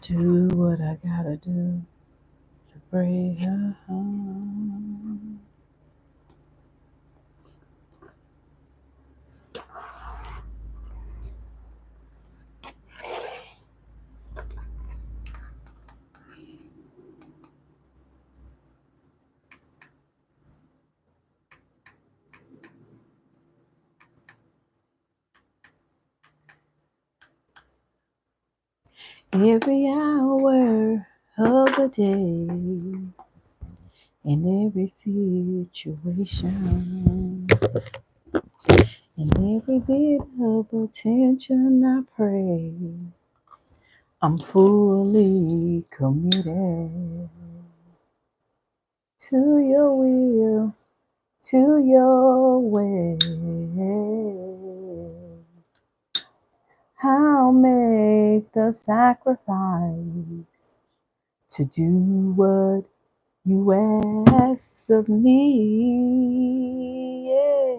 Do what I gotta do to break her heart. Every hour of the day, in every situation, in every bit of attention I pray, I'm fully committed to your will, to your way. I'll make the sacrifice to do what you ask of me. Yeah.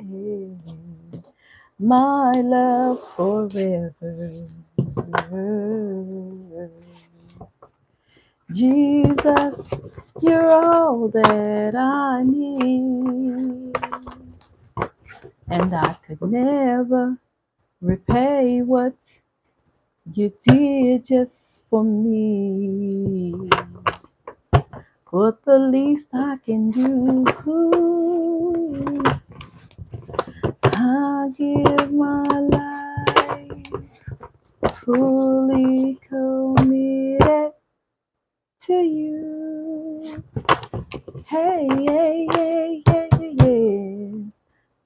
My love's forever. Jesus, you're all that I need, and I could never repay what you did just for me. But the least I can do, I give my life fully committed to you. Hey, hey, hey, hey, yeah.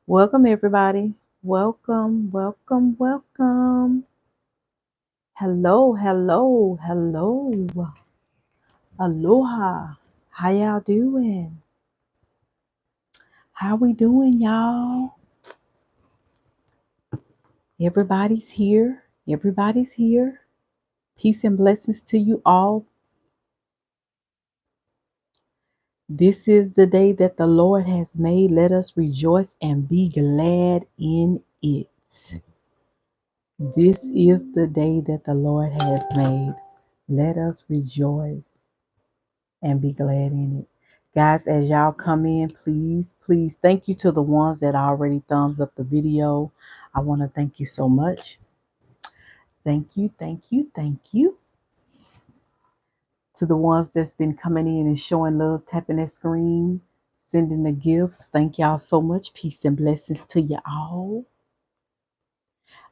Welcome, everybody. Welcome, welcome, welcome. Hello, hello, hello. Aloha. How y'all doing? How we doing, y'all? Everybody's here. Everybody's here. Peace and blessings to you all. This is the day that the Lord has made. Let us rejoice and be glad in it. This is the day that the Lord has made. Let us rejoice and be glad in it. Guys, as y'all come in, please, please, thank you to the ones that already thumbs up the video. I want to thank you so much. Thank you, thank you, thank you. To the ones that's been coming in and showing love, tapping that screen, sending the gifts. Thank y'all so much. Peace and blessings to you all.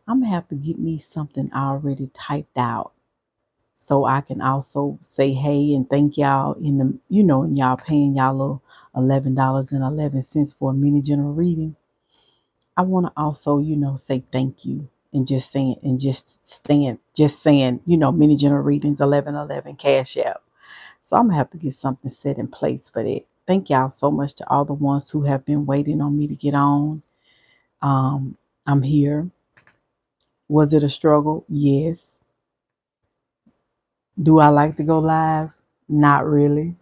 I'm going to have to get me something already typed out so I can also say hey and thank y'all in the, and y'all paying y'all little $11.11 for a mini general reading. I want to also, say thank you and just saying, mini general readings, 1111 Cash App. So I'm going to have to get something set in place for that. Thank y'all so much to all the ones who have been waiting on me to get on. I'm here. Was it a struggle? Yes. Do I like to go live? Not really.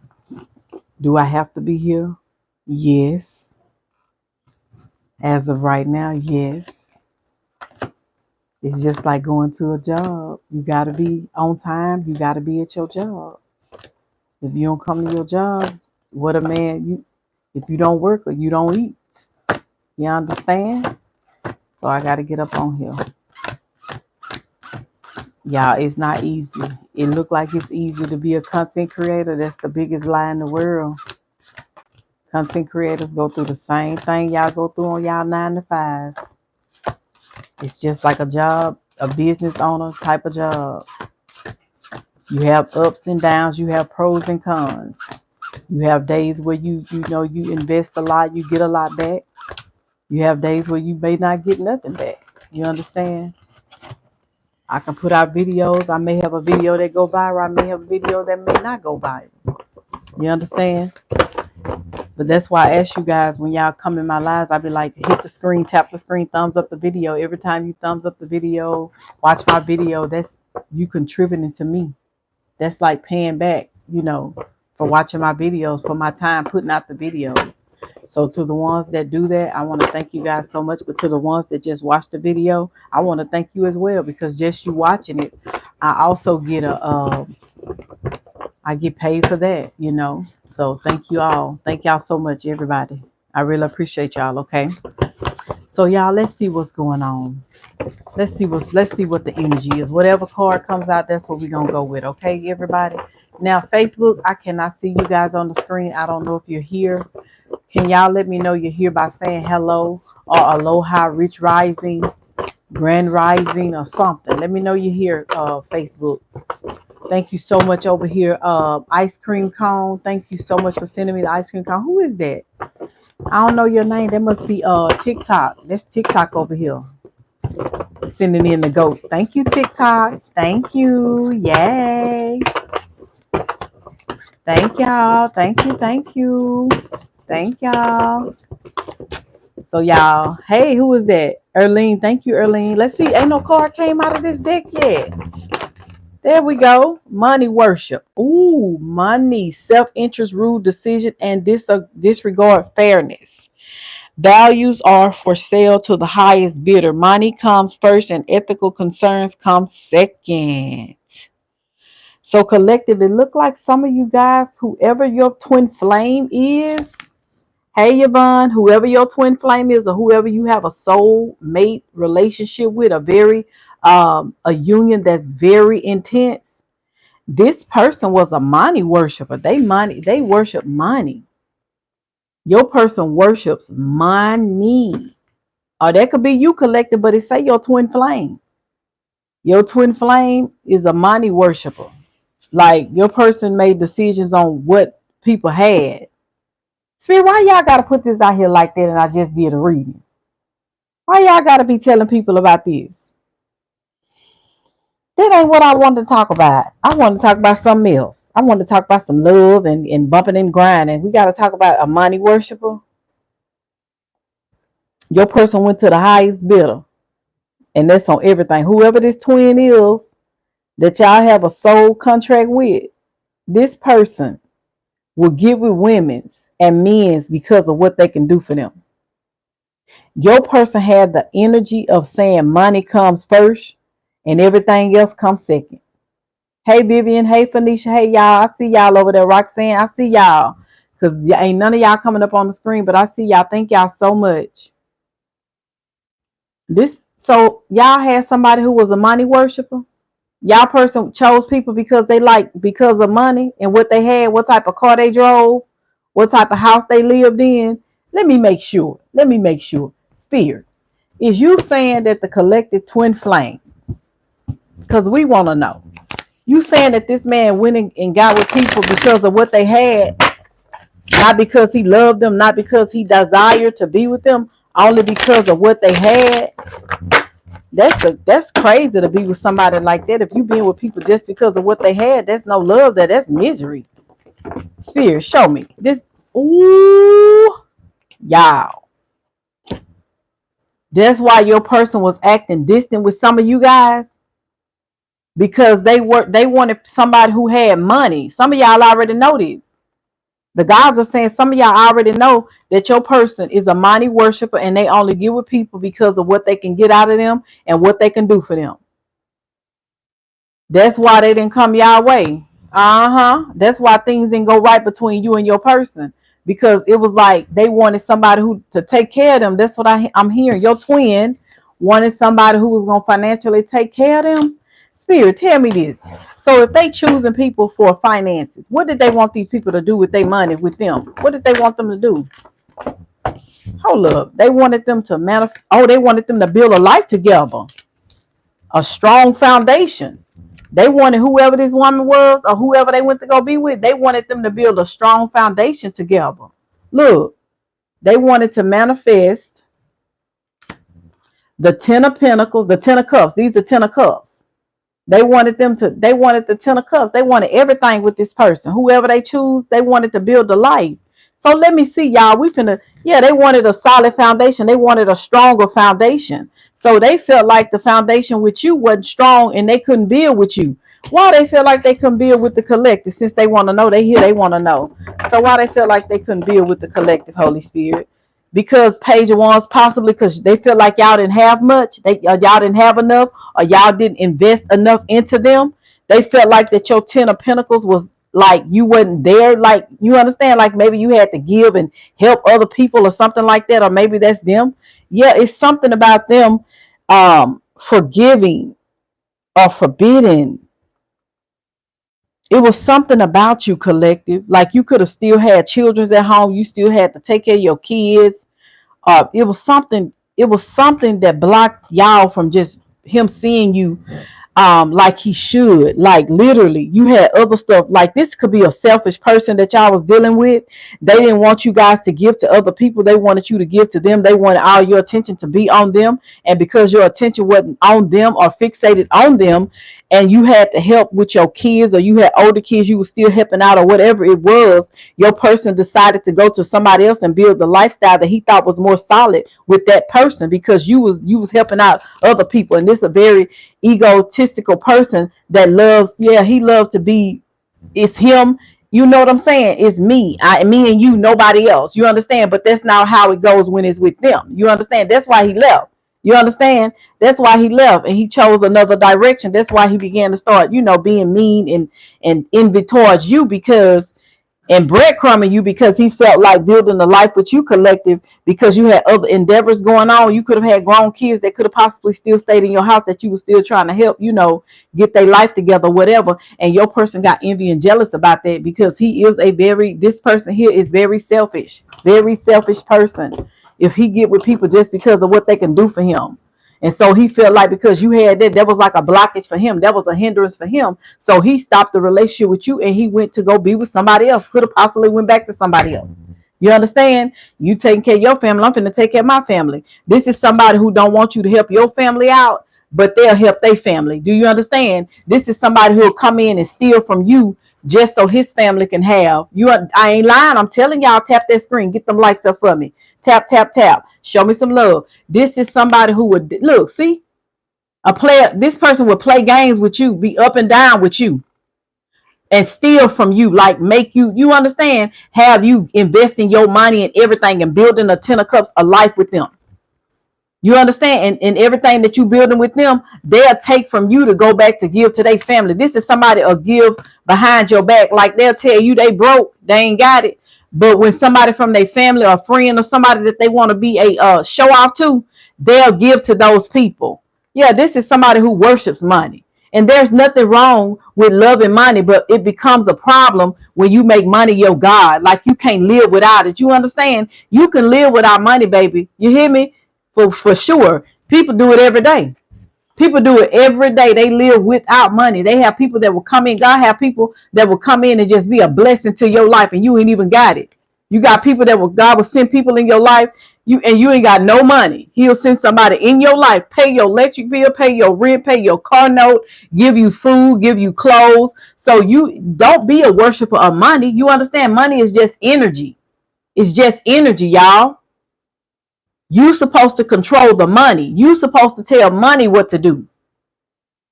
Do I have to be here? Yes. As of right now, yes. It's just like going to a job. You got to be on time. You got to be at your job. If you don't come to your job, if you don't work or you don't eat, you understand? So I got to get up on here. Y'all, it's not easy. It look like it's easy to be a content creator. That's the biggest lie in the world. Content creators go through the same thing y'all go through on y'all 9 to 5. It's just like a job, a business owner type of job. You have ups and downs. You have pros and cons. You have days where you invest a lot, you get a lot back. You have days where you may not get nothing back. You understand? I can put out videos. I may have a video that go viral. I may have a video that may not go viral. You understand? But that's why I ask you guys, when y'all come in my lives, I be like, hit the screen, tap the screen, thumbs up the video. Every time you thumbs up the video, watch my video, that's you contributing to me. That's like paying back, for watching my videos, for my time putting out the videos. So to the ones that do that, I want to thank you guys so much. But to the ones that just watch the video, I want to thank you as well, because just you watching it, I also get I get paid for that, So thank you all. Thank y'all so much, everybody. I really appreciate y'all. Okay. So y'all, let's see what's going on. Let's see what the energy is. Whatever card comes out, that's what we're gonna go with. Okay, everybody. Now, Facebook, I cannot see you guys on the screen. I don't know if you're here. Can y'all let me know you're here by saying hello or aloha, rich rising, grand rising, or something? Let me know you're here, Facebook. Thank you so much over here, ice cream cone. Thank you so much for sending me the ice cream cone. Who is that? I don't know your name. That must be TikTok. That's TikTok over here. Sending in the goat. Thank you, TikTok. Thank you. Yay. Thank y'all. Thank you. Thank you. Thank y'all. So y'all, hey, who is that? Erlene. Thank you, Erlene. Let's see. Ain't no card came out of this deck yet. There we go. Money worship. Ooh, money, self-interest, rude decision, and disregard fairness. Values are for sale to the highest bidder. Money comes first and ethical concerns come second. So collective, it look like some of you guys, whoever your twin flame is, hey Yvonne, whoever your twin flame is or whoever you have a soul mate relationship with, a union that's very intense. This person was a money worshiper. They worship money. Your person worships money. Or that could be you collective, but it say your twin flame. Your twin flame is a money worshiper. Like your person made decisions on what people had. Spirit, why y'all gotta put this out here like that and I just did a reading? Why y'all gotta be telling people about this? That ain't what I wanted to talk about. I want to talk about something else. I want to talk about some love and bumping and grinding. We gotta talk about a money worshiper. Your person went to the highest bidder. And that's on everything. Whoever this twin is that y'all have a soul contract with, this person will get with women's and men's because of what they can do for them. Your person had the energy of saying money comes first and everything else comes second. Hey Vivian, hey Phoenicia, hey y'all. I see y'all over there. Roxanne, I see y'all. Because ain't none of y'all coming up on the screen, but I see y'all. Thank y'all so much. So y'all had somebody who was a money worshiper. Y'all person chose people because of money and what they had, what type of car they drove, what type of house they lived in. Let me make sure. Spirit, is you saying that the collective twin flame? Because we want to know. You saying that this man went and got with people because of what they had, not because he loved them, not because he desired to be with them, only because of what they had? That's crazy to be with somebody like that. If you been with people just because of what they had, that's no love there. That's misery. Spirit, show me this. Ooh, y'all. That's why your person was acting distant with some of you guys, because they wanted somebody who had money. Some of y'all already know this. The gods are saying some of y'all already know that your person is a money worshiper and they only get with people because of what they can get out of them and what they can do for them. That's why they didn't come y'all way. That's why things didn't go right between you and your person, because it was like they wanted somebody who to take care of them. That's what I'm hearing. Your twin wanted somebody who was going to financially take care of them. Spirit, tell me this. So if they choosing people for finances, what did they want these people to do with their money with them? What did they want them to do? Hold up. They wanted them to they wanted them to build a life together. A strong foundation. They wanted whoever this woman was or whoever they went to go be with, they wanted them to build a strong foundation together. Look, they wanted to manifest the 10 of Pentacles, the 10 of Cups. These are 10 of Cups. They wanted the 10 of Cups. They wanted everything with this person. Whoever they choose, they wanted to build a life. So let me see, y'all. They wanted a solid foundation. They wanted a stronger foundation. So they felt like the foundation with you wasn't strong and they couldn't build with you. Why they feel like they couldn't build with the collective? Since they want to know, they want to know. So why they feel like they couldn't build with the collective, Holy Spirit? Because Page of Wands, possibly because they feel like y'all didn't have much, y'all didn't have enough, or y'all didn't invest enough into them. They felt like that your 10 of Pentacles was like you wasn't there, like, you understand, like maybe you had to give and help other people or something like that, or maybe that's them. Yeah, it's something about them forgiving or forbidding. It was something about you, collective. Like you could have still had children at home. You still had to take care of your kids. It was something. It was something that blocked y'all from just him seeing you like he should. Like literally you had other stuff. Like this could be a selfish person that y'all was dealing with. They didn't want you guys to give to other people. They wanted you to give to them. They wanted all your attention to be on them, and because your attention wasn't on them or fixated on them, and you had to help with your kids, or you had older kids you were still helping out, or whatever it was, your person decided to go to somebody else and build the lifestyle that he thought was more solid with that person, because you was helping out other people. And this is a very egotistical person that loves, yeah, he loved to be, it's him, you know what I'm saying, it's me, me and you, nobody else, you understand. But that's not how it goes when it's with them, you understand. That's why he left, you understand. That's why he left and he chose another direction. That's why he began to start, being mean and envy towards you, because and breadcrumbing you, because he felt like building a life with you, collective, because you had other endeavors going on. You could have had grown kids that could have possibly still stayed in your house, that you were still trying to help, get their life together, whatever. And your person got envy and jealous about that, because this person here is very selfish person. If he get with people just because of what they can do for him. And so he felt like because you had that was like a blockage for him. That was a hindrance for him. So he stopped the relationship with you and he went to go be with somebody else. Could have possibly went back to somebody else. You understand? You taking care of your family. I'm finna take care of my family. This is somebody who don't want you to help your family out, but they'll help their family. Do you understand? This is somebody who will come in and steal from you just so his family can have. I ain't lying. I'm telling y'all, tap that screen. Get them likes up for me. Tap, tap, tap. Show me some love. This is somebody who would look, see, a player. This person would play games with you, be up and down with you, and steal from you, like make you understand, have you investing your money and everything and building a 10 of cups of life with them. You understand? And everything that you building with them, they'll take from you to go back to give to their family. This is somebody will give behind your back. Like they'll tell you they broke, they ain't got it. But when somebody from their family or friend or somebody that they want to be a show off to, they'll give to those people. Yeah, this is somebody who worships money. And there's nothing wrong with loving money, but it becomes a problem when you make money your God. Like you can't live without it. You understand? You can live without money, baby. You hear me? For sure. People do it every day. People do it every day. They live without money. They have people that will come in. God have people that will come in and just be a blessing to your life, and you ain't even got it. You got people God will send people in your life, you ain't got no money. He'll send somebody in your life, pay your electric bill, pay your rent, pay your car note, give you food, give you clothes. So you don't be a worshiper of money. You understand? Money is just energy. It's just energy, y'all. You supposed to control the money. You supposed to tell money what to do.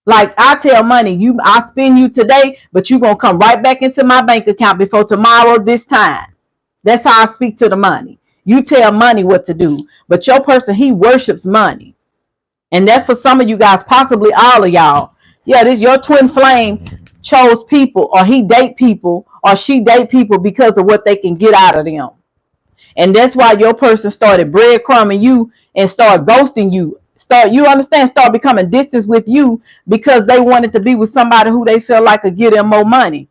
Like I tell money, I spend you today, but you gonna come right back into my bank account before tomorrow this time. That's how I speak to the money. You tell money what to do, but your person, he worships money. And that's for some of you guys, possibly all of y'all. Yeah, this your twin flame chose people, or he date people, or she date people because of what they can get out of them. And that's why your person started breadcrumbing you and start ghosting you. Start becoming distant with you because they wanted to be with somebody who they felt like could give them more money.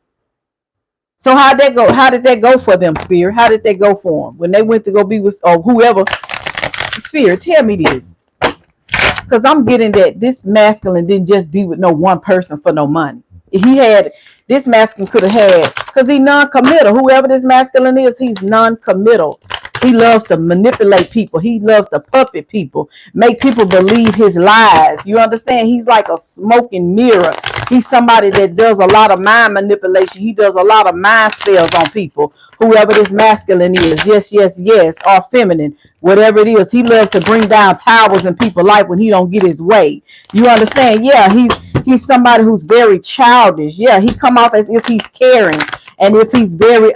So how'd that go? How did that go for them, Spirit? How did that go for them when they went to go be with whoever? Spirit, tell me this. Because I'm getting that this masculine didn't just be with no one person for no money. This masculine could have had, because he's non-committal. Whoever this masculine is, he's non-committal. He loves to manipulate people. He loves to puppet people, make people believe his lies. You understand? He's like a smoking mirror. He's somebody that does a lot of mind manipulation. He does a lot of mind spells on people. Whoever this masculine is, yes, or feminine, whatever it is, he loves to bring down towers in people's life when he don't get his way. You understand? Yeah, he's somebody who's very childish. Yeah, he come off as if he's caring. And if he's very,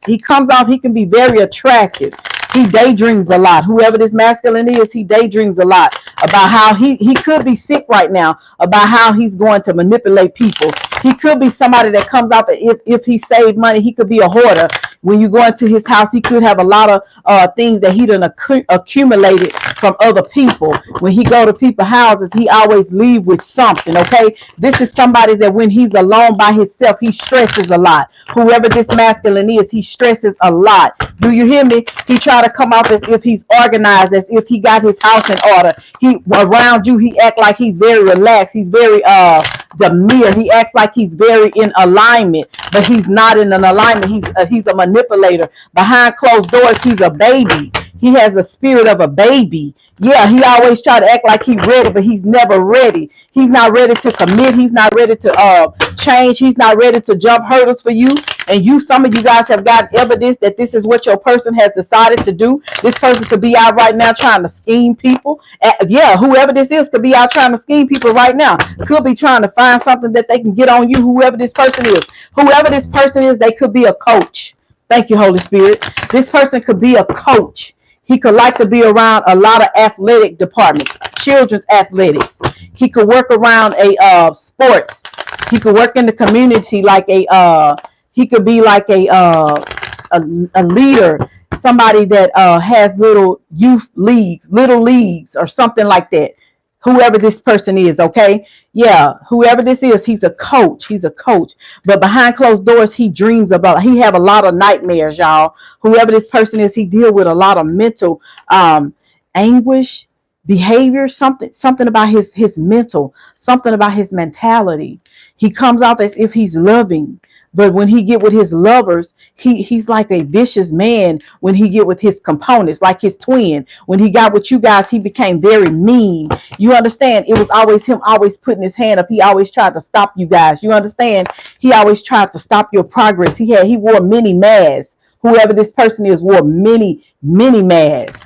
he comes off, he can be very attractive. He daydreams a lot. Whoever this masculine is, he daydreams a lot about how he could be sick right now, about how he's going to manipulate people. He could be somebody that comes out that if he saved money, he could be a hoarder. When you go into his house, he could have a lot of things that he done accumulated from other people. When he go to people's houses, he always leave with something, okay? This is somebody that when he's alone by himself, he stresses a lot. Whoever this masculine is, he stresses a lot. Do you hear me? He try to come off as if he's organized, as if he got his house in order. He around you, he act like he's very relaxed. He's very demure. He acts like he's very in alignment, but he's not in an alignment. He's a manipulator. Behind closed doors, he's a baby. He has the spirit of a baby. Yeah, he always try to act like he's ready, but he's never ready. He's not ready to commit. He's not ready to change. He's not ready to jump hurdles for you. And some of you guys have gotten evidence that this is what your person has decided to do. This person could be out right now trying to scheme people. Yeah, whoever this is could be out trying to scheme people right now. Could be trying to find something that they can get on you, whoever this person is. Whoever this person is, they could be a coach. Thank you, Holy Spirit. This person could be a coach. He could like to be around a lot of athletic departments, children's athletics. He could work around a sports. He could work in the community like he could be like a leader, somebody that has little youth leagues, little leagues or something like that. Whoever this person is, okay? Yeah, whoever this is, he's a coach. He's a coach. But behind closed doors, he dreams about, he have a lot of nightmares, y'all. Whoever this person is, he deal with a lot of mental anguish, behavior, something about his mental, something about his mentality. He comes off as if he's loving. But when he get with his lovers, he's like a vicious man when he get with his components, like his twin. When he got with you guys, he became very mean. You understand? It was always him always putting his hand up. He always tried to stop you guys. You understand? He always tried to stop your progress. He wore many masks. Whoever this person is wore many masks.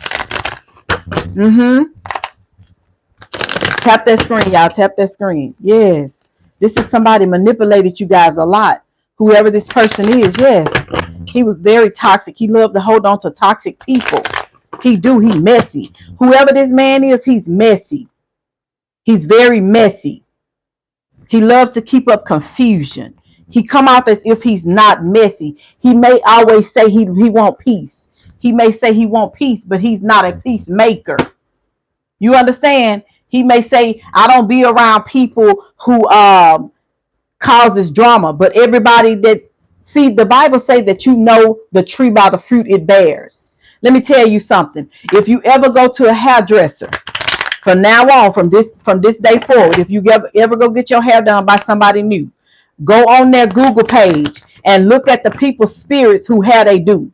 Tap that screen, y'all. Tap that screen. Yes. This is somebody manipulated you guys a lot. Whoever this person is, yes. He was very toxic. He loved to hold on to toxic people. He messy. Whoever this man is, he's messy. He's very messy. He loved to keep up confusion. He come off as if he's not messy. He may always say he want peace. He may say he want peace, but he's not a peacemaker. You understand? He may say, I don't be around people who causes drama, but everybody that see the Bible say that you know the tree by the fruit it bears. Let me tell you something. If you ever go to a hairdresser, from now on, from this day forward, if you ever go get your hair done by somebody new, go on their Google page and look at the people's spirits who hair they do.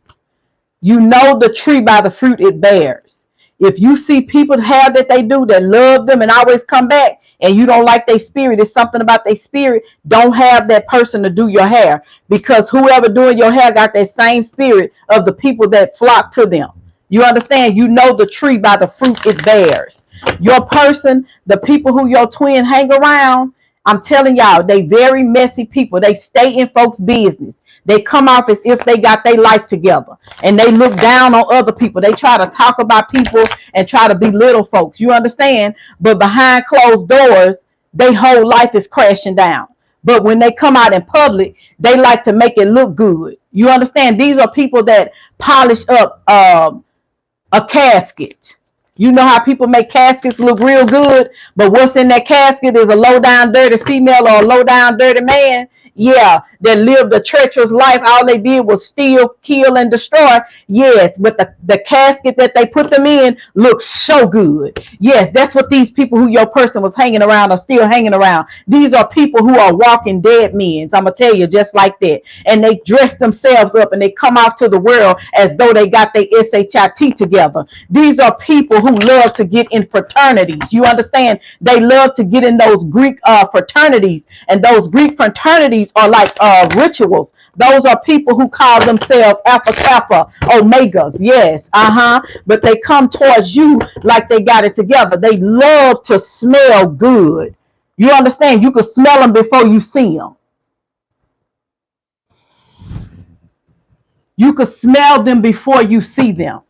You know the tree by the fruit it bears. If you see people hair that they do that love them and always come back, and you don't like their spirit, it's something about their spirit, don't have that person to do your hair, because whoever doing your hair got that same spirit of the people that flock to them. You understand? You know the tree by the fruit it bears. Your person, the people who your twin hang around, I'm telling y'all, they very messy people. They stay in folks' business. They come off as if they got their life together, and they look down on other people. They try to talk about people and try to belittle folks. You understand? But behind closed doors, their whole life is crashing down. But when they come out in public, they like to make it look good. You understand? These are people that polish up a casket. You know how people make caskets look real good, but what's in that casket is a low down dirty female or a low down dirty man. Yeah, that lived a treacherous life. All they did was steal, kill, and destroy. Yes, but the casket that they put them in looks so good. Yes, that's what these people who your person was hanging around are still hanging around. These are people who are walking dead men. I'm going to tell you just like that. And they dress themselves up and they come out to the world as though they got their SHIT together. These are people who love to get in fraternities. You understand? They love to get in those Greek fraternities, and those Greek fraternities are like rituals. Those are people who call themselves Alpha Kappa Omegas. Yes, but they come towards you like they got it together. They love to smell good. You understand? You can smell them before you see them. You can smell them before you see them.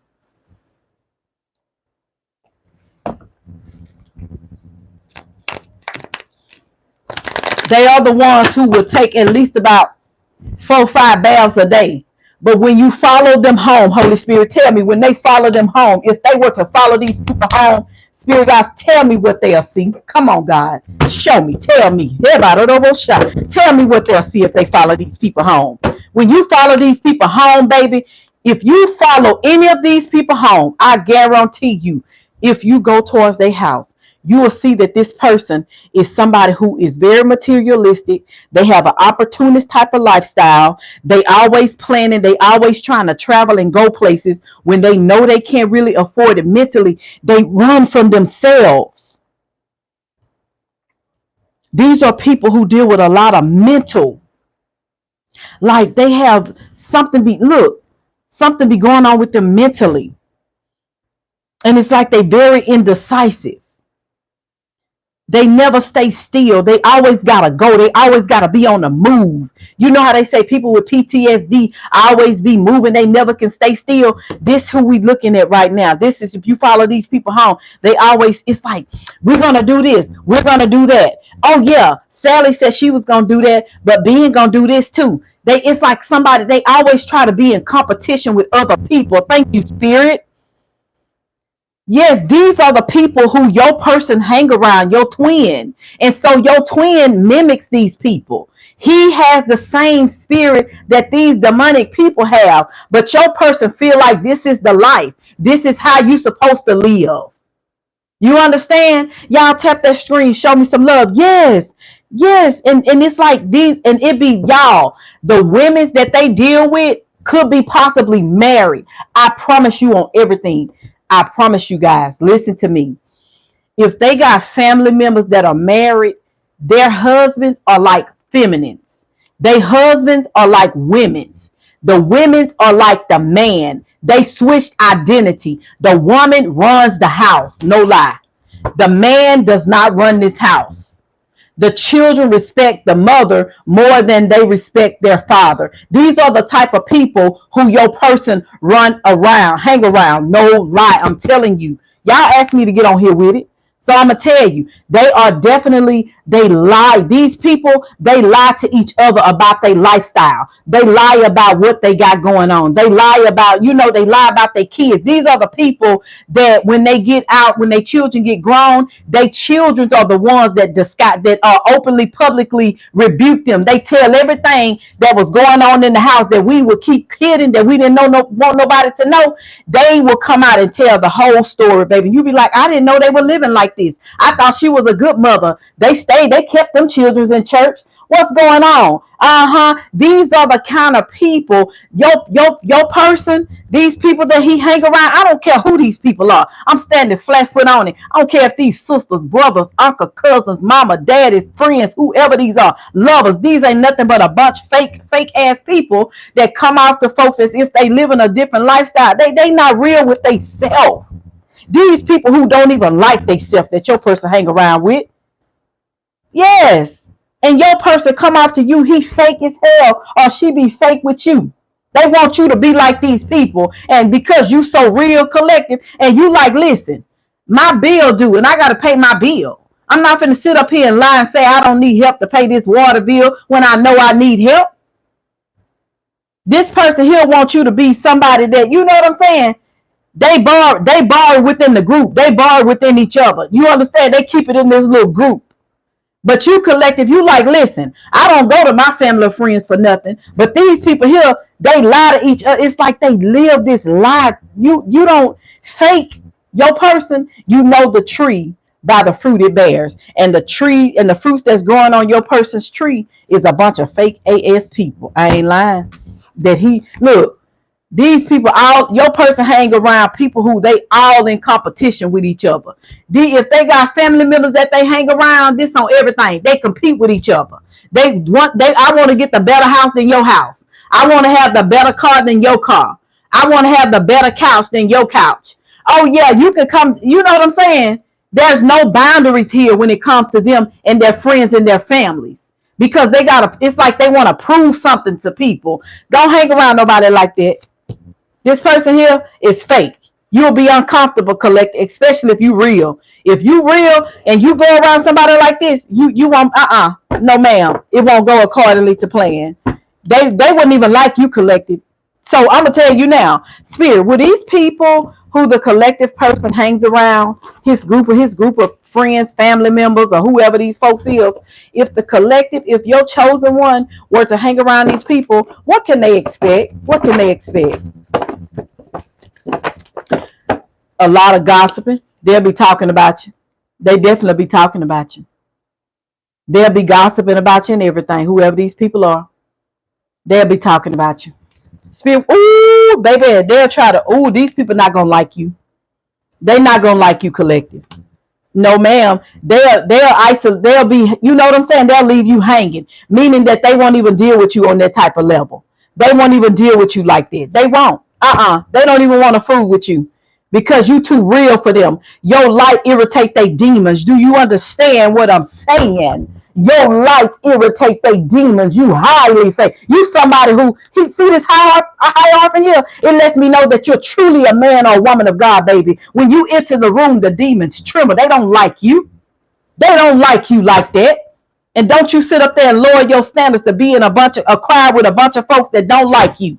They are the ones who will take at least about 4 or 5 baths a day. But when you follow them home, Holy Spirit, tell me when they follow them home, if they were to follow these people home, Spirit God, tell me what they'll see. Come on, God. Show me. Tell me. Tell me what they'll see if they follow these people home. When you follow these people home, baby, if you follow any of these people home, I guarantee you, if you go towards their house, you will see that this person is somebody who is very materialistic. They have an opportunist type of lifestyle. They always planning. They always trying to travel and go places when they know they can't really afford it mentally. They run from themselves. These are people who deal with a lot of mental. Like they have something be going on with them mentally. And it's like they very indecisive. They never stay still. They always gotta go. They always gotta be on the move. You know how they say people with PTSD always be moving. They never can stay still. This who we looking at right now. This is, if you follow these people home, they always, it's like, we're gonna do this. We're gonna do that. Oh yeah, Sally said she was gonna do that, but Ben gonna do this too. It's like somebody, they always try to be in competition with other people. Thank you, Spirit. Yes, these are the people who your person hang around, your twin. And so your twin mimics these people. He has the same spirit that these demonic people have, but your person feel like this is the life. This is how you supposed to live. You understand? Y'all tap that screen, show me some love. Yes. Yes. And it's like these, and it be y'all, the women that they deal with could be possibly married. I promise you on everything. I promise you guys, listen to me. If they got family members that are married, their husbands are like feminines. Their husbands are like women's. The women's are like the man. They switched identity. The woman runs the house. No lie. The man does not run this house. The children respect the mother more than they respect their father. These are the type of people who your person hang around. No lie. I'm telling you. Y'all asked me to get on here with it. So I'm going to tell you, they are definitely, they lie. These people, they lie to each other about their lifestyle. They lie about what they got going on. They lie about, they lie about their kids. These are the people that when they get out, when their children get grown, their children are the ones that are openly, publicly rebuke them. They tell everything that was going on in the house that we would keep hidden, that we didn't want nobody to know. They will come out and tell the whole story, baby. You be like, I didn't know they were living like this. I thought she was a good mother. They kept them children in church. What's going on? These are the kind of people, your person, these people that he hang around. I don't care who these people are. I'm standing flat foot on it. I don't care if these sisters, brothers, uncle, cousins, mama, daddies, friends, whoever these are, lovers. These ain't nothing but a bunch of fake ass people that come after folks as if they live in a different lifestyle. They not real with they self. These people who don't even like themselves that your person hang around with. Yes. And your person come after you, he fake as hell, or she be fake with you. They want you to be like these people. And because you so real collective, and you like, listen, my bill due, and I got to pay my bill. I'm not going to sit up here and lie and say I don't need help to pay this water bill when I know I need help. This person here wants you to be somebody that, you know what I'm saying? They borrow within the group. They borrow within each other. You understand? They keep it in this little group. But you collective, you like, listen, I don't go to my family or friends for nothing. But these people here, they lie to each other. It's like they live this lie. You don't fake your person. You know the tree by the fruit it bears. And the tree and the fruits that's growing on your person's tree is a bunch of fake ass people. I ain't lying. Look. These people, your person hang around people who they all in competition with each other. If they got family members that they hang around, this on everything. They compete with each other. I want to get the better house than your house. I want to have the better car than your car. I want to have the better couch than your couch. Oh yeah, you can come. You know what I'm saying? There's no boundaries here when it comes to them and their friends and their families. Because it's like they want to prove something to people. Don't hang around nobody like that. This person here is fake. You'll be uncomfortable collecting, especially if you real. If you real and you go around somebody like this, you won't. No, ma'am. It won't go accordingly to plan. They wouldn't even like you collected. So I'm gonna tell you now, Spirit, with these people who the collective person hangs around, his group of friends, family members, or whoever these folks is, if the collective, if your chosen one were to hang around these people, what can they expect? What can they expect? A lot of gossiping. They'll be talking about you. They definitely be talking about you. They'll be gossiping about you and everything. Whoever these people are, they'll be talking about you. Spirit, ooh, baby, they'll try to, ooh, these people not gonna like you. They're not gonna like you collective. No, ma'am. They'll isolate. They'll be, you know what I'm saying? They'll leave you hanging, meaning that they won't even deal with you on that type of level. They won't even deal with you like that. They won't. They don't even want to fool with you because you too real for them. Your light irritate their demons. Do you understand what I'm saying? Your light irritate their demons. You highly fake. You somebody who he see this high off in here. It lets me know that you're truly a man or a woman of God, baby. When you enter the room, the demons tremble. They don't like you. They don't like you like that. And don't you sit up there and lower your standards to be in a crowd with a bunch of folks that don't like you.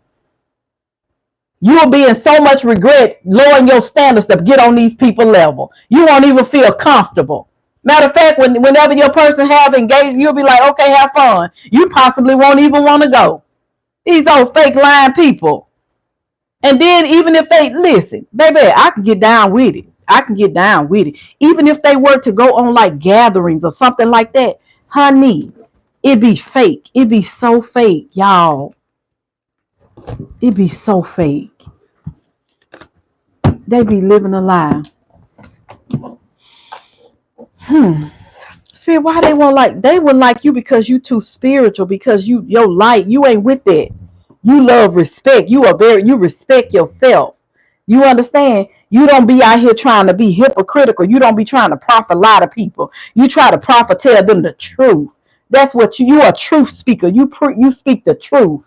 You'll be in so much regret lowering your standards to get on these people level. You won't even feel comfortable. Matter of fact, whenever your person have engagement, you'll be like, okay, have fun. You possibly won't even want to go. These old fake lying people. And then even if they, listen, baby, I can get down with it. I can get down with it. Even if they were to go on like gatherings or something like that, honey, it'd be fake. It'd be so fake, y'all. It'd be so fake. They be living a lie. Spirit, why they wouldn't like you because you too spiritual, because your light, you ain't with that. You love respect. You respect yourself. You understand? You don't be out here trying to be hypocritical. You don't be trying to prophet lie to people. You try to prophet tell them the truth. That's what you are, a truth speaker. You speak the truth.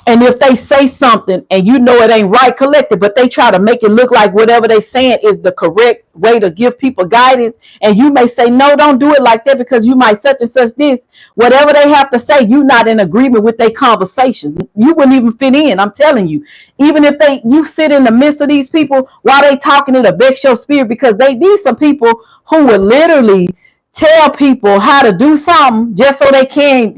And if they say something and you know it ain't right, collective, but they try to make it look like whatever they saying is the correct way to give people guidance, and you may say, no, don't do it like that because you might such and such this. Whatever they have to say, you're not in agreement with their conversations. You wouldn't even fit in. I'm telling you. Even if you sit in the midst of these people while they talking, it'll vex your spirit because these some people who will literally tell people how to do something just so they can,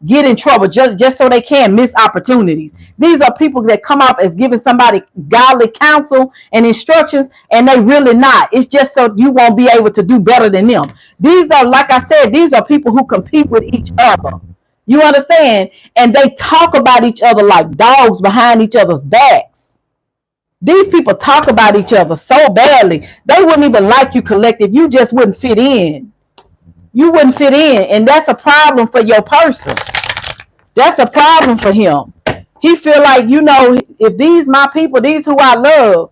get in trouble, just so they can miss opportunities. These are people that come off as giving somebody godly counsel and instructions, and they really not. It's just so you won't be able to do better than them. These are, like I said, these are people who compete with each other. You understand? And they talk about each other like dogs behind each other's backs. These people talk about each other so badly. They wouldn't even like you, collective. You just wouldn't fit in. You wouldn't fit in. And that's a problem for your person. That's a problem for him. He feel like, if these my people, these who I love.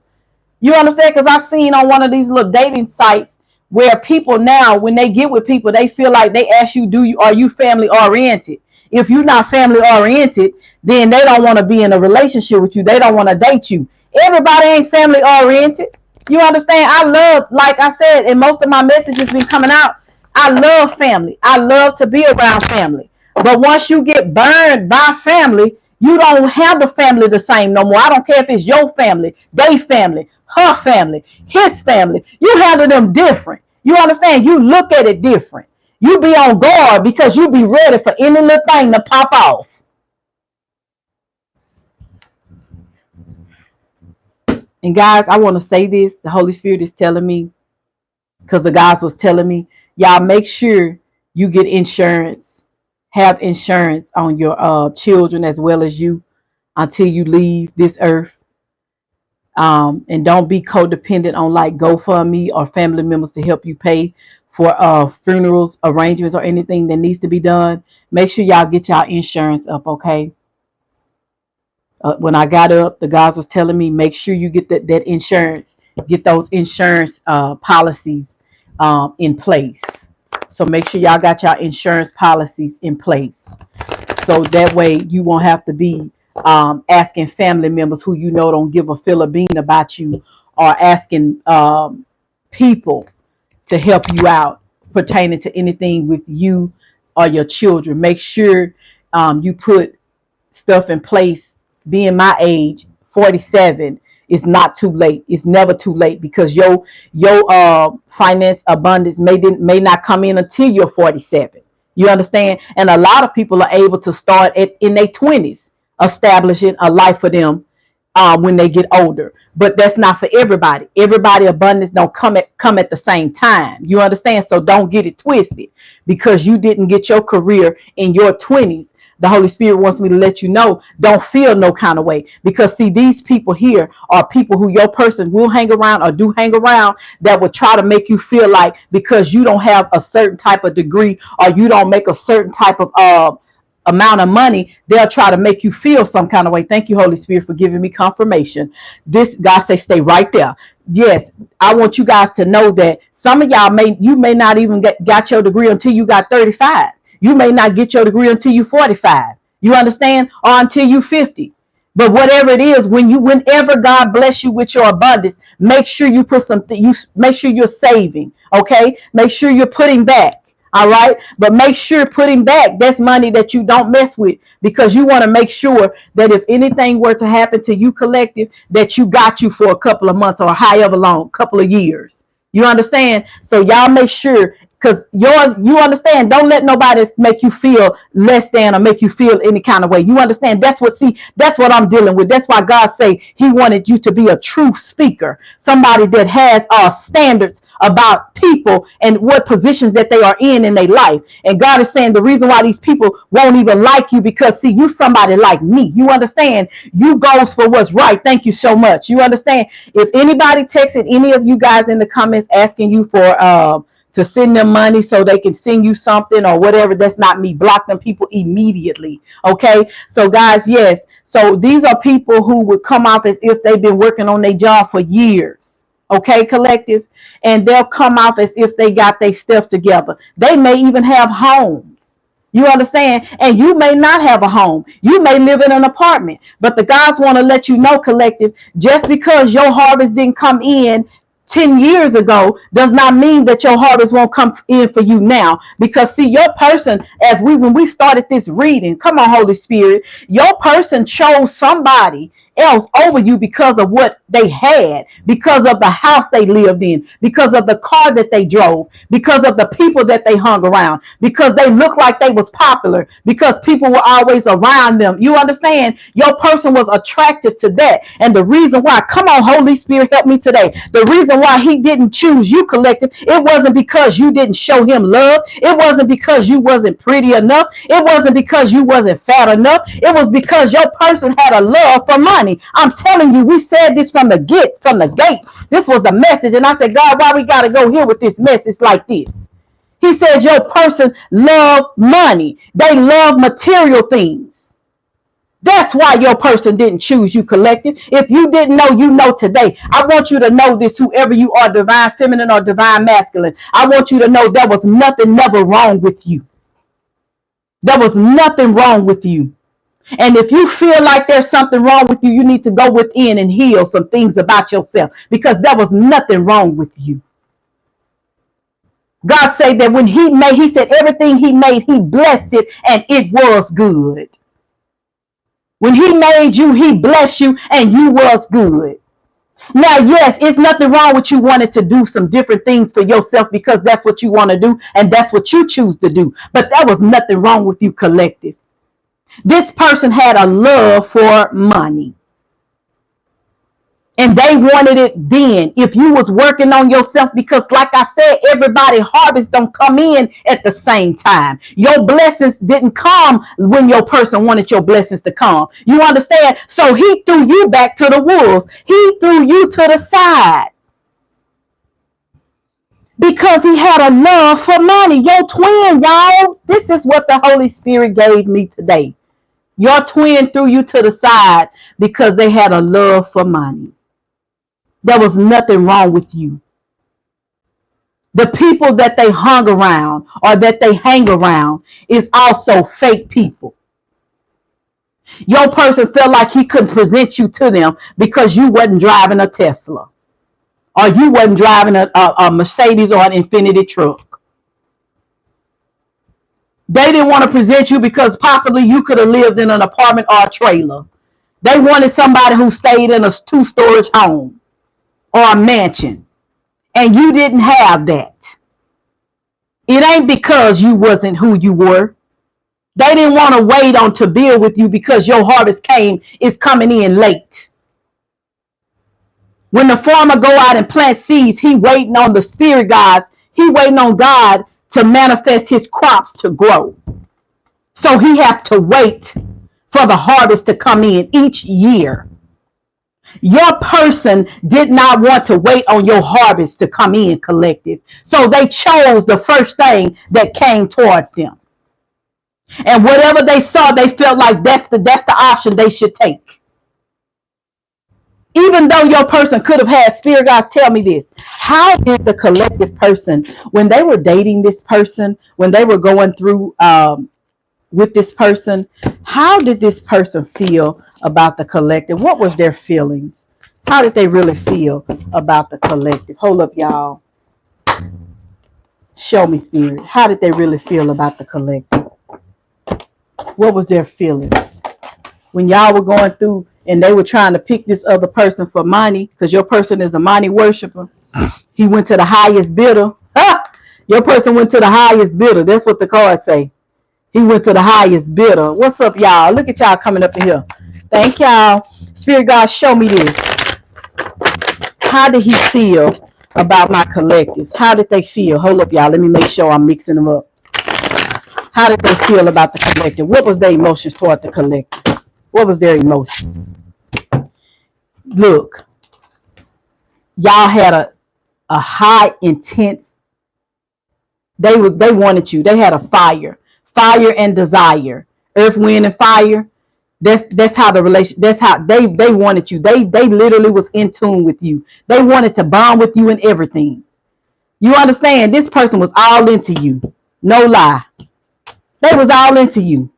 You understand? Because I seen on one of these little dating sites where people now, when they get with people, they feel like they ask you, are you family oriented? If you're not family oriented, then they don't want to be in a relationship with you. They don't want to date you. Everybody ain't family oriented. You understand? I love, like I said, and most of my messages been coming out, I love family. I love to be around family. But once you get burned by family, you don't handle family the same no more. I don't care if it's your family, their family, her family, his family. You handle them different. You understand? You look at it different. You be on guard because you be ready for any little thing to pop off. And guys, I want to say this. The Holy Spirit is telling me, because the guys was telling me, y'all make sure you get insurance. Have insurance on your children as well as you until you leave this earth. And don't be codependent on like GoFundMe or family members to help you pay for funerals, arrangements, or anything that needs to be done. Make sure y'all get y'all insurance up, okay? When I got up, the guys was telling me, make sure you get that insurance. Get those insurance policies in place. So make sure y'all got y'all insurance policies in place. So that way you won't have to be asking family members who you know don't give a fill a bean about you, or asking people to help you out pertaining to anything with you or your children. Make sure you put stuff in place. Being my age, 47, it's not too late. It's never too late, because your finance abundance may not come in until you're 47. You understand? And a lot of people are able to start in their 20s, establishing a life for them when they get older. But that's not for everybody. Everybody abundance don't come at the same time. You understand? So don't get it twisted. Because you didn't get your career in your 20s, the Holy Spirit wants me to let you know, don't feel no kind of way. Because see, these people here are people who your person will hang around or do hang around, that will try to make you feel like because you don't have a certain type of degree, or you don't make a certain type of amount of money, they'll try to make you feel some kind of way. Thank you, Holy Spirit, for giving me confirmation. This God say, stay right there. Yes, I want you guys to know that some of y'all may not even got your degree until you got 35. You may not get your degree until you 45. You understand? Or until you 50. But whatever it is, whenever God bless you with your abundance, make sure you put something. Make sure you're saving. Okay, make sure you're putting back. All right, but make sure putting back, that's money that you don't mess with, because you want to make sure that if anything were to happen to you, collective, that you got you for a couple of months or however long, couple of years. You understand? So y'all make sure, because yours, you understand, don't let nobody make you feel less than or make you feel any kind of way. You understand? That's what I'm dealing with. That's why God say he wanted you to be a true speaker, somebody that has standards about people and what positions that they are in their life. And God is saying the reason why these people won't even like you, because see, you somebody like me. You understand? You goes for what's right. Thank you so much. You understand? If anybody texted any of you guys in the comments asking you for to send them money so they can send you something or whatever, that's not me. Block them people immediately. Okay, so guys, yes, so these are people who would come off as if they've been working on their job for years. Okay, collective. And they'll come off as if they got their stuff together. They may even have homes. You understand? And you may not have a home. You may live in an apartment. But the guys want to let you know, collective, just because your harvest didn't come in 10 years ago does not mean that your harvest won't come in for you now. Because see, your person, when we started this reading, come on, Holy Spirit, your person chose somebody else over you because of what they had, because of the house they lived in, because of the car that they drove, because of the people that they hung around, because they looked like they was popular, because people were always around them. You understand? Your person was attracted to that. And the reason why, come on, Holy Spirit, help me today. The reason why he didn't choose you, collective, it wasn't because you didn't show him love. It wasn't because you wasn't pretty enough. It wasn't because you wasn't fat enough. It was because your person had a love for money. I'm telling you, we said this from the gate. This was the message. And I said, God, why we got to go here with this message like this? He said your person love money. They love material things. That's why your person didn't choose you, collective. If you didn't know, you know today. I want you to know this, whoever you are, divine feminine or divine masculine. I want you to know there was nothing never wrong with you. There was nothing wrong with you. And if you feel like there's something wrong with you, you need to go within and heal some things about yourself, because there was nothing wrong with you. God said that when he said everything he made, he blessed it and it was good. When he made you, he blessed you and you was good. Now, yes, it's nothing wrong with you wanting to do some different things for yourself, because that's what you want to do and that's what you choose to do. But there was nothing wrong with you, collective. This person had a love for money. And they wanted it then. If you was working on yourself, because like I said, everybody harvest don't come in at the same time. Your blessings didn't come when your person wanted your blessings to come. You understand? So he threw you back to the wolves. He threw you to the side. Because he had a love for money. Your twin, y'all. This is what the Holy Spirit gave me today. Your twin threw you to the side because they had a love for money. There was nothing wrong with you. The people that they hung around or that they hang around is also fake people. Your person felt like he couldn't present you to them because you wasn't driving a Tesla, or you wasn't driving a Mercedes or an Infinity truck. They didn't want to present you because possibly you could have lived in an apartment or a trailer. They wanted somebody who stayed in a 2-storage home or a mansion, and you didn't have that. It ain't because you wasn't who you were. They didn't want to wait on to build with you because your harvest is coming in late. When the farmer go out and plant seeds, he waiting on the spirit gods. He waiting on God to manifest his crops to grow. So he have to wait for the harvest to come in each year. Your person did not want to wait on your harvest to come in, collective. So they chose the first thing that came towards them. And whatever they saw, they felt like that's the option they should take. Even though your person could have had spirit guides tell me this. How did the collective person, when they were dating this person, when they were going through with this person, how did this person feel about the collective? What was their feelings? How did they really feel about the collective? Hold up, y'all. Show me, spirit. How did they really feel about the collective? What was their feelings? When y'all were going through and they were trying to pick this other person for money, because your person is a money worshiper. He went to the highest bidder. Your person went to the highest bidder. That's what the cards say. He went to the highest bidder. What's up, y'all? Look at y'all coming up in here. Thank y'all. Spirit God, show me this. How did he feel about my collectives? How did they feel? Hold up, y'all. Let me make sure I'm mixing them up. How did they feel about the collective? What was their emotions toward the collective? What was their emotions? Look, y'all had a high intense. They wanted you. They had a fire and desire. Earth, wind, and fire. That's how the relation. That's how they wanted you. They literally was in tune with you. They wanted to bond with you and everything. You understand? This person was all into you. No lie. They was all into you.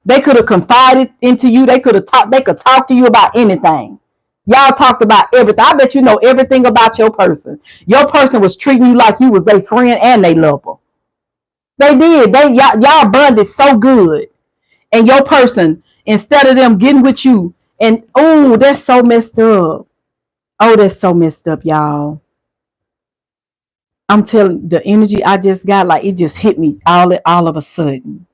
They could have confided into you. They could talk to you about anything. Y'all talked about everything. I bet you know everything about your person. Your person was treating you like you was their friend and they lover. They did. Y'all bonded so good. And your person, instead of them getting with you, and oh, that's so messed up. Oh, that's so messed up, y'all. I'm telling you, the energy I just got, like it just hit me all of a sudden.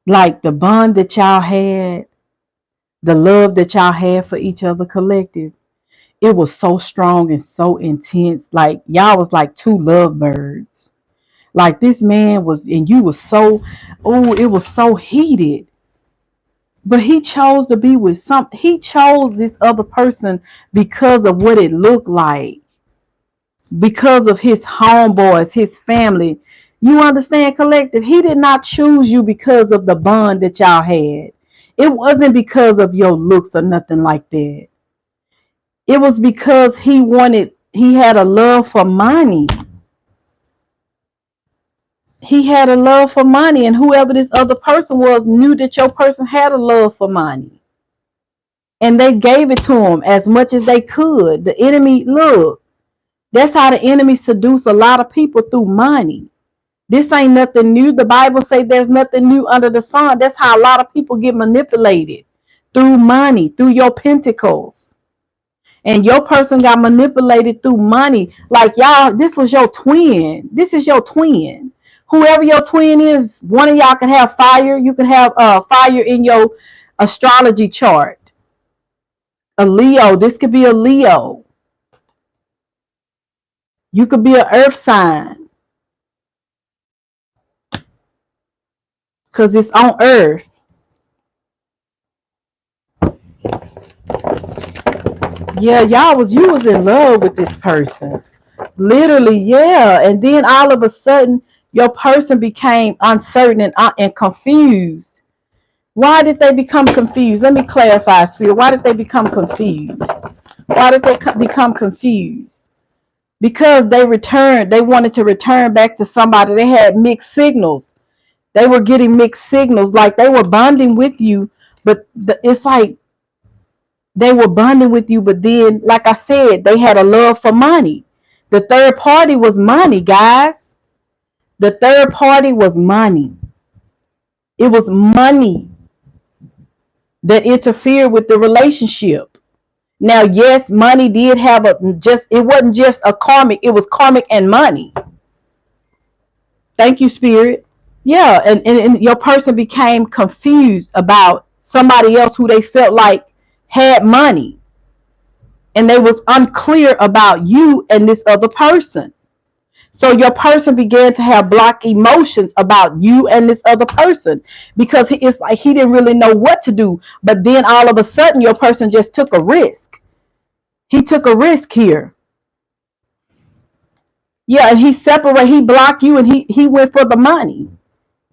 Like the bond that y'all had, the love that y'all had for each other collective, it was so strong and so intense. Like y'all was like two lovebirds. Like this man was, and you was so, oh, it was so heated. But he chose to be with he chose this other person because of what it looked like. Because of his homeboys, his family. You understand, collective? He did not choose you because of the bond that y'all had. It wasn't because of your looks or nothing like that. It was because he had a love for money. He had a love for money, and whoever this other person was knew that your person had a love for money. And they gave it to him as much as they could. The enemy, look, that's how the enemy seduce a lot of people, through money. This ain't nothing new. The Bible says there's nothing new under the sun. That's how a lot of people get manipulated, through money, through your pentacles. And your person got manipulated through money. Like y'all, this was your twin. This is your twin. Whoever your twin is, one of y'all can have fire. You can have fire in your astrology chart. A Leo. This could be a Leo. You could be an earth sign. Because it's on earth. Yeah, you was in love with this person. Literally, yeah. And then all of a sudden, your person became uncertain and confused. Why did they become confused? Let me clarify, Spirit. Why did they become confused? Why did they become confused? Because they wanted to return back to somebody. They had mixed signals. They were getting mixed signals. Like they were bonding with you, But it's like they were bonding with you, but then, like I said, they had a love for money. The third party was money, guys. The third party was money. It was money that interfered with the relationship. Now, yes, money did have it wasn't just a karmic, it was karmic and money. Thank you, Spirit. Yeah, and your person became confused about somebody else who they felt like had money. And they was unclear about you and this other person. So your person began to have blocked emotions about you and this other person, because it's like he didn't really know what to do. But then all of a sudden, your person just took a risk. He took a risk here. Yeah, and he blocked you, and he went for the money.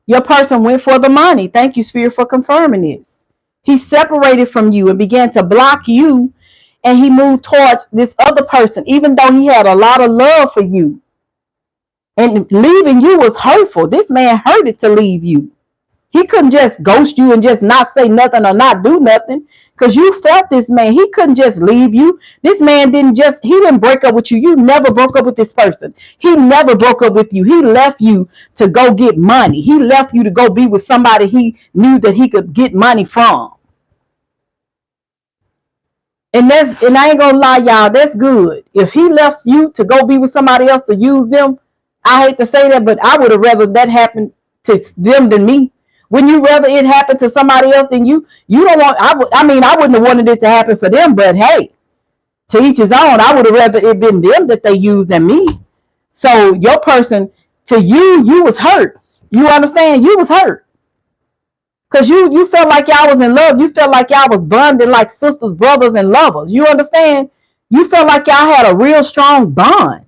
Your person went for the money. Thank you, Spirit, for confirming this. He separated from you and began to block you, and he moved towards this other person, even though he had a lot of love for you. And leaving you was hurtful. This man hurted to leave you. He couldn't just ghost you and just not say nothing or not do nothing, because you felt this man. He couldn't just leave you. This man he didn't break up with you. You never broke up with this person. He never broke up with you. He left you to go get money. He left you to go be with somebody he knew that he could get money from. And I ain't gonna lie, y'all, that's good. If he left you to go be with somebody else to use them, I hate to say that, but I would have rather that happen to them than me. When you rather it happen to somebody else than you don't want. I wouldn't have wanted it to happen for them, but hey, to each his own. I would have rather it been them that they used than me. So your person, to you was hurt. You understand? You was hurt. Because you felt like y'all was in love. You felt like y'all was bonding like sisters, brothers, and lovers. You understand? You felt like y'all had a real strong bond.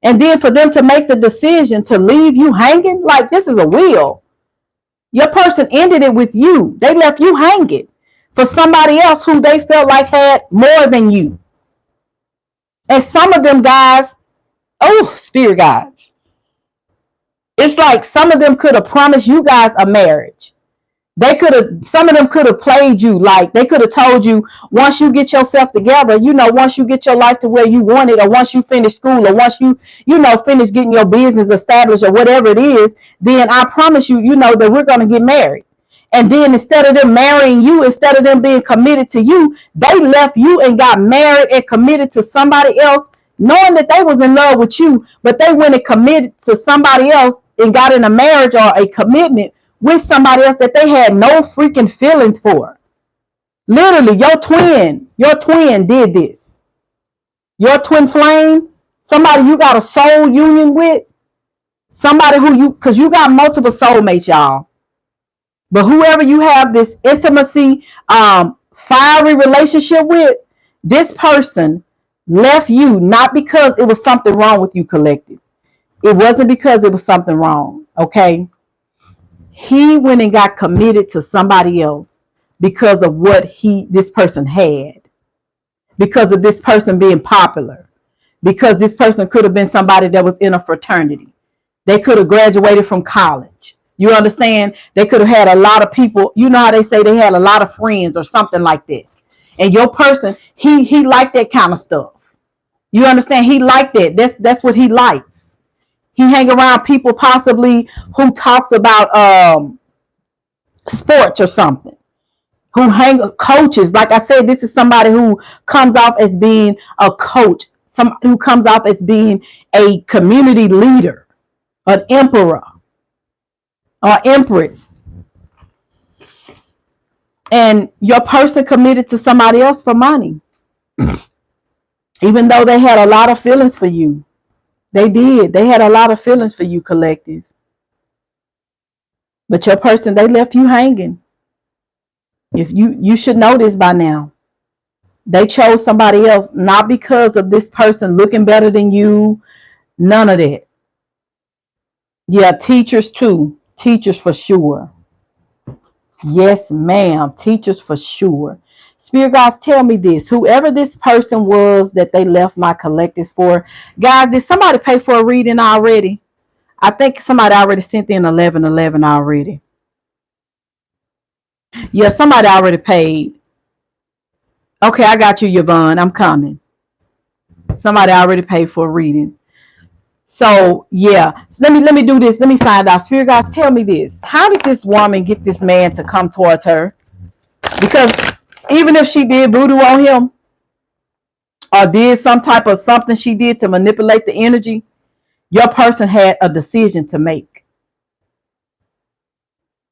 And then for them to make the decision to leave you hanging, like this is a will. Your person ended it with you. They left you hanging for somebody else who they felt like had more than you. And some of them guys, spirit guides. It's like some of them could have promised you guys a marriage. Some of them could have played you, like they could have told you, once you get yourself together, once you get your life to where you want it, or once you finish school, or once you finish getting your business established, or whatever it is, then I promise you, that we're going to get married. And then instead of them marrying you, instead of them being committed to you, they left you and got married and committed to somebody else, knowing that they was in love with you, but they went and committed to somebody else and got in a marriage or a commitment with somebody else that they had no freaking feelings for. Literally, your twin did this. Your twin flame, somebody you got a soul union with, somebody because you got multiple soulmates, y'all. But whoever you have this intimacy, fiery relationship with, this person left you not because it was something wrong with you, collective. It wasn't because it was something wrong, okay? He went and got committed to somebody else because of what this person had, because of this person being popular, because this person could have been somebody that was in a fraternity. They could have graduated from college. You understand? They could have had a lot of people. You know how they say they had a lot of friends or something like that. And your person, he liked that kind of stuff. You understand? He liked that. That's what he likes. He hang around people possibly who talks about sports or something. Who hang coaches. Like I said, this is somebody who comes off as being a coach. Somebody who comes off as being a community leader, an emperor or empress. And your person committed to somebody else for money. Even though they had a lot of feelings for you. They did. They had a lot of feelings for you, collective. But your person, they left you hanging. If you should know this by now. They chose somebody else, not because of this person looking better than you. None of that. Yeah, teachers too. Teachers for sure. Yes, ma'am. Teachers for sure. Spirit guys, tell me this. Whoever this person was that they left my collectives for, guys, did somebody pay for a reading already? I think somebody already sent in 1111 already. Yeah, somebody already paid. Okay, I got you, Yvonne. I'm coming. Somebody already paid for a reading. So yeah, so let me do this. Let me find out. Spirit guys, tell me this. How did this woman get this man to come towards her? Because even if she did voodoo on him or did some type of something she did to manipulate the energy, your person had a decision to make.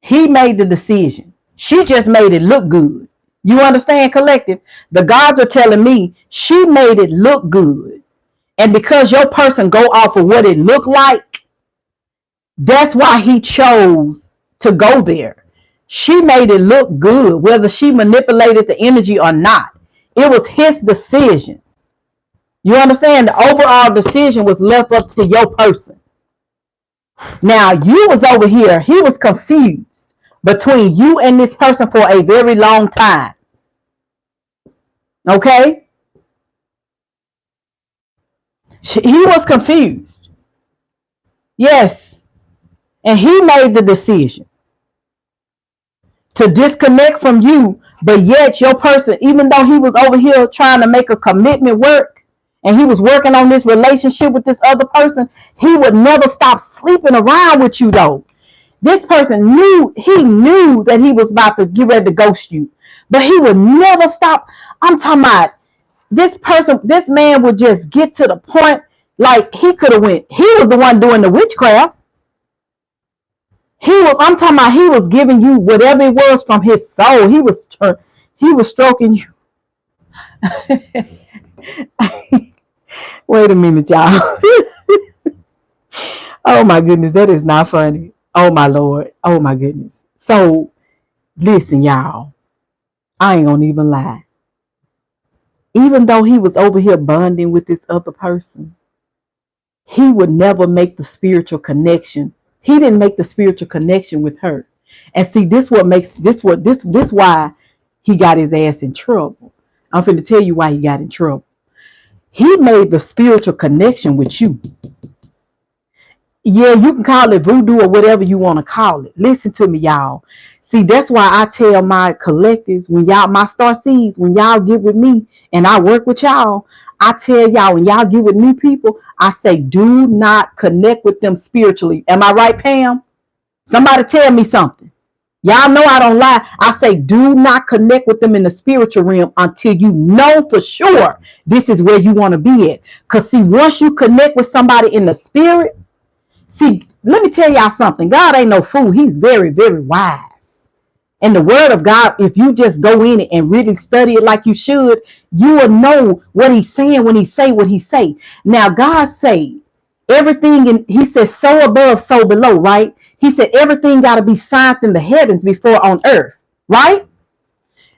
He made the decision. She just made it look good. You understand, collective? The gods are telling me she made it look good. And because your person go off of what it looked like, that's why he chose to go there. She made it look good, whether she manipulated the energy or not. It was his decision. You understand? The overall decision was left up to your person. Now, you was over here. He was confused between you and this person for a very long time. Okay? He was confused. Yes. And he made the decision to disconnect from you, but yet your person, even though he was over here trying to make a commitment work and he was working on this relationship with this other person, he would never stop sleeping around with you though. This person knew that he was about to get ready to ghost you, but he would never stop. I'm talking about this man would just get to the point like he could have went. He was the one doing the witchcraft. I'm talking about he was giving you whatever it was from his soul. He was stroking you. Wait a minute, y'all. Oh my goodness, that is not funny. Oh my Lord. Oh my goodness. So listen, y'all. I ain't gonna even lie. Even though he was over here bonding with this other person, he would never make the spiritual connection. He didn't make the spiritual connection with her. And see, this why he got his ass in trouble. I'm finna tell you why he got in trouble. He made the spiritual connection with you. Yeah, you can call it voodoo or whatever you want to call it. Listen to me, y'all. See, that's why I tell my collectives, when y'all, my star seeds, when y'all get with me and I work with y'all, I tell y'all, when y'all get with new people, I say, do not connect with them spiritually. Am I right, Pam? Somebody tell me something. Y'all know I don't lie. I say, do not connect with them in the spiritual realm until you know for sure this is where you want to be at. Because see, once you connect with somebody in the spirit, see, let me tell y'all something. God ain't no fool. He's very, very wise. And the word of God, if you just go in it and really study it like you should, you will know what he's saying when he say what he say. Now, God say everything, and he says so above, so below, right? He said everything got to be signed in the heavens before on earth, right?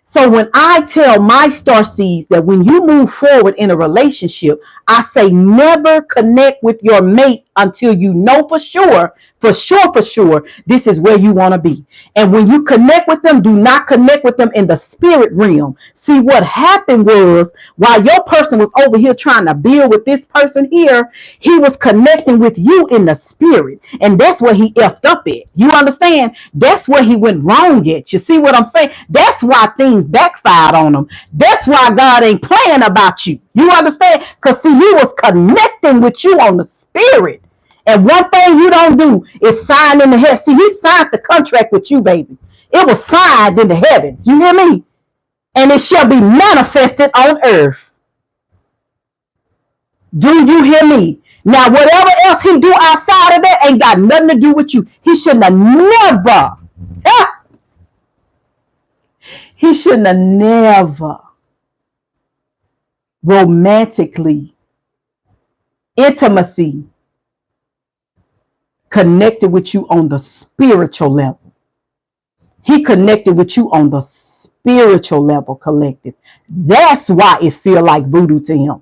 So when I tell my star seeds that when you move forward in a relationship, I say never connect with your mate until you know for sure, this is where you want to be. And when you connect with them, do not connect with them in the spirit realm. See, what happened was while your person was over here trying to build with this person here, he was connecting with you in the spirit. And that's where he effed up at. You understand? That's where he went wrong at. You see what I'm saying? That's why things backfired on him. That's why God ain't playing about you. You understand? Because see, he was connecting with you on the spirit. And one thing you don't do is sign in the heavens. See, he signed the contract with you, baby. It was signed in the heavens. You hear me? And it shall be manifested on earth. Do you hear me? Now, whatever else he do outside of that ain't got nothing to do with you. He shouldn't have never. He shouldn't have never romantically, intimacy, connected with you on the spiritual level. He connected with you on the spiritual level, collective. That's why it feel like voodoo to him.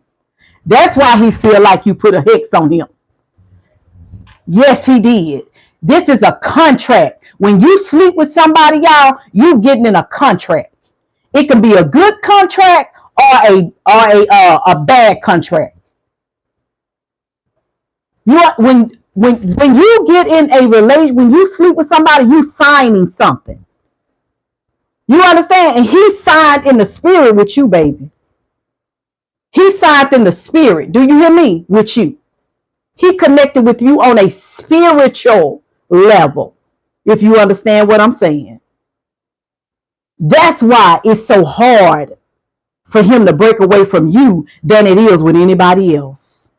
That's why he feel like you put a hex on him. Yes, he did. This is a contract. When you sleep with somebody, y'all, you getting in a contract. It can be a good contract or a bad contract. When you get in a relation, when you sleep with somebody, you signing something. You understand? And he signed in the spirit with you, baby. He signed in the spirit. Do you hear me? With you. He connected with you on a spiritual level, if you understand what I'm saying. That's why it's so hard for him to break away from you than it is with anybody else.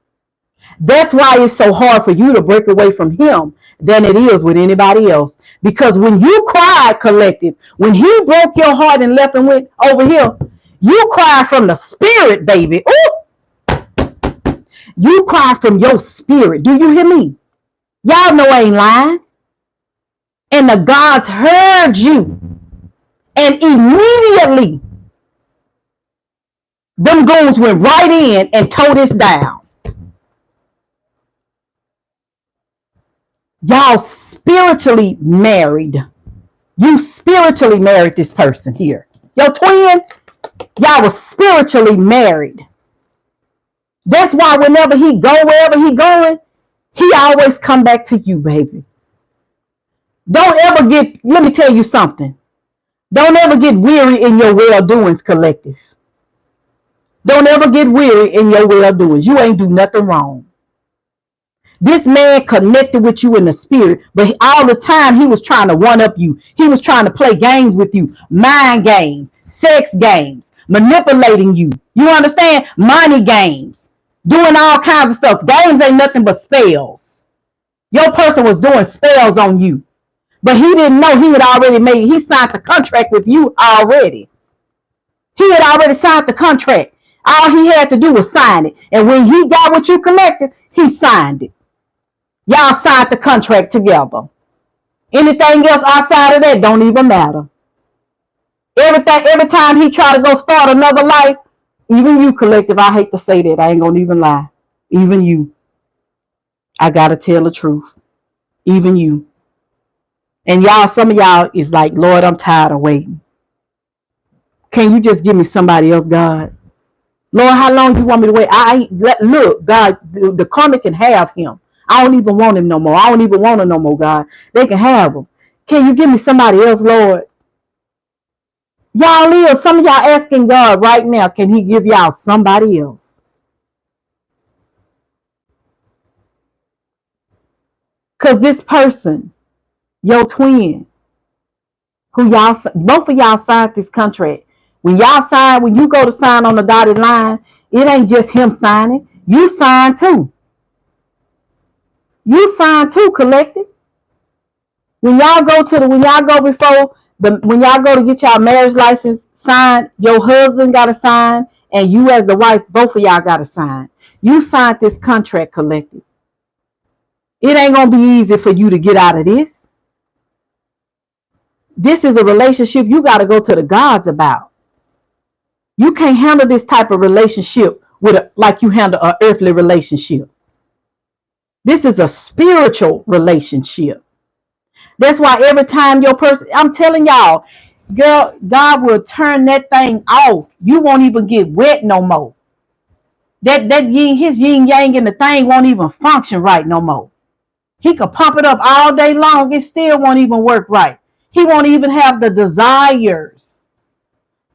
That's why it's so hard for you to break away from him than it is with anybody else. Because when you cried, collective, when he broke your heart and left and went over here, you cried from the spirit, baby. Ooh! You cried from your spirit. Do you hear me? Y'all know I ain't lying. And the gods heard you. And immediately, them goons went right in and tore this down. Y'all spiritually married. You spiritually married this person here. Your twin, y'all was spiritually married. That's why whenever he go, wherever he going, he always come back to you, baby. Don't ever let me tell you something. Don't ever get weary in your well-doings, collective. Don't ever get weary in your well-doings. You ain't do nothing wrong. This man connected with you in the spirit, but all the time he was trying to one-up you. He was trying to play games with you, mind games, sex games, manipulating you. You understand? Money games, doing all kinds of stuff. Games ain't nothing but spells. Your person was doing spells on you, but he didn't know he signed the contract with you already. He had already signed the contract. All he had to do was sign it. And when he got what you collected, he signed it. Y'all signed the contract together. Anything else outside of that don't even matter. Every time he try to go start another life, even you, collective, I hate to say that. I ain't gonna even lie. Even you. I gotta tell the truth. Even you. And y'all, some of y'all is like, Lord, I'm tired of waiting. Can you just give me somebody else, God? Lord, how long do you want me to wait? Look, God, the karma can have him. I don't even want him no more. I don't even want him no more, God. They can have him. Can you give me somebody else, Lord? Some of y'all asking God right now, can he give y'all somebody else? Because this person, your twin, both of y'all signed this contract. When you go to sign on the dotted line, it ain't just him signing. You sign too. You sign too, collective. When y'all go to get y'all marriage license signed, your husband got to sign, and you as the wife, both of y'all got to sign. You signed this contract, collective. It ain't gonna be easy for you to get out of this. This is a relationship you got to go to the gods about. You can't handle this type of relationship like you handle an earthly relationship. This is a spiritual relationship. That's why every time I'm telling y'all, girl, God will turn that thing off. You won't even get wet no more. His yin yang and the thing won't even function right no more. He could pump it up all day long. It still won't even work right. He won't even have the desires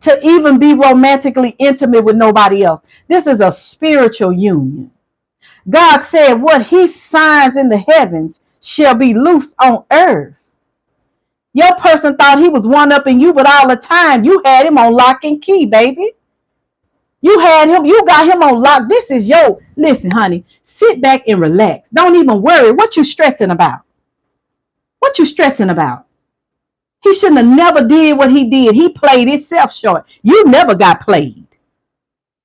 to even be romantically intimate with nobody else. This is a spiritual union. God said what he signs in the heavens shall be loose on earth. Your person thought he was one-upping you, but all the time you had him on lock and key, baby. You got him on lock. Listen, honey, sit back and relax. Don't even worry. What you stressing about? What you stressing about? He shouldn't have never did what he did. He played himself short. You never got played.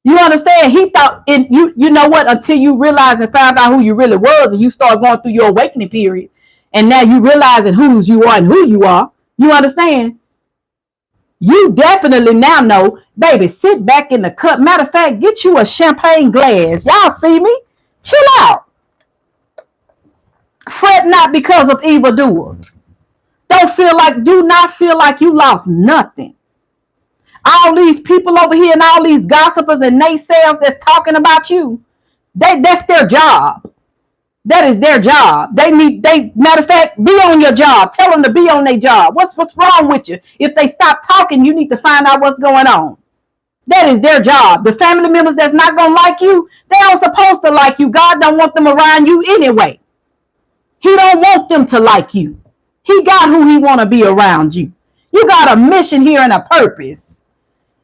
You understand? He thought, you know what, until you realize and found out who you really was, and you start going through your awakening period, and now you realizing whose you are and who you are. You understand? You definitely now know, baby, sit back in the cup. Matter of fact, get you a champagne glass. Y'all see me? Chill out. Fret not because of evildoers. Do not feel like you lost nothing. All these people over here and all these gossipers and naysayers that's talking about you, that's their job. That is their job. Matter of fact, be on your job. Tell them to be on their job. What's wrong with you? If they stop talking, you need to find out what's going on. That is their job. The family members that's not going to like you, they aren't supposed to like you. God don't want them around you anyway. He don't want them to like you. He got who he want to be around you. You got a mission here and a purpose.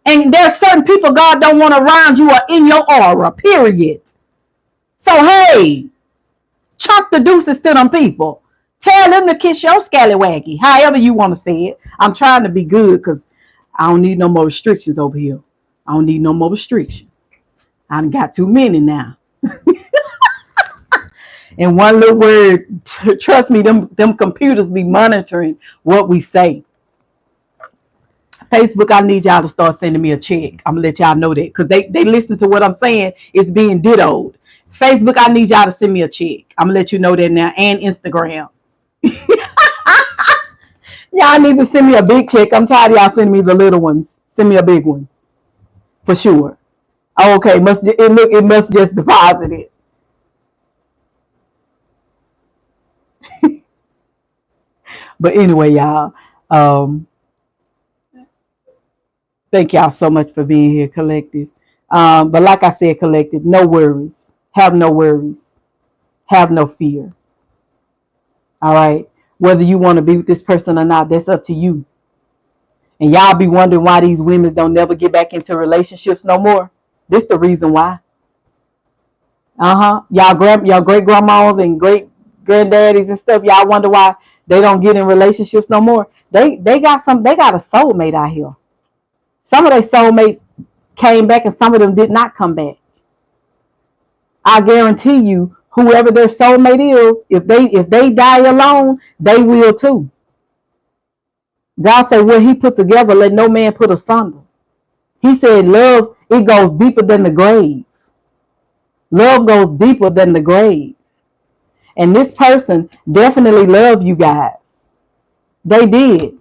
And there's certain people God don't want around you or in your aura, period. So, hey, chunk the deuces to them people. Tell them to kiss your scallywaggy, however you want to say it. I'm trying to be good because I don't need no more restrictions over here. I don't need no more restrictions. I done got too many now. And one little word, trust me, them computers be monitoring what we say. Facebook, I need y'all to start sending me a check. I'm going to let y'all know that because they listen to what I'm saying. It's being dittoed. Facebook, I need y'all to send me a check. I'm going to let you know that now. And Instagram. Y'all need to send me a big check. I'm tired of y'all sending me the little ones. Send me a big one. For sure. Oh, okay. It must just deposit it. But anyway, y'all, thank y'all so much for being here, Collective. But like I said, Collective, no worries. Have no worries. Have no fear. All right? Whether you want to be with this person or not, that's up to you. And y'all be wondering why these women don't never get back into relationships no more. This the reason why. Y'all great grandmas and great granddaddies and stuff, y'all wonder why they don't get in relationships no more. They got a soulmate out here. Some of their soulmates came back and some of them did not come back. I guarantee you, whoever their soulmate is, if they die alone, they will too. God said, what he put together, let no man put asunder. He said, love, it goes deeper than the grave. Love goes deeper than the grave. And this person definitely loved you guys. They did.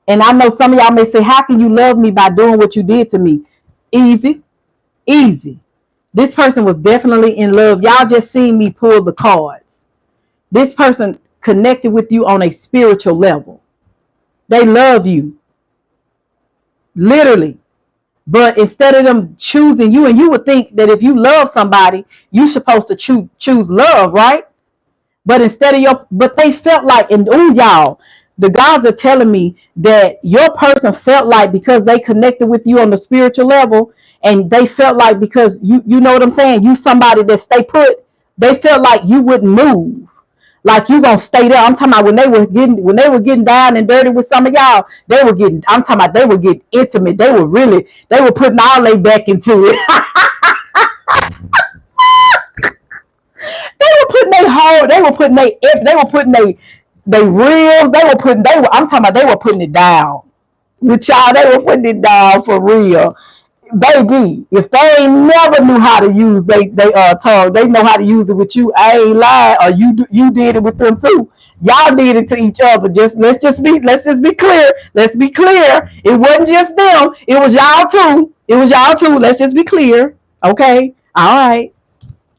And I know some of y'all may say, how can you love me by doing what you did to me? Easy. This person was definitely in love. Y'all just seen me pull the cards. This person connected with you on a spiritual level. They love you. Literally. But instead of them choosing you, and you would think that if you love somebody, you're supposed to choose love, right? But but they felt like, and y'all, the gods are telling me that your person felt like because they connected with you on the spiritual level, and they felt like because you know what I'm saying, you somebody that stay put, they felt like you wouldn't move. Like you gonna stay there. I'm talking about when they were getting down and dirty with some of y'all, I'm talking about they were getting intimate. They were putting all they back into it. They were putting it down. With y'all, they were putting it down for real. Baby, if they ain't never knew how to use they tongue, they know how to use it with you. I ain't lying. Or you did it with them too. Y'all did it to each other. Let's just be clear. Let's be clear. It wasn't just them. It was y'all too. Let's just be clear. Okay. All right.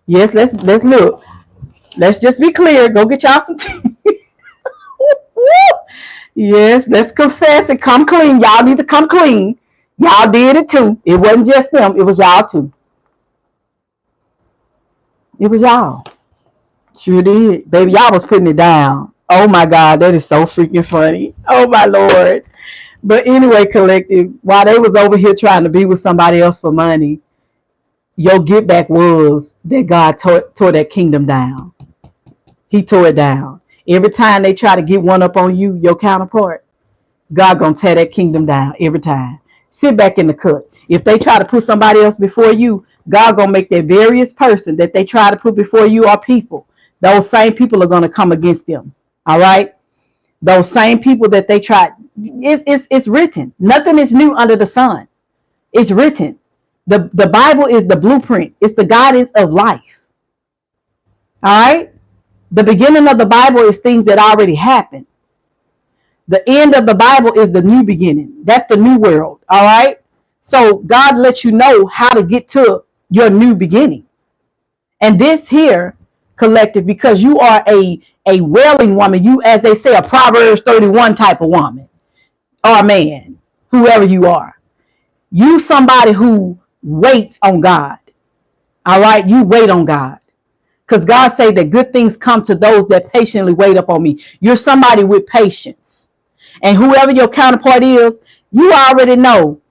Yes. Let's look. Let's just be clear. Go get y'all some tea. Yes. Let's confess and come clean. Y'all need to come clean. Y'all did it too. It wasn't just them. It was y'all too. It was y'all. Sure did. Baby, y'all was putting it down. Oh my God, that is so freaking funny. Oh my Lord. But anyway, Collective, while they was over here trying to be with somebody else for money, your get back was that God tore that kingdom down. He tore it down. Every time they try to get one up on you, your counterpart, God gonna tear that kingdom down every time. Sit back in the cut. If they try to put somebody else before you, God gonna make that various person that they try to put before you are people. Those same people are gonna come against them. All right. Those same people that they tried. It's written. Nothing is new under the sun. It's written. The Bible is the blueprint. It's the guidance of life. All right. The beginning of the Bible is things that already happened. The end of the Bible is the new beginning. That's the new world. All right. So God lets you know how to get to your new beginning. And this here Collective, because you are a wailing woman. You, as they say, a Proverbs 31 type of woman or man, whoever you are. You somebody who waits on God. All right, you wait on God. Because God say that good things come to those that patiently wait upon me. You're somebody with patience. And whoever your counterpart is, you already know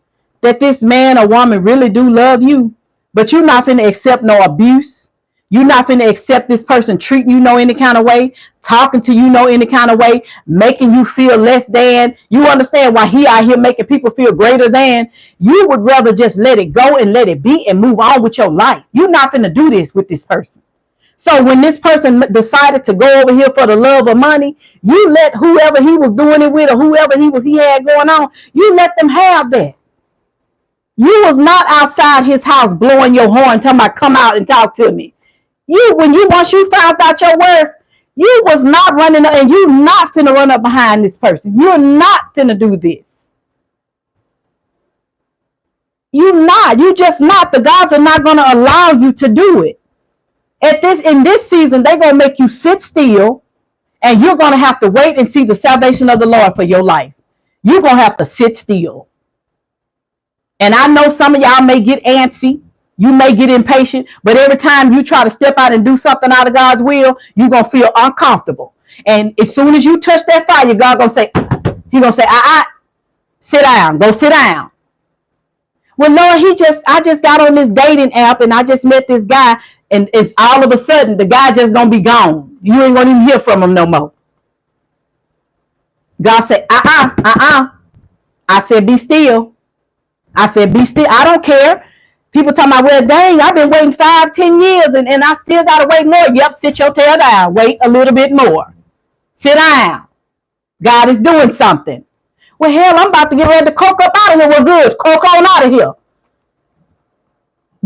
that this man or woman really do love you. But you're not going to accept no abuse. You're not going to accept this person treating you no any kind of way, talking to you no any kind of way, making you feel less than. You understand why he out here making people feel greater than. You would rather just let it go and let it be and move on with your life. You're not going to do this with this person. So when this person decided to go over here for the love of money, you let whoever he was doing it with or whoever he had going on, you let them have that. You was not outside his house blowing your horn, talking about come out and talk to me. Once you found out your worth, you was not running, and you not finna run up behind this person. You're not finna do this. You just not. The gods are not gonna allow you to do it. In this season, they're gonna make you sit still, and you're gonna have to wait and see the salvation of the Lord for your life. You're gonna have to sit still. And I know some of y'all may get antsy, you may get impatient, but every time you try to step out and do something out of God's will, you're gonna feel uncomfortable. And as soon as you touch that fire, God gonna say, He's gonna say, sit down, go sit down. Well, Lord, I just got on this dating app and I just met this guy. And it's all of a sudden, the guy just gonna be gone. You ain't gonna even hear from him no more. God said, I said, be still. I said, be still. I don't care. People talking about, well, dang, I've been waiting 5-10 years and I still gotta wait more. Yep, sit your tail down. Wait a little bit more. Sit down. God is doing something. Well, hell, I'm about to get ready to croak up out of here. Well, good. Croak on out of here.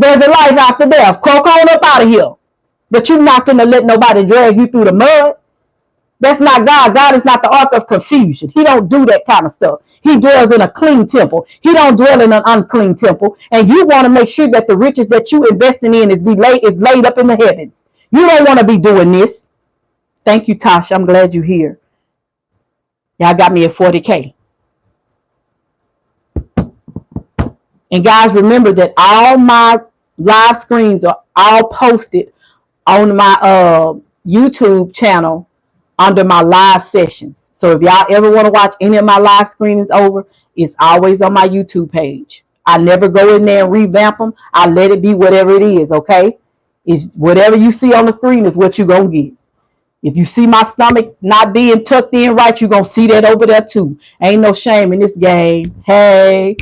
There's a life after death. Croak on up out of here. But you're not going to let nobody drag you through the mud. That's not God. God is not the author of confusion. He don't do that kind of stuff. He dwells in a clean temple. He don't dwell in an unclean temple. And you want to make sure that the riches that you investing in is laid up in the heavens. You don't want to be doing this. Thank you, Tasha. I'm glad you're here. Y'all got me at 40K. And guys, remember that all my live screens are all posted on my YouTube channel under my live sessions. So if y'all ever want to watch any of my live screenings over, it's always on my YouTube page. I never go in there and revamp them. I let it be whatever it is, okay? It's whatever you see on the screen is what you're going to get. If you see my stomach not being tucked in right, you're going to see that over there too. Ain't no shame in this game. Hey,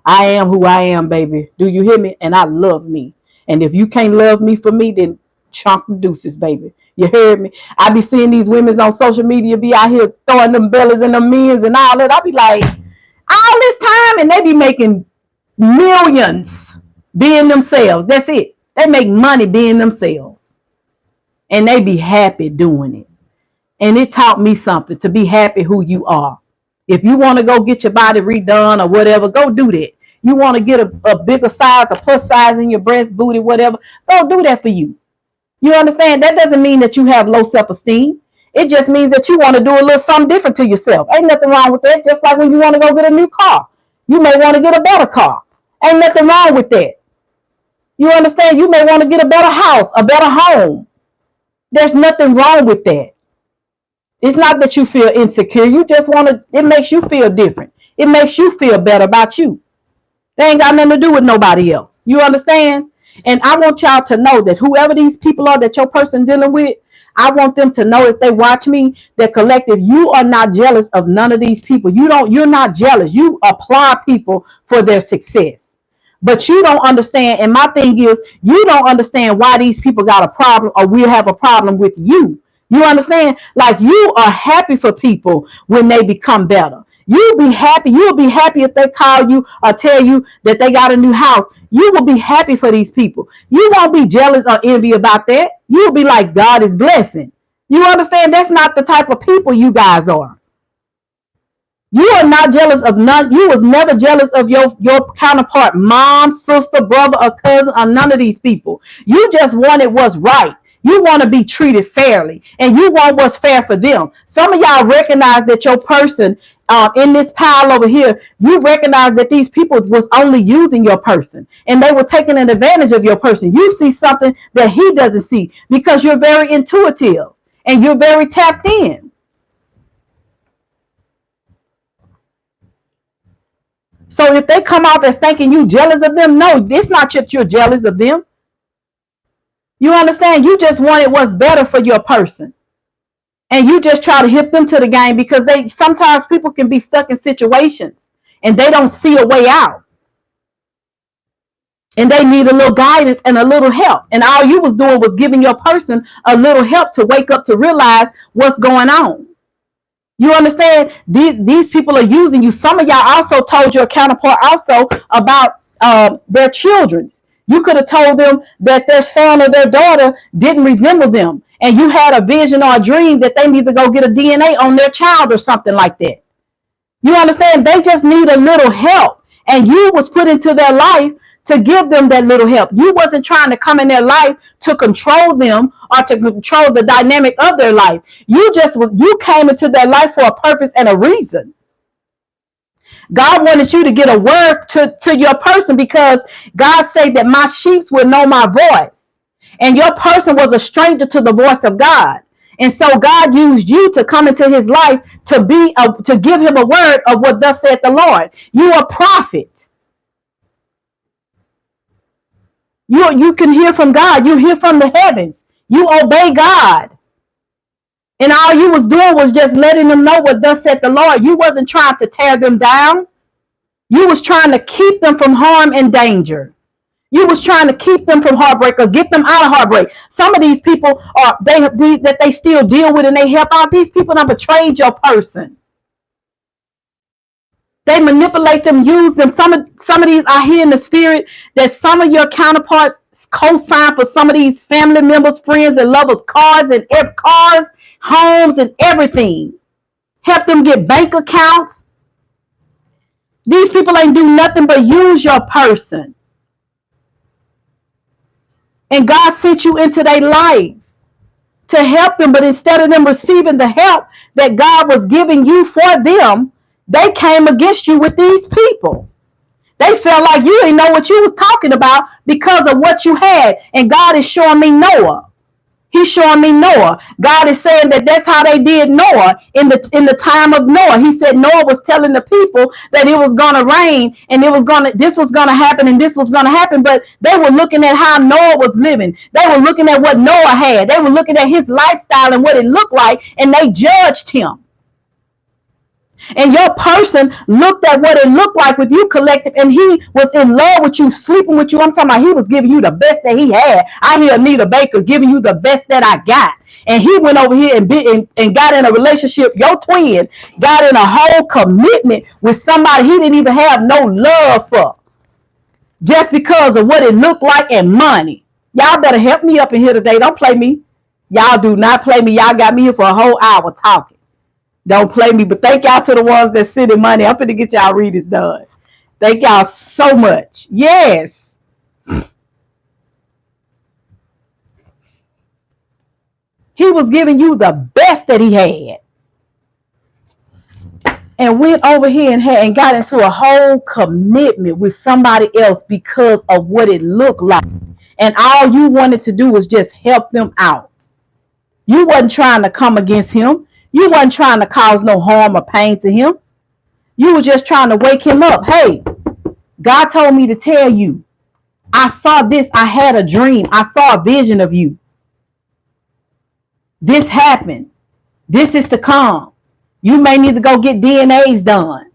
I am who I am, baby. Do you hear me? And I love me. And if you can't love me for me, then chunk the deuces, baby. You heard me? I be seeing these women on social media be out here throwing them bellies and them men's and all that. I be like, all this time, and they be making millions being themselves. That's it. They make money being themselves. And they be happy doing it. And it taught me something, to be happy who you are. If you want to go get your body redone or whatever, go do that. You want to get a bigger size, a plus size in your breast, booty, whatever, go do that for you. You understand? That doesn't mean that you have low self-esteem. It just means that you want to do a little something different to yourself. Ain't nothing wrong with that. Just like when you want to go get a new car. You may want to get a better car. Ain't nothing wrong with that. You understand? You may want to get a better house, a better home. There's nothing wrong with that. It's not that you feel insecure. You just want to, it makes you feel different. It makes you feel better about you. They ain't got nothing to do with nobody else. You understand? And I want y'all to know that whoever these people are that your person dealing with, I want them to know, if they watch me, that collective, you are not jealous of none of these people. You're not jealous. You applaud people for their success. But you don't understand, and my thing is, you don't understand why these people got a problem or we have a problem with you. You understand? Like, you are happy for people when they become better. You'll be happy. You'll be happy if they call you or tell you that they got a new house. You will be happy for these people. You won't be jealous or envy about that. You'll be like, God is blessing. You understand? That's not the type of people you guys are. You are not jealous of none. You was never jealous of your counterpart, mom, sister, brother, or cousin, or none of these people. You just wanted what's right. You want to be treated fairly, and you want what's fair for them. Some of y'all recognize that your person in this pile over here, you recognize that these people was only using your person, and they were taking an advantage of your person. You see something that he doesn't see because you're very intuitive and you're very tapped in. So if they come off as thinking you jealous of them, no, it's not that you're jealous of them. You understand? You just wanted what's better for your person. And you just try to hip them to the game because sometimes people can be stuck in situations and they don't see a way out. And they need a little guidance and a little help. And all you was doing was giving your person a little help to wake up to realize what's going on. You understand? These people are using you. Some of y'all also told your counterpart also about their children. You could have told them that their son or their daughter didn't resemble them. And you had a vision or a dream that they need to go get a DNA on their child or something like that. You understand? They just need a little help. And you was put into their life to give them that little help. You wasn't trying to come in their life to control them or to control the dynamic of their life. You came into their life for a purpose and a reason. God wanted you to get a word to your person because God said that my sheep will know my voice. And your person was a stranger to the voice of God. And so God used you to come into his life to give him a word of what thus said the Lord. You are a prophet. You can hear from God. You hear from the heavens. You obey God. And all you was doing was just letting them know what thus said the Lord. You wasn't trying to tear them down. You was trying to keep them from harm and danger. You was trying to keep them from heartbreak or get them out of heartbreak. Some of these people that they still deal with and they help out. These people have betrayed your person. They manipulate them, use them. Some of these I hear in the spirit that some of your counterparts co-sign for some of these family members, friends, and lovers, cars, homes, and everything. Help them get bank accounts. These people ain't do nothing but use your person. And God sent you into their life to help them. But instead of them receiving the help that God was giving you for them, they came against you with these people. They felt like you didn't know what you was talking about because of what you had. And God is showing me Noah. He's showing me Noah. God is saying that that's how they did Noah in the time of Noah. He said Noah was telling the people that it was going to rain and this was going to happen and this was going to happen. But they were looking at how Noah was living. They were looking at what Noah had. They were looking at his lifestyle and what it looked like, and they judged him. And your person looked at what it looked like with you, collective, and he was in love with you, sleeping with you. I'm talking about he was giving you the best that he had. I hear Anita Baker giving you the best that I got. And he went over here and got in a relationship. Your twin got in a whole commitment with somebody he didn't even have no love for. Just because of what it looked like and money. Y'all better help me up in here today. Don't play me. Y'all do not play me. Y'all got me here for a whole hour talking. Don't play me, but thank y'all to the ones that send in money. I'm finna get y'all readings done. Thank y'all so much. Yes. He was giving you the best that he had. And went over here and got into a whole commitment with somebody else because of what it looked like. And all you wanted to do was just help them out. You wasn't trying to come against him. You wasn't trying to cause no harm or pain to him. You were just trying to wake him up. Hey, God told me to tell you, I saw this. I had a dream. I saw a vision of you. This happened. This is to come. You may need to go get DNAs done.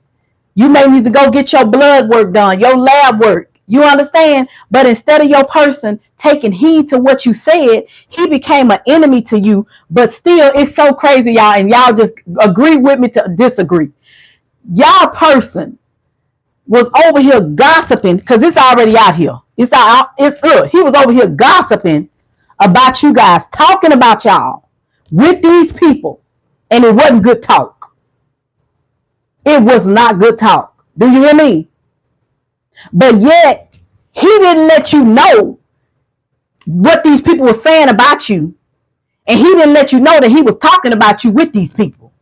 You may need to go get your blood work done, your lab work. You understand? But instead of your person taking heed to what you said, he became an enemy to you. But still, it's so crazy, y'all. And y'all just agree with me to disagree. Y'all person was over here gossiping because it's already out here. He was over here gossiping about you guys, talking about y'all with these people. And it wasn't good talk. It was not good talk. Do you hear me? But yet, he didn't let you know what these people were saying about you. And he didn't let you know that he was talking about you with these people.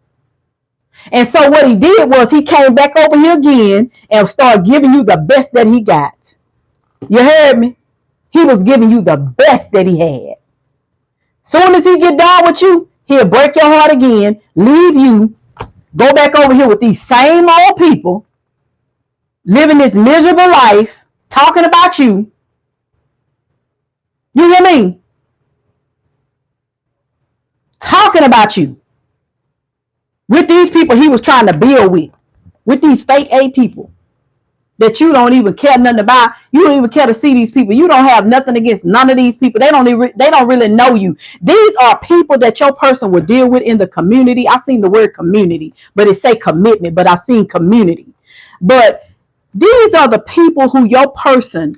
And so what he did was he came back over here again and started giving you the best that he got. You heard me? He was giving you the best that he had. Soon as he get done with you, he'll break your heart again, leave you, go back over here with these same old people, living this miserable life, talking about you. You hear me? Talking about you. With these people he was trying to build with these fake A people that you don't even care nothing about. You don't even care to see these people. You don't have nothing against none of these people. They don't really know you. These are people that your person will deal with in the community. I seen the word community, but it say commitment, but I seen community. But these are the people who your person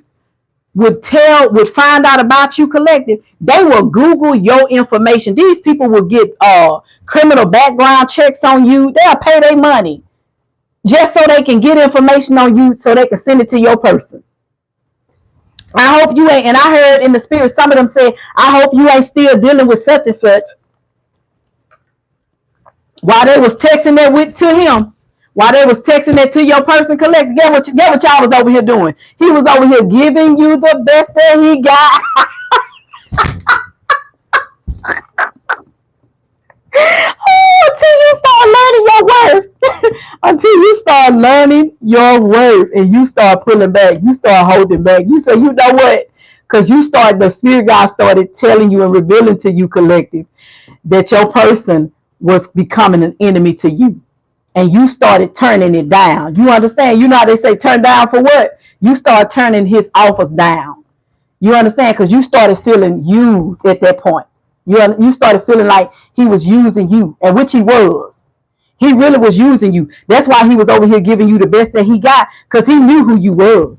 would find out about you, collective. They will Google your information. These people will get criminal background checks on you. They'll pay their money just so they can get information on you so they can send it to your person. I hope you ain't, and I heard in the spirit some of them say, I hope you ain't still dealing with such and such. While they was texting that to him, while they was texting that to your person, collective, get what y'all was over here doing. He was over here giving you the best that he got. Until you start learning your worth. Until you start learning your worth and you start pulling back, you start holding back. You say, you know what? Because the spirit God started telling you and revealing to you, collective, that your person was becoming an enemy to you. And you started turning it down. You understand? You know how they say turn down for what? You start turning his offers down. You understand? Because you started feeling used at that point. You started feeling like he was using you, and which he was. He really was using you. That's why he was over here giving you the best that he got, because he knew who you was.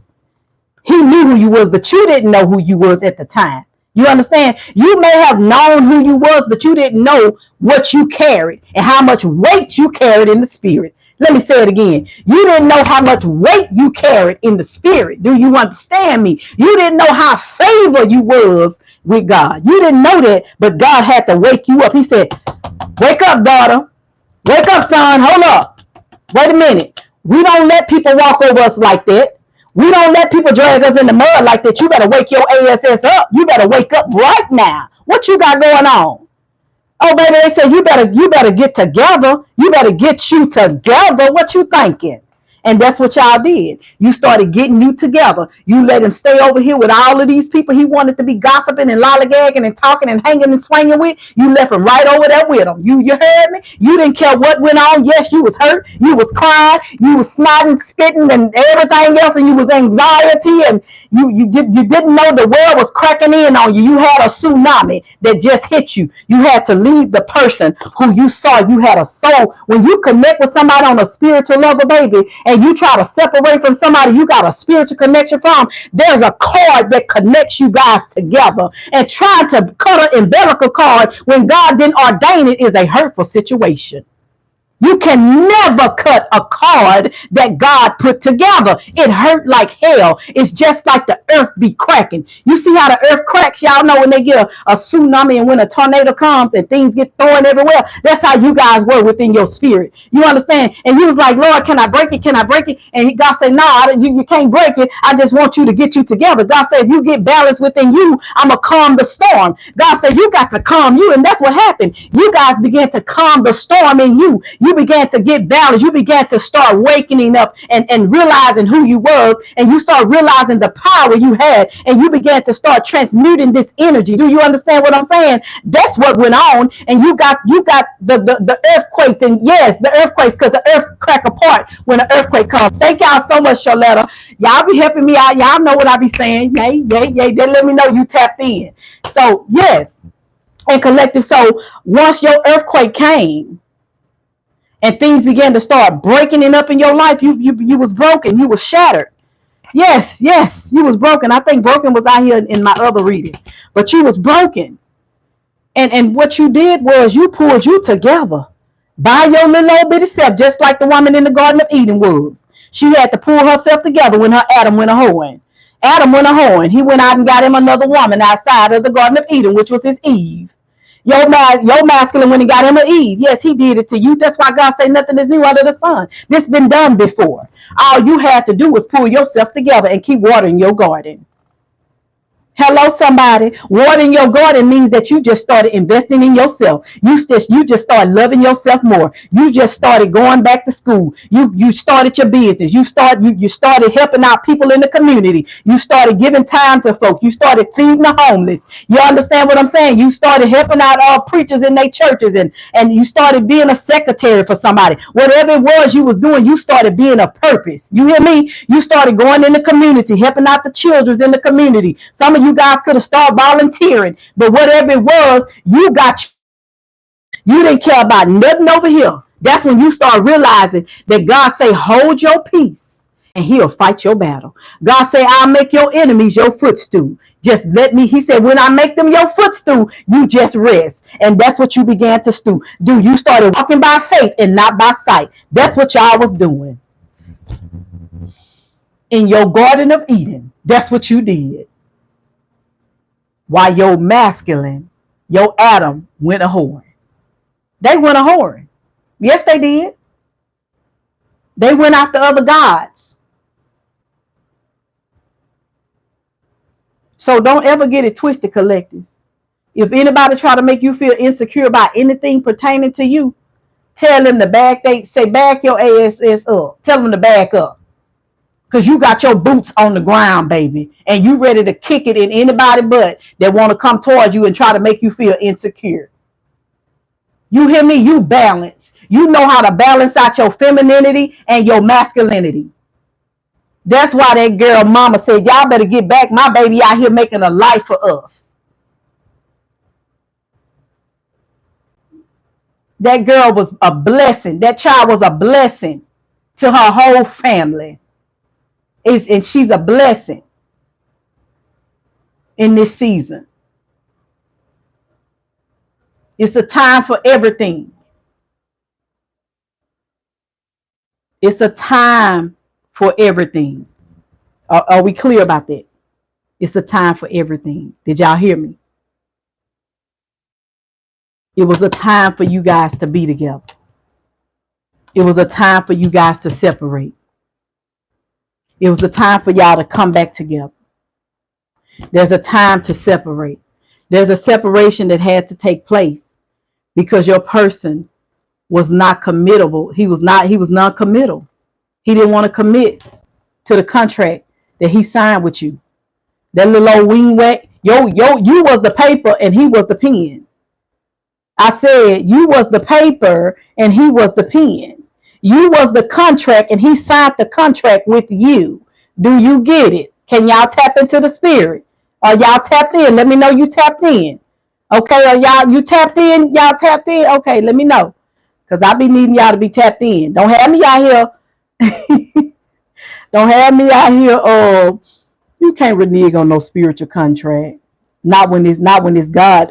He knew who you was, but you didn't know who you was at the time. You understand? You may have known who you was, but you didn't know what you carried and how much weight you carried in the spirit. Let me say it again. You didn't know how much weight you carried in the spirit. Do you understand me? You didn't know how favored you was with God. You didn't know that, but God had to wake you up. He said, wake up, daughter. Wake up, son. Hold up. Wait a minute. We don't let people walk over us like that. We don't let people drag us in the mud like that. You better wake your ass up. You better wake up right now. What you got going on? Oh, baby, they say you better get together. You better get you together. What you thinking? And that's what y'all did. You started getting you together. You let him stay over here with all of these people he wanted to be gossiping and lollygagging and talking and hanging and swinging with. You left him right over there with him. You heard me? You didn't care what went on. Yes, you was hurt. You was crying. You was snotting, spitting, and everything else. And you was anxiety. And you didn't know the world was cracking in on you. You had a tsunami that just hit you. You had to leave the person who you saw. You had a soul. When you connect with somebody on a spiritual level, baby, and you try to separate from somebody you got a spiritual connection from, there's a cord that connects you guys together. And trying to cut an umbilical cord when God didn't ordain it is a hurtful situation. You can never cut a cord that God put together. It hurt like hell. It's just like the earth be cracking. You see how the earth cracks? Y'all know when they get a tsunami and when a tornado comes and things get thrown everywhere. That's how you guys were within your spirit. You understand? And he was like, Lord, can I break it? Can I break it? And God said, no, you can't break it. I just want you to get you together. God said, if you get balance within you, I'm going to calm the storm. God said, you got to calm you. And that's what happened. You guys began to calm the storm in you. You began to get balance. You began to start wakening up and realizing who you was, and you start realizing the power you had, and you began to start transmuting this energy. Do you understand what I'm saying? That's what went on, and you got the earthquakes, and yes, the earthquakes, because the earth crack apart when an earthquake comes. Thank y'all so much, Shaletta. Y'all be helping me out. Y'all know what I be saying. Yay, yay, yay. They let me know you tapped in. So yes, and collective. So once your earthquake came, and things began to start breaking it up in your life, you was broken. You was shattered. Yes, you was broken. I think broken was out here in my other reading. But you was broken. And what you did was you pulled you together by your little old bitty self, just like the woman in the Garden of Eden was. She had to pull herself together when her Adam went a hoeing. Adam went a whoring. He went out and got him another woman outside of the Garden of Eden, which was his Eve. Your masculine went and got him an Eve. Yes, he did it to you. That's why God say nothing is new under the sun. This been done before. All you had to do was pull yourself together and keep watering your garden. Hello, somebody. Watering your garden means that you just started investing in yourself. You just started loving yourself more. You just started going back to school. You started your business. You started helping out people in the community. You started giving time to folks. You started feeding the homeless. You understand what I'm saying? You started helping out all preachers in their churches, and you started being a secretary for somebody. Whatever it was you was doing, you started being a purpose. You hear me? You started going in the community, helping out the children in the community. Some of you guys could have started volunteering, but whatever it was, you didn't care about nothing over here. That's when you start realizing that God say, hold your peace and he'll fight your battle. God say, I'll make your enemies your footstool. Just let me, he said, when I make them your footstool, you just rest. And that's what you began to do. You started walking by faith and not by sight. That's what y'all was doing. In your Garden of Eden, that's what you did. While your masculine, your Adam, went a whoring. They went a whoring. Yes, they did. They went after other gods. So don't ever get it twisted, collective. If anybody try to make you feel insecure about anything pertaining to you, tell them to back your ass up. Tell them to back up. Because you got your boots on the ground, baby. And you ready to kick it in anybody's butt that want to come towards you and try to make you feel insecure. You hear me? You balance. You know how to balance out your femininity and your masculinity. That's why that girl mama said, y'all better get back. My baby out here making a life for us. That girl was a blessing. That child was a blessing to her whole family. And she's a blessing in this season. It's a time for everything. It's a time for everything. Are we clear about that? It's a time for everything. Did y'all hear me? It was a time for you guys to be together. It was a time for you guys to separate. It was a time for y'all to come back together. There's a time to separate. There's a separation that had to take place because your person was not committable. He was non-committal. He didn't want to commit to the contract that he signed with you. That little old wing whack. You was the paper and he was the pen. I said you was the paper and he was the pen. You was the contract and he signed the contract with you. Do you get it? Can y'all tap into the spirit? Are y'all tapped in? Let me know you tapped in. Okay, are you tapped in? Y'all tapped in? Okay, let me know. Because I be needing y'all to be tapped in. Don't have me out here. Don't have me out here. You can't renege on no spiritual contract. Not when it's God.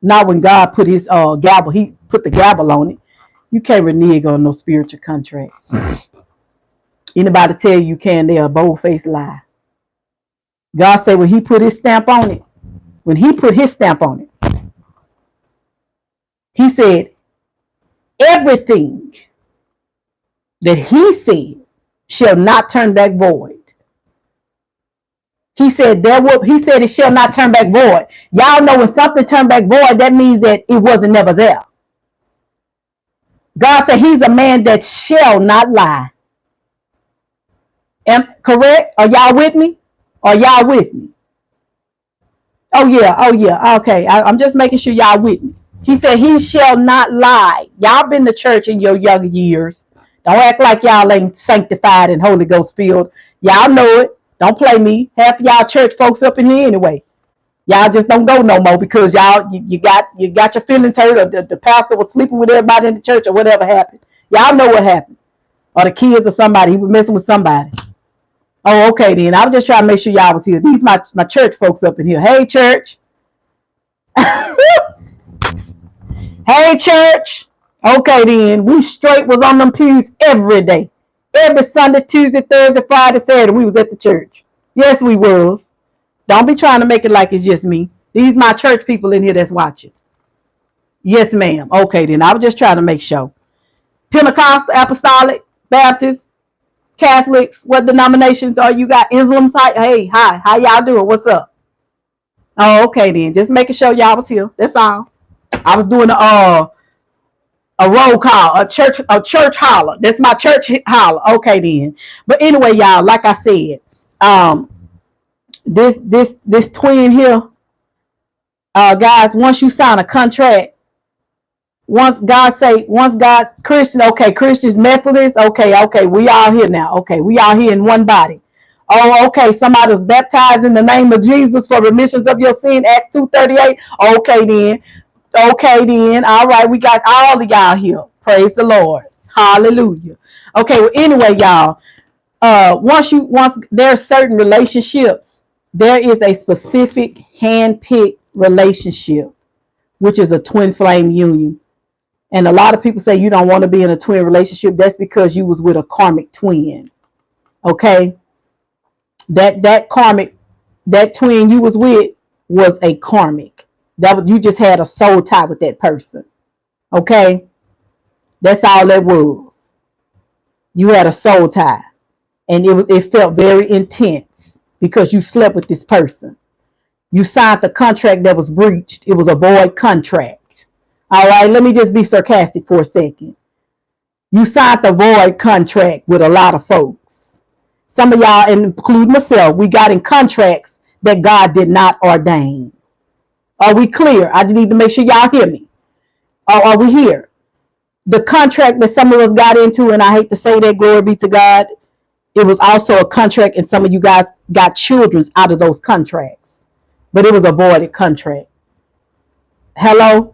Not when God put his gavel. He put the gavel on it. You can't renege on no spiritual contract. Anybody tell you can, they're a bold-faced lie. God said when he put his stamp on it, he said everything that he said shall not turn back void. He said it shall not turn back void. Y'all know when something turned back void, that means that it wasn't never there. God said he's a man that shall not lie. Am correct? Are y'all with me? Are y'all with me? Oh yeah. Okay. I'm just making sure y'all with me. He said he shall not lie. Y'all been to church in your younger years. Don't act like y'all ain't sanctified and Holy Ghost filled. Y'all know it. Don't play me. Half y'all church folks up in here anyway. Y'all just don't go no more because you got your feelings hurt, or the pastor was sleeping with everybody in the church, or whatever happened. Y'all know what happened. Or the kids or somebody. He was messing with somebody. Oh, okay then. I was just trying to make sure y'all was here. These my church folks up in here. Hey, church. Hey, church. Okay then. We straight was on them pews every day. Every Sunday, Tuesday, Thursday, Friday, Saturday, we was at the church. Yes, we was. Don't be trying to make it like it's just me. These my church people in here that's watching. Yes, ma'am. Okay, then I was just trying to make sure. Pentecostal, Apostolic, Baptist, Catholics, what denominations are you got? Islam? Hey, hi, how y'all doing? What's up? Oh, okay then. Just making sure y'all was here. That's all. I was doing a roll call, a church holler. That's my church holler. Okay then. But anyway, y'all, like I said, um, this twin here, guys, once you sign a contract, once God Christian, okay, Christians, Methodists, okay, we all here now. Okay, we all here in one body. Oh, okay, somebody was baptized in the name of Jesus for remissions of your sin, Acts 2:38. Okay then, all right, we got all of y'all here. Praise the Lord. Hallelujah. Okay, well, anyway, y'all, once there are certain relationships, there is a specific hand-picked relationship, which is a twin flame union. And a lot of people say you don't want to be in a twin relationship. That's because you was with a karmic twin. Okay. That twin you was with was a karmic. You just had a soul tie with that person. Okay. That's all it was. You had a soul tie. And it felt very intense because you slept with this person. You signed the contract that was breached. It was a void contract. All right, let me just be sarcastic for a second. You signed the void contract with a lot of folks. Some of y'all, including myself, we got in contracts that God did not ordain. Are we clear? I need to make sure y'all hear me. Are we here? The contract that some of us got into, and I hate to say that, glory be to God, it was also a contract, and some of you guys got children out of those contracts. But it was a voided contract. Hello?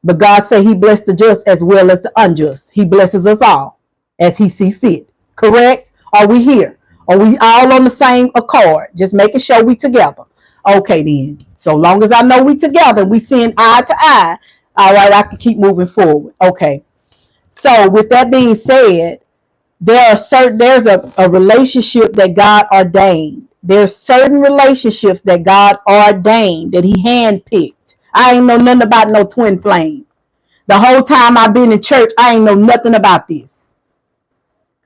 But God said he blessed the just as well as the unjust. He blesses us all as he see fit. Correct? Are we here? Are we all on the same accord? Just making sure we together. Okay then. So long as I know we together, we seeing eye to eye. All right, I can keep moving forward. Okay. So with that being said, there's a relationship that God ordained. There's certain relationships that God ordained, that he handpicked. I ain't know nothing about no twin flame. The whole time I've been in church, I ain't know nothing about this.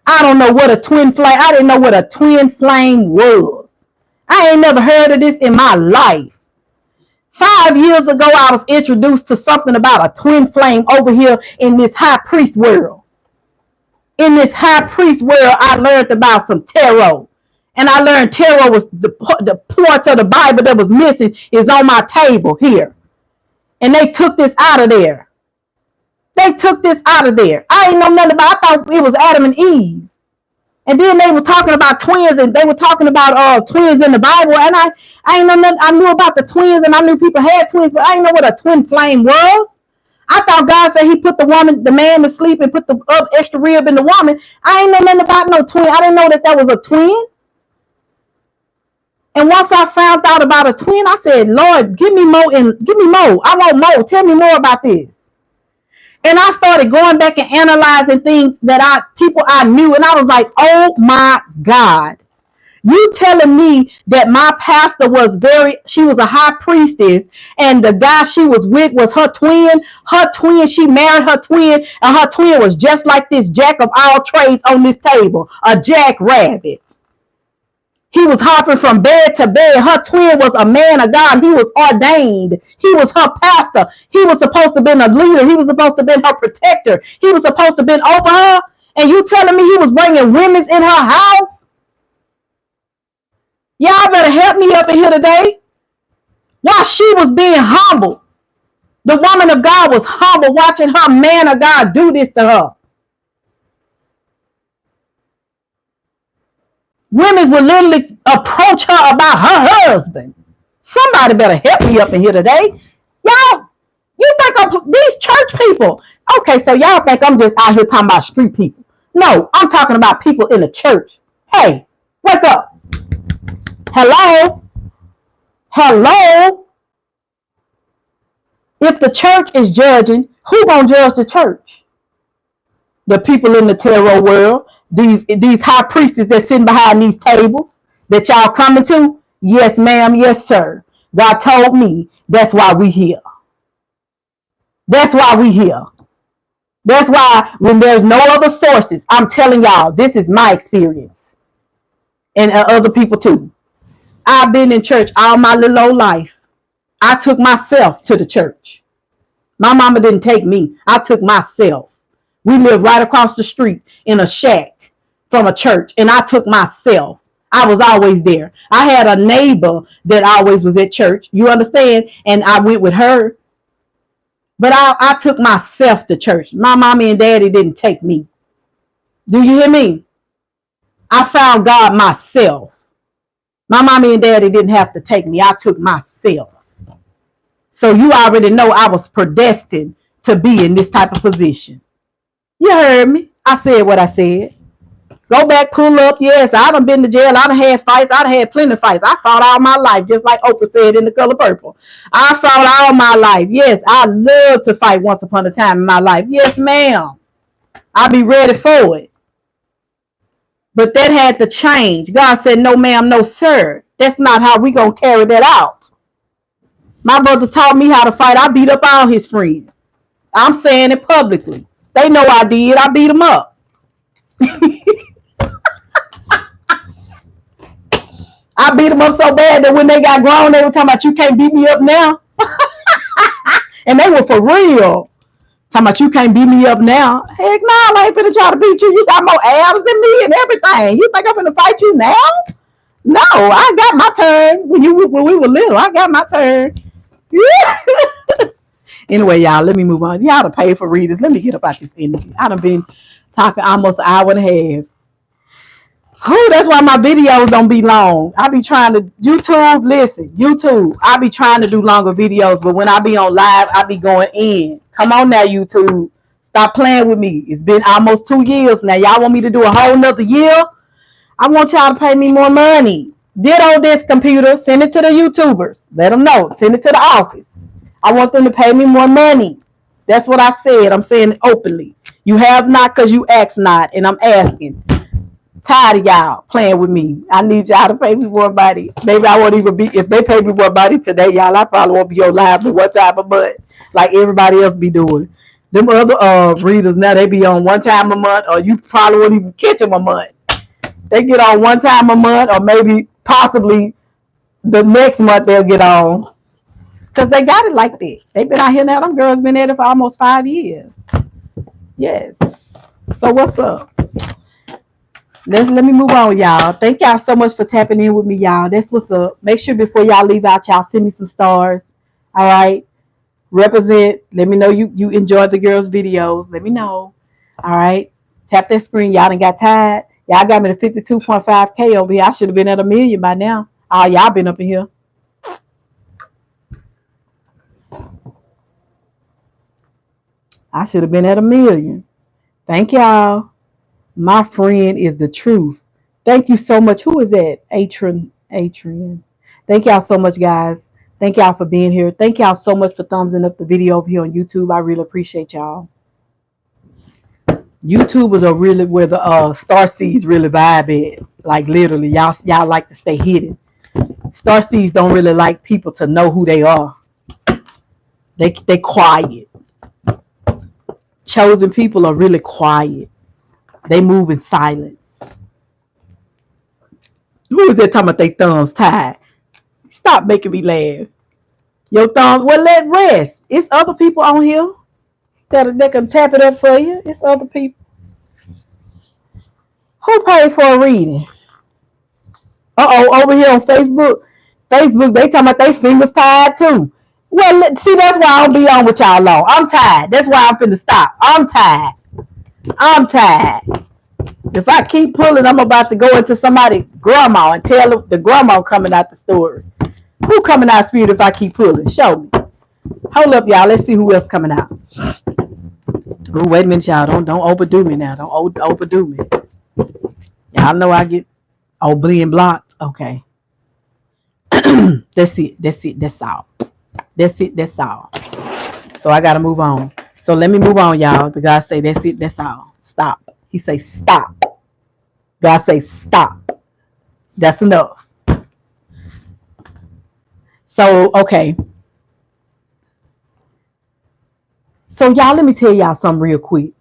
I don't know what a twin flame, I didn't know what a twin flame was. I ain't never heard of this in my life. 5 years ago, I was introduced to something about a twin flame over here in this high priest world. In this high priest world, I learned about some tarot. And I learned tarot was the parts of the Bible that was missing is on my table here. And they took this out of there. They took this out of there. I ain't know nothing about. I thought it was Adam and Eve. And then they were talking about twins, and they were talking about twins in the Bible. And I ain't know nothing. I knew about the twins, and I knew people had twins, but I didn't know what a twin flame was. I thought God said he put the man to sleep and put the extra rib in the woman. I ain't know nothing about no twin. I didn't know that was a twin. And once I found out about a twin, I said, Lord, give me more. I want more. Tell me more about this. And I started going back and analyzing things that people I knew. And I was like, oh my God. You telling me that my pastor she was a high priestess, and the guy she was with was her twin. Her twin, she married her twin, and her twin was just like this jack of all trades on this table, a jackrabbit. He was hopping from bed to bed. Her twin was a man of God. He was ordained. He was her pastor. He was supposed to have been a leader. He was supposed to have been her protector. He was supposed to have been over her. And you telling me he was bringing women in her house? Y'all better help me up in here today. While she was being humble, the woman of God was humble, watching her man of God do this to her. Women would literally approach her about her husband. Somebody better help me up in here today. Y'all, you think these church people? Okay, so y'all think I'm just out here talking about street people. No, I'm talking about people in the church. Hey, wake up. Hello? Hello? If the church is judging, who gonna judge the church? The people in the tarot world. These high priestess that sitting behind these tables that y'all coming to? Yes, ma'am. Yes, sir. God told me that's why we here. That's why we here. That's why when there's no other sources, I'm telling y'all, this is my experience. And other people too. I've been in church all my little old life. I took myself to the church. My mama didn't take me. I took myself. We lived right across the street in a shack from a church, and I took myself. I was always there. I had a neighbor that always was at church. You understand? And I went with her. But I took myself to church. My mommy and daddy didn't take me. Do you hear me? I found God myself. My mommy and daddy didn't have to take me. I took myself. So you already know I was predestined to be in this type of position. You heard me. I said what I said. Go back, pull up. Yes, I done been to jail. I done had fights. I done had plenty of fights. I fought all my life, just like Oprah said in The Color Purple. I fought all my life. Yes, I love to fight once upon a time in my life. Yes, ma'am. I'll be ready for it. But that had to change. God said, no, ma'am, no, sir. That's not how we going to carry that out. My brother taught me how to fight. I beat up all his friends. I'm saying it publicly. They know I did. I beat them up. I beat them up so bad that when they got grown, they were talking about, you can't beat me up now. And they were for real. Talking about, you can't beat me up now. Heck no, I ain't finna try to beat you. You got more abs than me and everything. You think I'm finna fight you now? No, I got my turn. When we were little, I got my turn. Anyway, y'all, let me move on. Y'all done paid for readers. Let me get up out this energy. I done been talking almost an hour and a half. Oh, that's why my videos don't be long. I be trying to YouTube. I be trying to do longer videos, but when I be on live, I be going in. Come on now, YouTube. Stop playing with me. It's been almost 2 years now. Y'all want me to do a whole nother year? I want y'all to pay me more money. Ditto this computer. Send it to the YouTubers. Let them know. Send it to the office. I want them to pay me more money. That's what I said. I'm saying it openly. You have not because you ask not, and I'm asking. Tired of y'all playing with me. I need y'all to pay me more money. Maybe I won't even be, if they pay me more money today, y'all, I probably won't be on live but one time a month like everybody else be doing. Them other readers now, they be on one time a month, or you probably won't even catch them a month. They get on one time a month, or maybe possibly the next month they'll get on. Because they got it like that. They've been out here now. Them girls been at it for almost 5 years. Yes. So what's up? Let me move on, y'all. Thank y'all so much for tapping in with me, y'all. That's what's up. Make sure before y'all leave out, y'all send me some stars. All right. Represent. Let me know you enjoyed the girls' videos. Let me know. All right. Tap that screen. Y'all done got tired. Y'all got me to 52.5K over here. I should have been at 1 million by now. Oh, y'all been up in here. I should have been at 1 million. Thank y'all. My friend is the truth. Thank you so much. Who is that? Atron. Thank y'all so much, guys. Thank y'all for being here. Thank y'all so much for thumbsing up the video over here on YouTube. I really appreciate y'all. YouTubers are really where the star seeds really vibe at. Like literally, y'all like to stay hidden. Star seeds don't really like people to know who they are. They quiet. Chosen people are really quiet. They move in silence. Who is that talking about they thumbs tied? Stop making me laugh. Your thumbs, well, let rest. It's other people on here that can tap it up for you. It's other people. Who paid for a reading? Over here on Facebook. Facebook, they talking about they fingers tied too. Well, see, that's why I don't be on with y'all long. I'm tired. That's why I'm finna stop. I'm tired. If I keep pulling, I'm about to go into somebody's grandma and tell the grandma coming out the story. Who coming out spirit if I keep pulling? Show me. Hold up, y'all. Let's see who else coming out. Oh, wait a minute, y'all. Don't overdo me now. Don't overdo me. Y'all know I get being blocked. Okay. That's it. That's all. That's all. So I gotta move on. So let me move on, y'all. The guy say that's it. That's all. Stop. He say stop. God say, stop. That's enough. So, okay. So, y'all, let me tell y'all something real quick.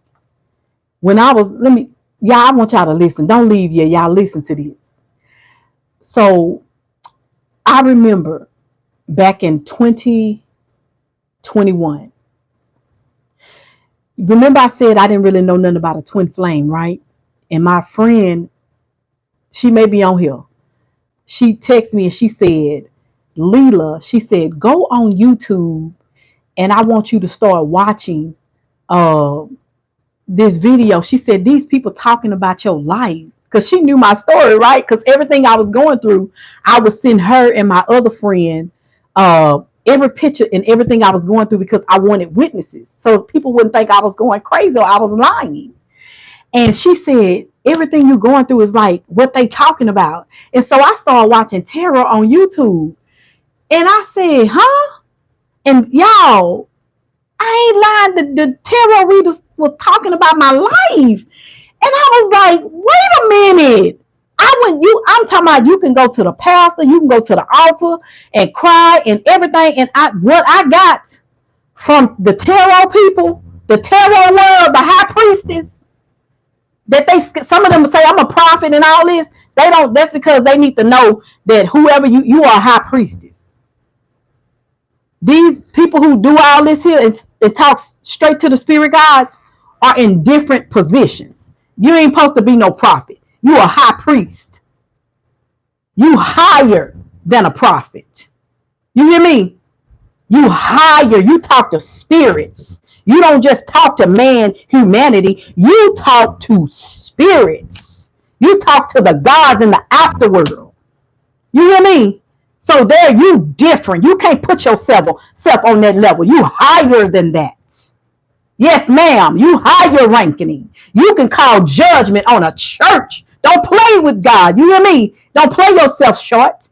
I want y'all to listen. Don't leave yet. Y'all listen to this. So, I remember back in 2021. Remember I said I didn't really know nothing about a twin flame, right? And my friend, she may be on here. She texted me and she said, Leela, she said, go on YouTube and I want you to start watching this video. She said, these people talking about your life. Because she knew my story, right? Because everything I was going through, I would send her and my other friend every picture and everything I was going through because I wanted witnesses. So people wouldn't think I was going crazy or I was lying. And she said, everything you're going through is like what they talking about. And so I started watching tarot on YouTube. And I said, huh? And y'all, I ain't lying. The tarot readers were talking about my life. And I was like, wait a minute. I'm talking about you can go to the pastor, you can go to the altar and cry and everything. And what I got from the tarot people, the tarot world, the high priestess, that some of them say I'm a prophet and all this. That's because they need to know that whoever you are a high priestess. These people who do all this here and talk straight to the spirit gods are in different positions. You ain't supposed to be no prophet. You a high priest. You higher than a prophet. You hear me? You higher. You talk to spirits. You don't just talk to humanity. You talk to spirits. You talk to the gods in the afterworld. You hear me? So there you different. You can't put yourself on that level. You higher than that. Yes, ma'am. You higher ranking. You can call judgment on a church. Don't play with God. You hear me? Don't play yourself short.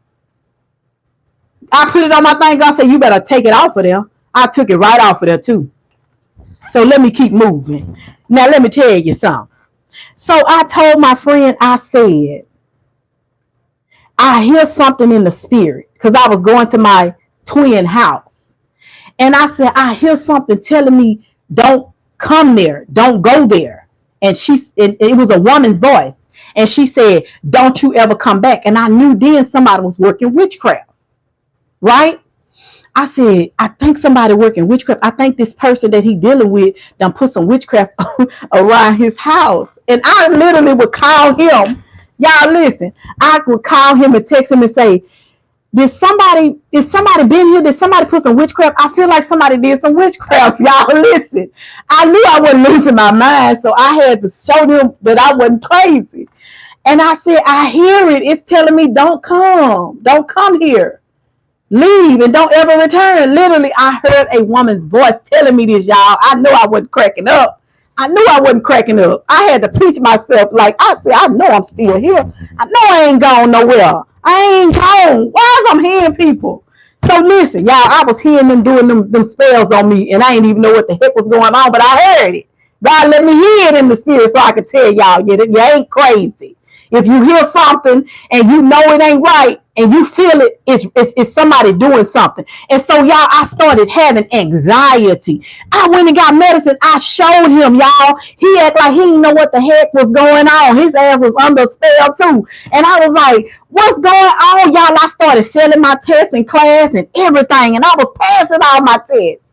I put it on my thing. God said, you better take it off of there. I took it right off of there too. So let me keep moving. Now let me tell you something. So I told my friend, I said, I hear something in the spirit because I was going to my twin house. And I said, I hear something telling me, don't come there. Don't go there. And it was a woman's voice. And she said, don't you ever come back. And I knew then somebody was working witchcraft. Right? I said, I think somebody working witchcraft. I think this person that he dealing with done put some witchcraft around his house. And I literally would call him. Y'all listen. I would call him and text him and say, Did somebody been here? Did somebody put some witchcraft? I feel like somebody did some witchcraft. Y'all listen. I knew I wasn't losing my mind, so I had to show them that I wasn't crazy. And I said, I hear it. It's telling me, don't come. Don't come here. Leave and don't ever return. Literally, I heard a woman's voice telling me this, y'all. I knew I wasn't cracking up. I had to preach myself. Like I said, I know I'm still here. I know I ain't gone nowhere. I ain't gone. Why is I'm hearing people? So listen, y'all, I was hearing them doing them spells on me, and I didn't even know what the heck was going on, but I heard it. God let me hear it in the spirit so I could tell y'all, you ain't crazy. If you hear something and you know it ain't right and you feel it, it's somebody doing something. And so, y'all, I started having anxiety. I went and got medicine. I showed him, y'all. He acted like he didn't know what the heck was going on. His ass was under a spell, too. And I was like, what's going on, y'all? I started failing my tests in class and everything. And I was passing all my tests.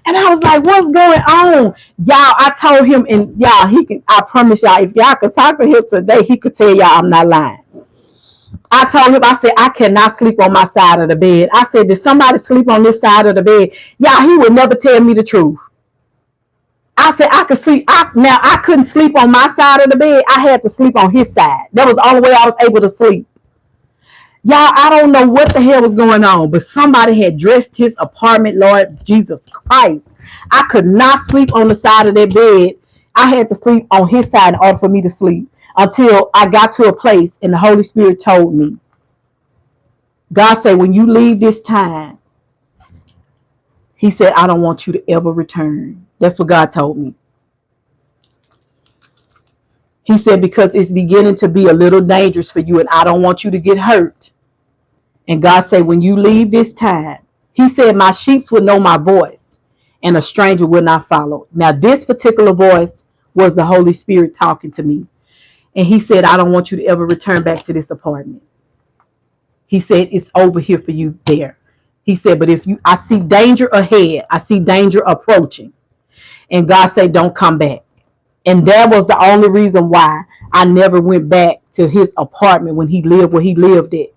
And I was like, what's going on? Y'all, I told him, and y'all, I promise y'all, if y'all could talk to him today, he could tell y'all I'm not lying. I told him, I said, I cannot sleep on my side of the bed. I said, did somebody sleep on this side of the bed? Y'all, he would never tell me the truth. I said, I could sleep. Now, I couldn't sleep on my side of the bed. I had to sleep on his side. That was the only way I was able to sleep. Y'all, I don't know what the hell was going on, but somebody had dressed his apartment, Lord Jesus Christ. I could not sleep on the side of that bed. I had to sleep on his side in order for me to sleep until I got to a place and the Holy Spirit told me. God said, when you leave this time, he said, I don't want you to ever return. That's what God told me. He said, because it's beginning to be a little dangerous for you and I don't want you to get hurt. And God said, when you leave this time, he said, my sheep will know my voice and a stranger will not follow. Now, this particular voice was the Holy Spirit talking to me. And he said, I don't want you to ever return back to this apartment. He said, it's over here for you there. He said, but I see danger ahead. I see danger approaching. And God said, don't come back. And that was the only reason why I never went back to his apartment when he lived where he lived at.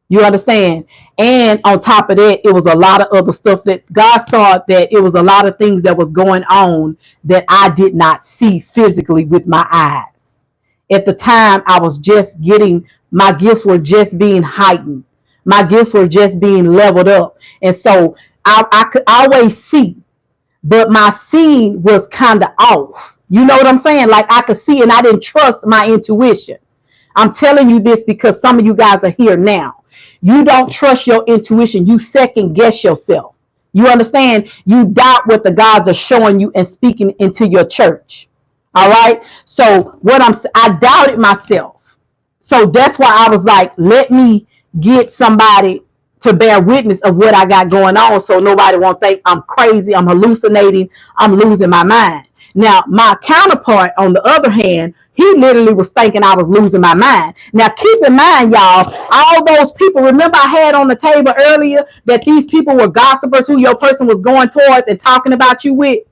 You understand? And on top of that, it was a lot of other stuff that God saw, that it was a lot of things that was going on that I did not see physically with my eyes. At the time, I was just my gifts were just being heightened. My gifts were just being leveled up. And so I could always see, but my seeing was kind of off. You know what I'm saying? Like I could see and I didn't trust my intuition. I'm telling you this because some of you guys are here now. You don't trust your intuition. You second guess yourself. You understand? You doubt what the gods are showing you and speaking into your church. All right. So I doubted myself. So that's why I was like, let me get somebody to bear witness of what I got going on, so nobody won't think I'm crazy, I'm hallucinating, I'm losing my mind. Now, my counterpart, on the other hand, he literally was thinking I was losing my mind. Now, keep in mind, y'all, all those people, remember I had on the table earlier that these people were gossipers who your person was going towards and talking about you with?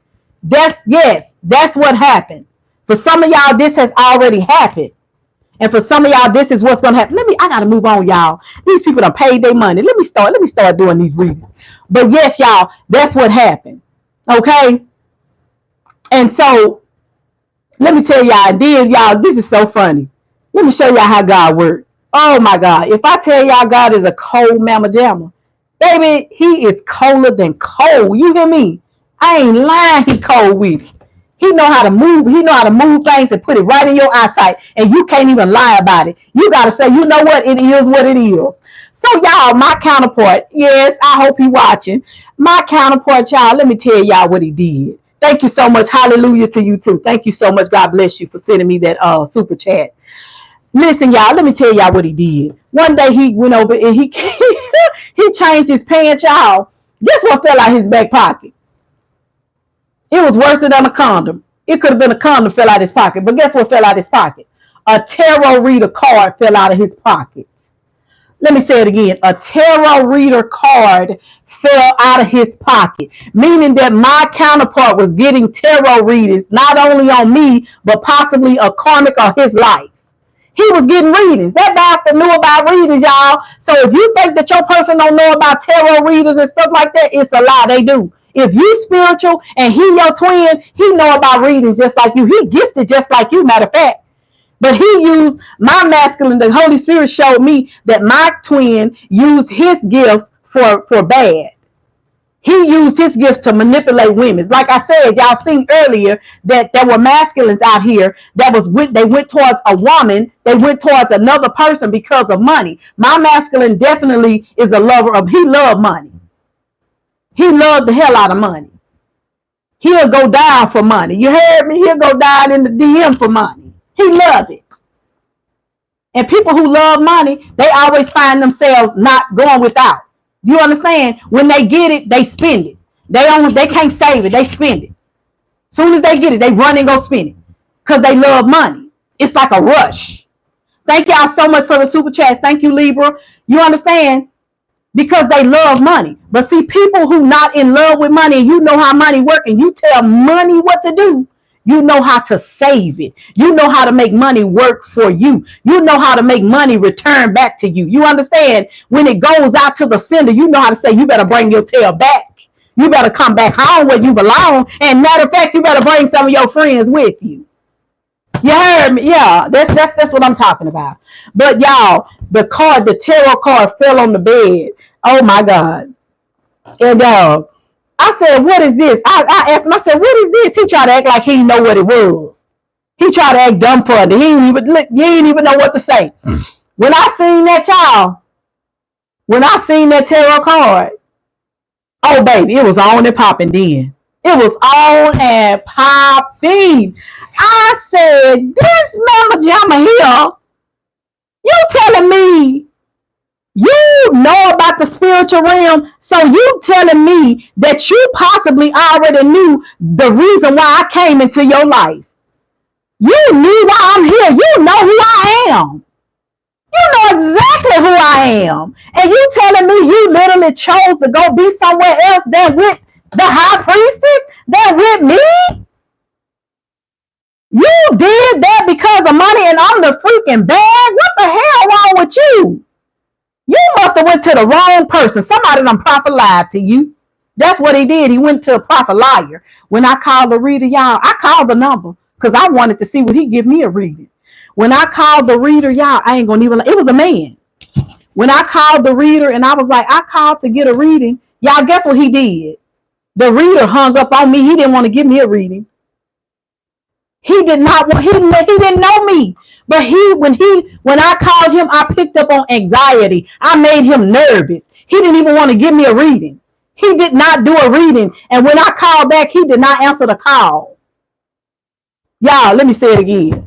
That's what happened. For some of y'all, this has already happened. And for some of y'all, this is what's gonna happen. I gotta move on, y'all. These people done paid their money. Let me start doing these readings. But yes, y'all, that's what happened. Okay. And so let me tell y'all, y'all, this is so funny. Let me show y'all how God works. Oh my God. If I tell y'all God is a cold mama jamma, baby, he is colder than cold. You hear me? I ain't lying, he cold with it. He know how to move. He know how to move things and put it right in your eyesight, and you can't even lie about it. You got to say, you know what? It is what it is. So, y'all, my counterpart, yes, I hope you watching. My counterpart, y'all, let me tell y'all what he did. Thank you so much. Hallelujah to you, too. Thank you so much. God bless you for sending me that super chat. Listen, y'all, let me tell y'all what he did. One day he went over and he changed his pants, y'all. Guess what fell out his back pocket? It was worse than a condom. It could have been a condom fell out his pocket. But guess what fell out his pocket? A tarot reader card fell out of his pocket. Let me say it again. A tarot reader card fell out of his pocket. Meaning that my counterpart was getting tarot readings, not only on me, but possibly a karmic of his life. He was getting readings. That bastard knew about readings, y'all. So if you think that your person don't know about tarot readers and stuff like that, it's a lie. They do. If you spiritual and he your twin, he know about readings just like you. He gifted just like you, matter of fact. But he used my masculine. The Holy Spirit showed me that my twin used his gifts for bad. He used his gifts to manipulate women. Like I said, y'all seen earlier that there were masculines out here they went towards a woman, they went towards another person because of money. My masculine definitely is a lover of, he loved money. He loved the hell out of money. He'll go down for money. You heard me? He'll go down in the DM for money. He loved it. And people who love money, they always find themselves not going without. You understand? When they get it, they spend it. They can't save it. They spend it. As soon as they get it, they run and go spend it. Because they love money. It's like a rush. Thank y'all so much for the super chats. Thank you, Libra. You understand? Because they love money. But see, people who not in love with money, and you know how money works, and you tell money what to do, you know how to save it. You know how to make money work for you. You know how to make money return back to you. You understand? When it goes out to the sender, you know how to say, you better bring your tail back. You better come back home where you belong. And matter of fact, you better bring some of your friends with you. You heard me? Yeah, that's what I'm talking about. But y'all, the tarot card fell on the bed. Oh my God. And I said, what is this? I asked him, I said, what is this? He tried to act like he didn't know what it was. He tried to act dumb for it. He didn't even know what to say. When I seen that, y'all, when I seen that tarot card, oh baby, it was on and popping then. It was on and popping. I said, this mama jamma here, you telling me you know about the spiritual realm, so you telling me that you possibly already knew the reason why I came into your life. You knew why I'm here. You know who I am. You know exactly who I am. And you telling me you literally chose to go be somewhere else than with the high priestess, than with me? You did that because of money and I'm the freaking bag? What the hell wrong with you? You must have went to the wrong person. Somebody done prophet lied to you. That's what he did. He went to a prophet liar. When I called the reader, y'all, I called the number because I wanted to see would he give me a reading. When I called the reader, y'all, I ain't gonna even. It was a man. When I called the reader and I was like, I called to get a reading. Y'all, guess what he did? The reader hung up on me. He didn't want to give me a reading. He did not want. He didn't know me. But when I called him, I picked up on anxiety. I made him nervous. He didn't even want to give me a reading. He did not do a reading. And when I called back, he did not answer the call. Y'all, let me say it again.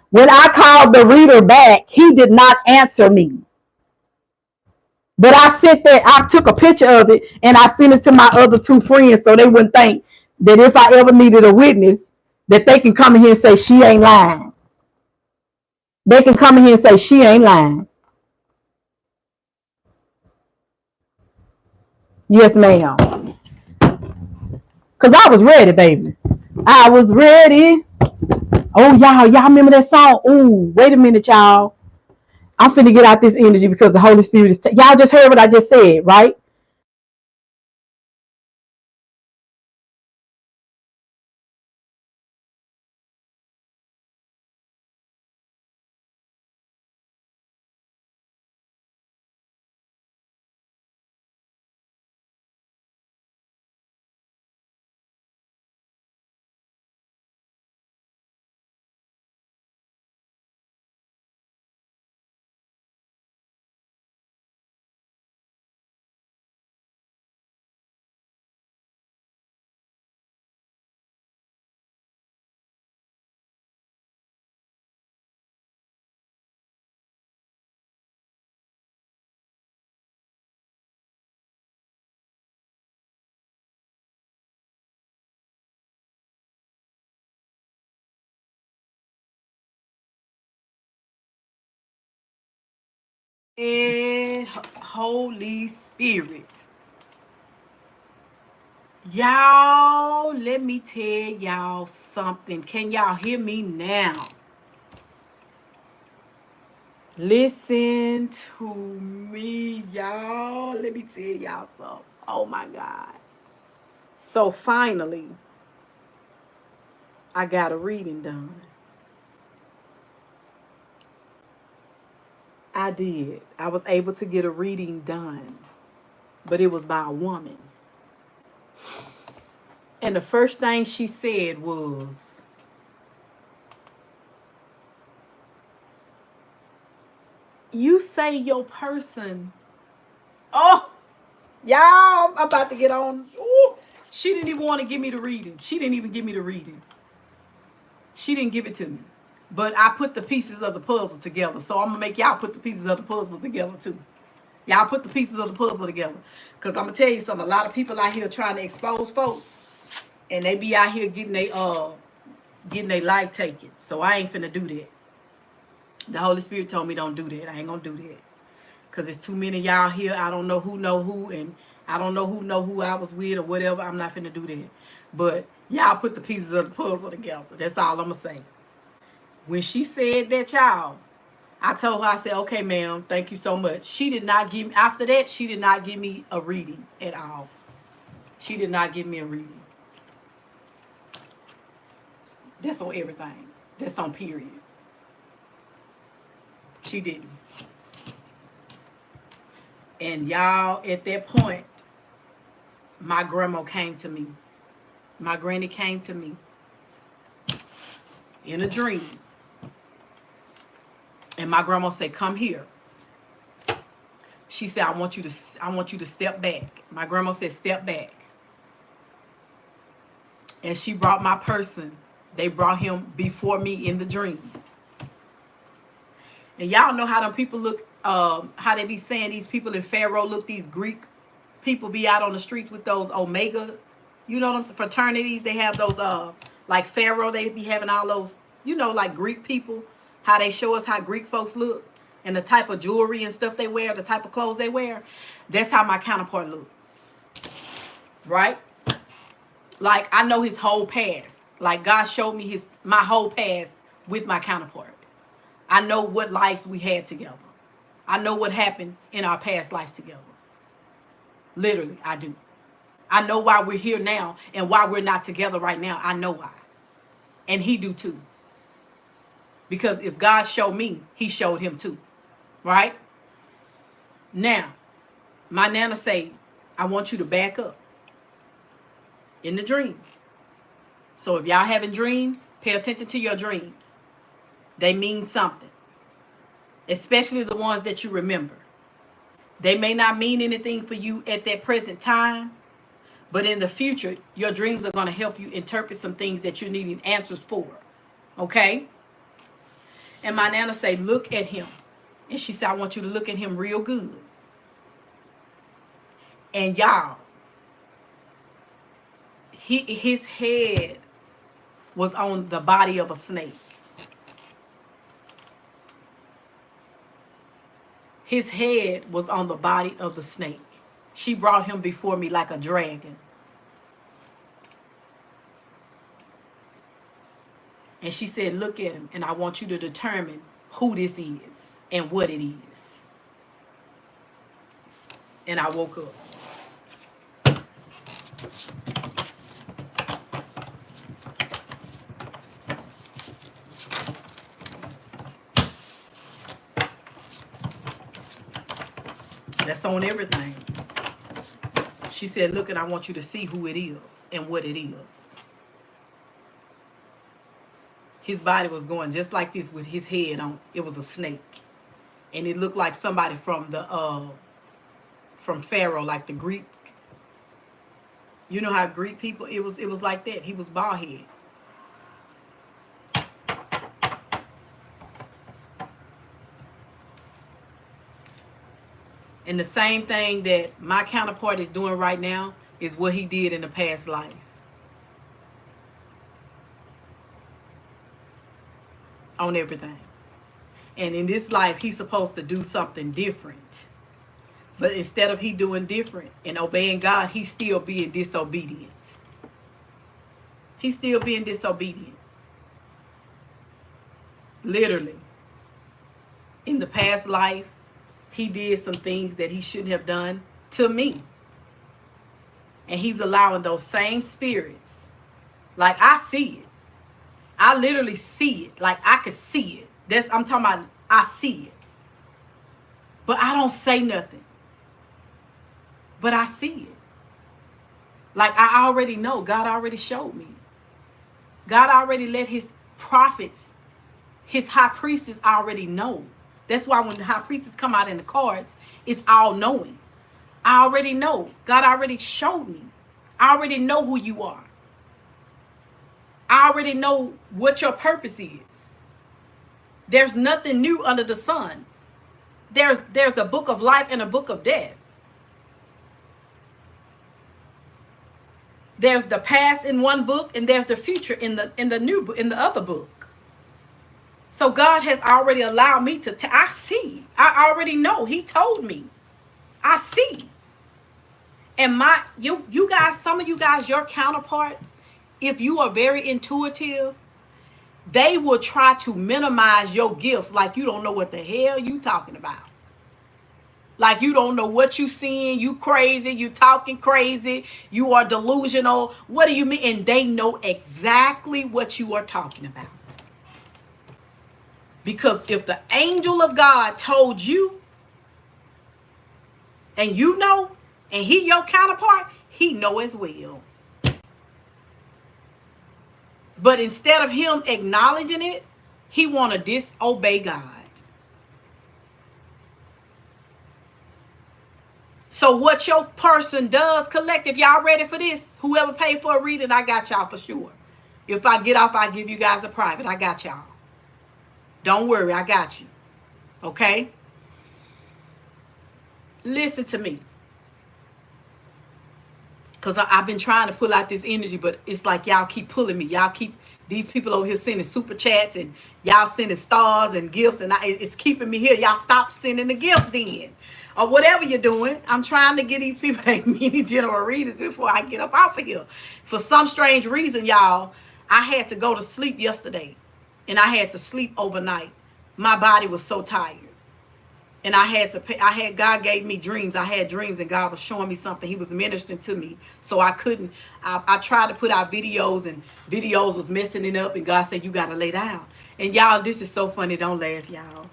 When I called the reader back, he did not answer me. But I sent that, I took a picture of it and I sent it to my other two friends so they wouldn't think that if I ever needed a witness, that they can come in here and say she ain't lying. They can come in here and say she ain't lying. Yes, ma'am. Cause I was ready, baby. I was ready. Oh, y'all remember that song? Ooh, wait a minute, y'all. I'm finna get out this energy because the Holy Spirit is. Y'all just heard what I just said, right? And Holy Spirit. Y'all, let me tell y'all something. Can y'all hear me now? Listen to me, y'all. Let me tell y'all something. Oh my God. So finally, I got a reading done. I did. I was able to get a reading done, but it was by a woman. And the first thing she said was, you say your person. Oh, y'all, I'm about to get on. Ooh, she didn't even want to give me the reading. She didn't even give me the reading. She didn't give it to me. But I put the pieces of the puzzle together. So I'm going to make y'all put the pieces of the puzzle together too. Y'all put the pieces of the puzzle together. Because I'm going to tell you something. A lot of people out here trying to expose folks. And they be out here getting their life taken. So I ain't finna do that. The Holy Spirit told me don't do that. I ain't going to do that. Because there's too many of y'all here. I don't know who. And I don't know who I was with or whatever. I'm not finna do that. But y'all put the pieces of the puzzle together. That's all I'm going to say. When she said that, y'all, I told her, I said, okay, ma'am, thank you so much. She did not give me, after that, she did not give me a reading at all. She did not give me a reading. That's on everything. That's on period. She didn't. And y'all, at that point, my grandma came to me. My granny came to me in a dream. And my grandma said, come here. She said, I want you to step back. My grandma said, step back. And she brought my person. They brought him before me in the dream. And y'all know how them people look, how they be saying these people in Pharaoh look, these Greek people be out on the streets with those Omega, you know what I'm saying, fraternities. They have those, like Pharaoh, they be having all those, you know, like Greek people, how they show us how Greek folks look and the type of jewelry and stuff they wear, the type of clothes they wear. That's how my counterpart look, right? Like, I know his whole past. Like, God showed me my whole past with my counterpart. I know what lives we had together. I know what happened in our past life together. Literally, I do. I know why we're here now and why we're not together right now. I know why. And he do too. Because if God showed me, he showed him too. Right? Now, my Nana say, I want you to back up in the dream. So if y'all having dreams, pay attention to your dreams. They mean something. Especially the ones that you remember. They may not mean anything for you at that present time, but in the future, your dreams are going to help you interpret some things that you're needing answers for. Okay? And my Nana say, look at him. And she said, I want you to look at him real good. And y'all, his head was on the body of a snake. His head was on the body of the snake. She brought him before me like a dragon. And she said, look at him, and I want you to determine who this is and what it is. And I woke up. That's on everything. She said, look, and I want you to see who it is and what it is. His body was going just like this with his head on. It was a snake. And it looked like somebody from from Pharaoh, like the Greek. You know how Greek people, it was like that. He was bald head. And the same thing that my counterpart is doing right now is what he did in the past life. On everything. And in this life, he's supposed to do something different. But instead of he doing different and obeying God, he's still being disobedient. He's still being disobedient. Literally. In the past life, he did some things that he shouldn't have done to me. And he's allowing those same spirits. Like, I see it. I literally see it. Like, I could see it. I'm talking about, I see it. But I don't say nothing. But I see it. Like, I already know. God already showed me. God already let his prophets, his high priests already know. That's why when the high priests come out in the cards, it's all knowing. I already know. God already showed me. I already know who you are. I already know what your purpose is. There's nothing new under the sun. There's a book of life and a book of death. There's the past in one book and there's the future in the new book, in the other book. So God has already allowed me I see. I already know. He told me. I see. And you guys, some of you guys, your counterparts, if you are very intuitive, they will try to minimize your gifts like you don't know what the hell you talking about. Like you don't know what you seeing, you crazy, you talking crazy, you are delusional. What do you mean? And they know exactly what you are talking about. Because if the angel of God told you, and you know, and he your counterpart, he know as well. But instead of him acknowledging it, he want to disobey God. So what your person does, collective, y'all ready for this? Whoever paid for a reading, I got y'all for sure. If I get off, I give you guys a private. I got y'all. Don't worry, I got you. Okay? Listen to me. Because I've been trying to pull out this energy, but it's like y'all keep pulling me. Y'all keep, these people over here sending super chats, and y'all sending stars and gifts, and it's keeping me here. Y'all stop sending the gift then. Or whatever you're doing. I'm trying to get these people a mini general readings before I get up off of here. For some strange reason, y'all, I had to go to sleep yesterday. And I had to sleep overnight. My body was so tired. And God gave me dreams. I had dreams, and God was showing me something. He was ministering to me. So I couldn't, I tried to put out videos, and videos was messing it up. And God said, you got to lay down. And y'all, this is so funny. Don't laugh, y'all.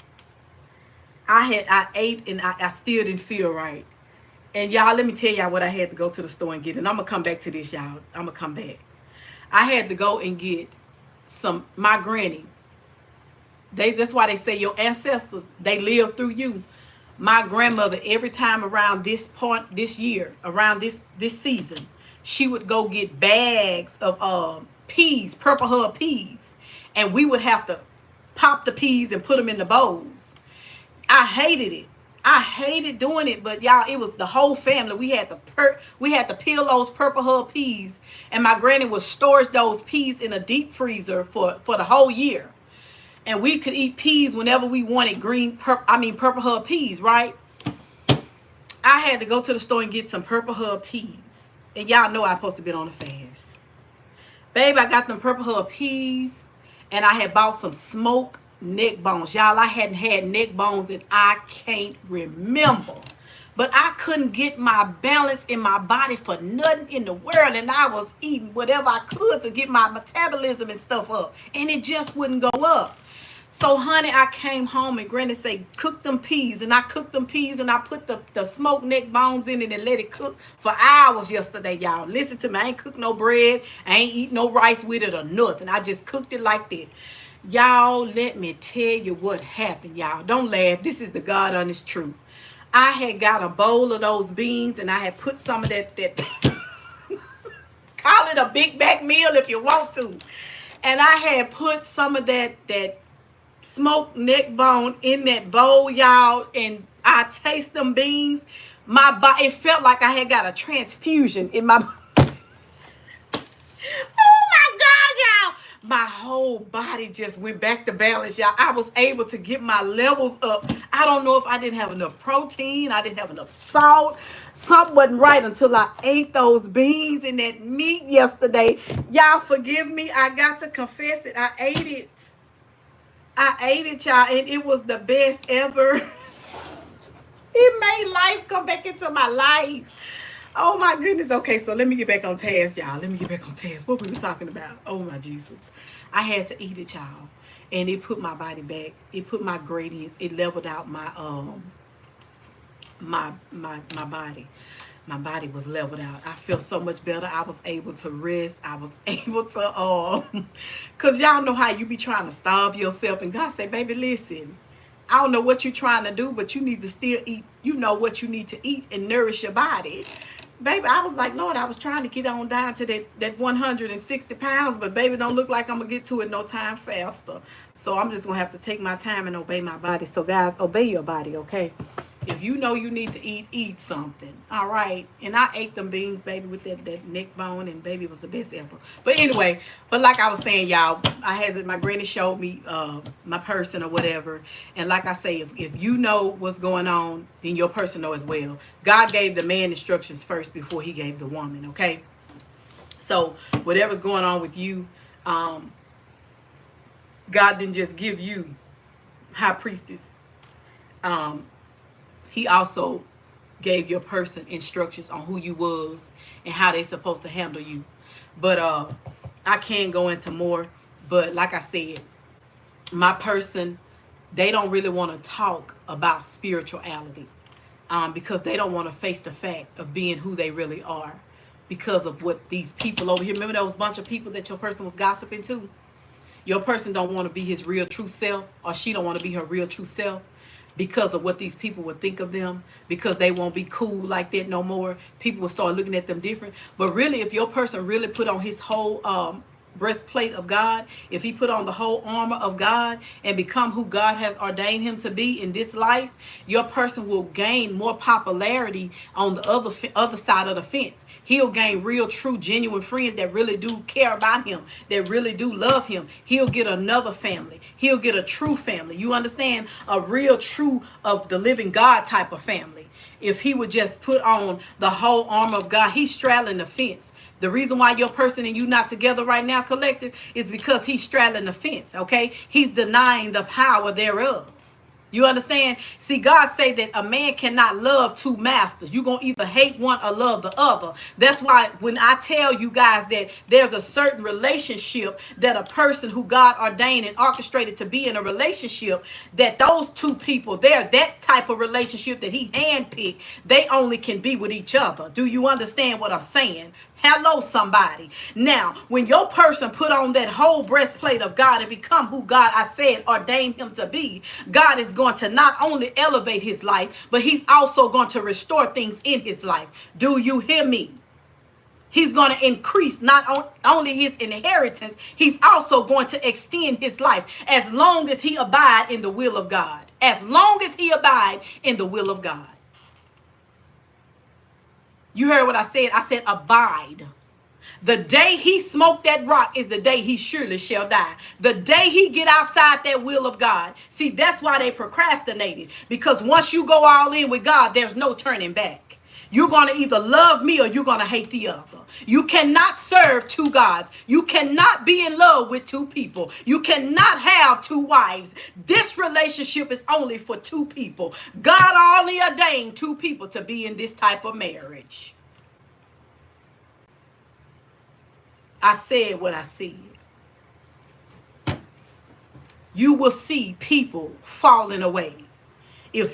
I ate, and I still didn't feel right. And y'all, let me tell y'all what I had to go to the store and get. And I'm going to come back to this, y'all. I'm going to come back. I had to go and get my granny. That's why they say your ancestors, they live through you. My grandmother, every time around this point, this year, around this season, she would go get bags of peas, purple hub peas. And we would have to pop the peas and put them in the bowls. I hated it. I hated doing it, but y'all, it was the whole family. We had to peel those purple hub peas, and my granny would store those peas in a deep freezer for the whole year. And we could eat peas whenever we wanted, purple hub peas, right? I had to go to the store and get some purple hub peas. And y'all know I'm supposed to be on a fast. Babe, I got them purple hub peas, and I had bought some smoked neck bones. Y'all, I hadn't had neck bones, and I can't remember. But I couldn't get my balance in my body for nothing in the world. And I was eating whatever I could to get my metabolism and stuff up. And it just wouldn't go up. So, honey, I came home, and Granny said, cook them peas. And I cooked them peas, and I put the smoked neck bones in it and let it cook for hours yesterday, y'all. Listen to me. I ain't cooked no bread. I ain't eat no rice with it or nothing. I just cooked it like that. Y'all, let me tell you what happened, y'all. Don't laugh. This is the God honest truth. I had got a bowl of those beans, and I had put some of that call it a big back meal if you want to. And I had put some of that smoked neck bone in that bowl, y'all, and I taste them beans. My body, it felt like I had got a transfusion in my my whole body just went back to balance, y'all. I was able to get my levels up. I don't know if I didn't have enough protein. I didn't have enough salt. Something wasn't right until I ate those beans and that meat yesterday. Y'all forgive me. I got to confess it. I ate it, y'all, and it was the best ever. It made life come back into my life. Oh, my goodness. Okay, so let me get back on task, y'all. Let me get back on task. What we were talking about? Oh, my Jesus. I had to eat it, y'all. And it put my body back. It put my gradients. It leveled out my my body. My body was leveled out. I felt so much better. I was able to rest. I was able to, because y'all know how you be trying to starve yourself. And God said, baby, listen, I don't know what you're trying to do, but you need to still eat. You know what you need to eat and nourish your body. Baby, I was like, Lord, I was trying to get on down to that 160 pounds, but baby, don't look like I'm going to get to it no time faster. So I'm just going to have to take my time and obey my body. So guys, obey your body, okay? If you know you need to eat something. All right. And I ate them beans, baby, with that neck bone, and baby, it was the best ever. But anyway, like I was saying, y'all, my granny showed me my person or whatever. And like I say, if you know what's going on, then your person know as well. God gave the man instructions first before he gave the woman, okay? So whatever's going on with you, God didn't just give you high priestess. He also gave your person instructions on who you was and how they supposed to handle you. But I can go into more. But like I said, my person, they don't really want to talk about spirituality because they don't want to face the fact of being who they really are because of what these people over here. Remember those bunch of people that your person was gossiping to? Your person don't want to be his real true self, or she don't want to be her real true self. because of what these people would think of them, because they won't be cool like that no more. People will start looking at them different. But really, if your person really put on his whole breastplate of God, if he put on the whole armor of God and become who God has ordained him to be in this life, your person will gain more popularity on the other side of the fence. He'll gain real, true, genuine friends that really do care about him, that really do love him. He'll get another family. He'll get a true family. You understand? A real, true, of the living God type of family. If he would just put on the whole armor of God, he's straddling the fence. The reason why your person and you not together right now, collective, is because he's straddling the fence, okay? He's denying the power thereof. You understand? See, God say that a man cannot love two masters. You're going to either hate one or love the other. That's why when I tell you guys that there's a certain relationship that a person who God ordained and orchestrated to be in a relationship, that those two people, they're that type of relationship that he handpicked, they only can be with each other. Do you understand what I'm saying? Hello, somebody. Now, when your person put on that whole breastplate of God and become who God, I said, ordained him to be, God is going to not only elevate his life, but he's also going to restore things in his life. Do you hear me? He's going to increase not only his inheritance, he's also going to extend his life as long as he abide in the will of God. As long as he abide in the will of God. You heard what I said? I said abide. The day he smoked that rock is the day he surely shall die. The day he get outside that will of God. See, that's why they procrastinated. Because once you go all in with God, there's no turning back. You're going to either love me or you're going to hate the other. You cannot serve two gods. You cannot be in love with two people. You cannot have two wives. This relationship is only for two people. God only ordained two people to be in this type of marriage. I said what I said. You will see people falling away. If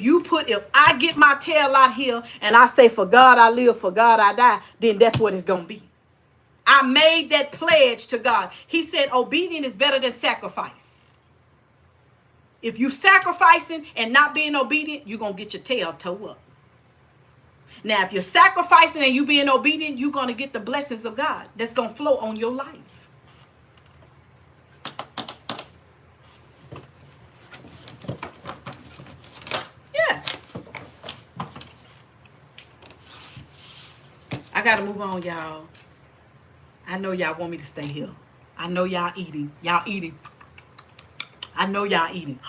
I get my tail out here and I say, for God I live, for God I die, then that's what it's going to be. I made that pledge to God. He said, obedience is better than sacrifice. If you sacrificing and not being obedient, you're going to get your tail toe up. Now, if you're sacrificing and you being obedient, you're going to get the blessings of God that's going to flow on your life. Yes. I got to move on, y'all. I know y'all want me to stay here. I know y'all eating. Y'all eating. I know y'all eating.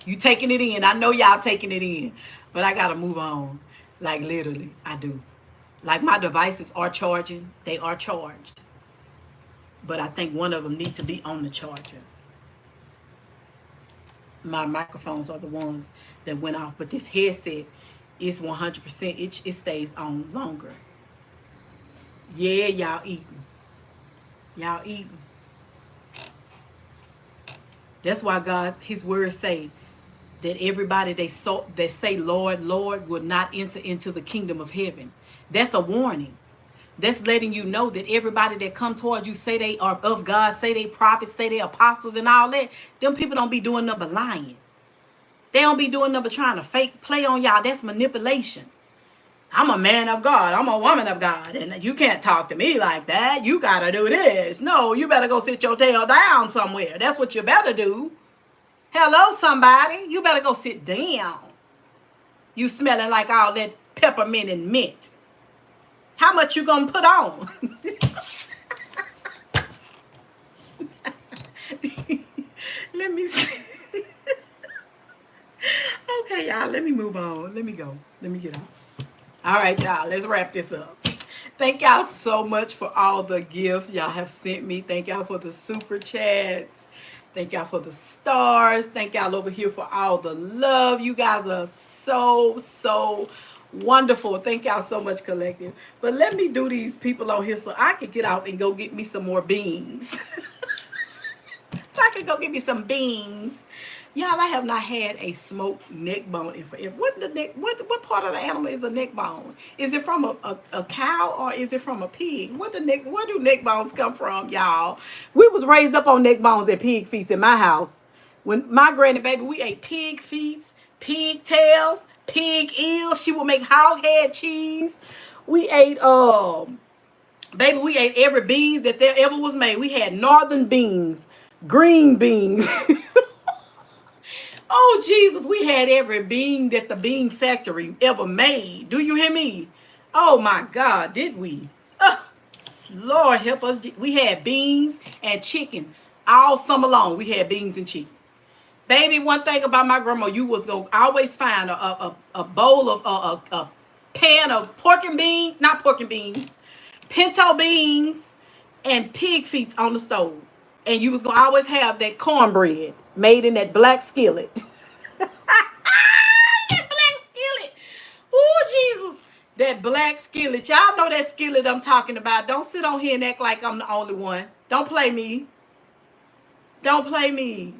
You taking it in. I know y'all taking it in. But I got to move on. Like literally, I do. Like my devices are charging. They are charged. But I think one of them needs to be on the charger. My microphones are the ones that went off. But this headset is 100%. It stays on longer. Yeah, y'all eating. Y'all eating. That's why God, his words say that everybody that say Lord, Lord will not enter into the kingdom of heaven. That's a warning. That's letting you know that everybody that come towards you, say they are of God, say they prophets, say they apostles and all that, them people don't be doing nothing but lying. They don't be doing nothing but trying to fake play on y'all. That's manipulation. I'm a man of God. I'm a woman of God. And you can't talk to me like that. You got to do this. No, you better go sit your tail down somewhere. That's what you better do. Hello, somebody. You better go sit down. You smelling like all that peppermint and mint. How much you gonna put on? Let me see. Okay, y'all. Let me move on. Let me go. Let me get off. All right, y'all. Let's wrap this up. Thank y'all so much for all the gifts y'all have sent me. Thank y'all for the super chats. Thank y'all for the stars. Thank y'all over here for all the love. You guys are so wonderful. Thank y'all so much, collective. But let me do these people on here so I can get off and go get me some more beans. So I can go get me some beans. Y'all, I have not had a smoked neck bone in forever. What part of the animal is a neck bone? Is it from a cow or is it from a pig? Where do neck bones come from, y'all? We was raised up on neck bones and pig feet in my house. When my granny baby, we ate pig feet, pigtails, pig ears. She would make hog head cheese. We ate baby, we ate every beans that there ever was made. We had northern beans, green beans. Oh Jesus, we had every bean that the bean factory ever made. Do you hear me? Oh my God, did we? Lord help us. We had beans and chicken all summer long. We had beans and chicken. Baby, one thing about my grandma, you was going to always find a bowl of, a pan of pork and beans, not pork and beans, pinto beans, and pig feet on the stove. And you was going to always have that cornbread made in that black skillet. That black skillet. Oh, Jesus. That black skillet. Y'all know that skillet I'm talking about. Don't sit on here and act like I'm the only one. Don't play me. Don't play me.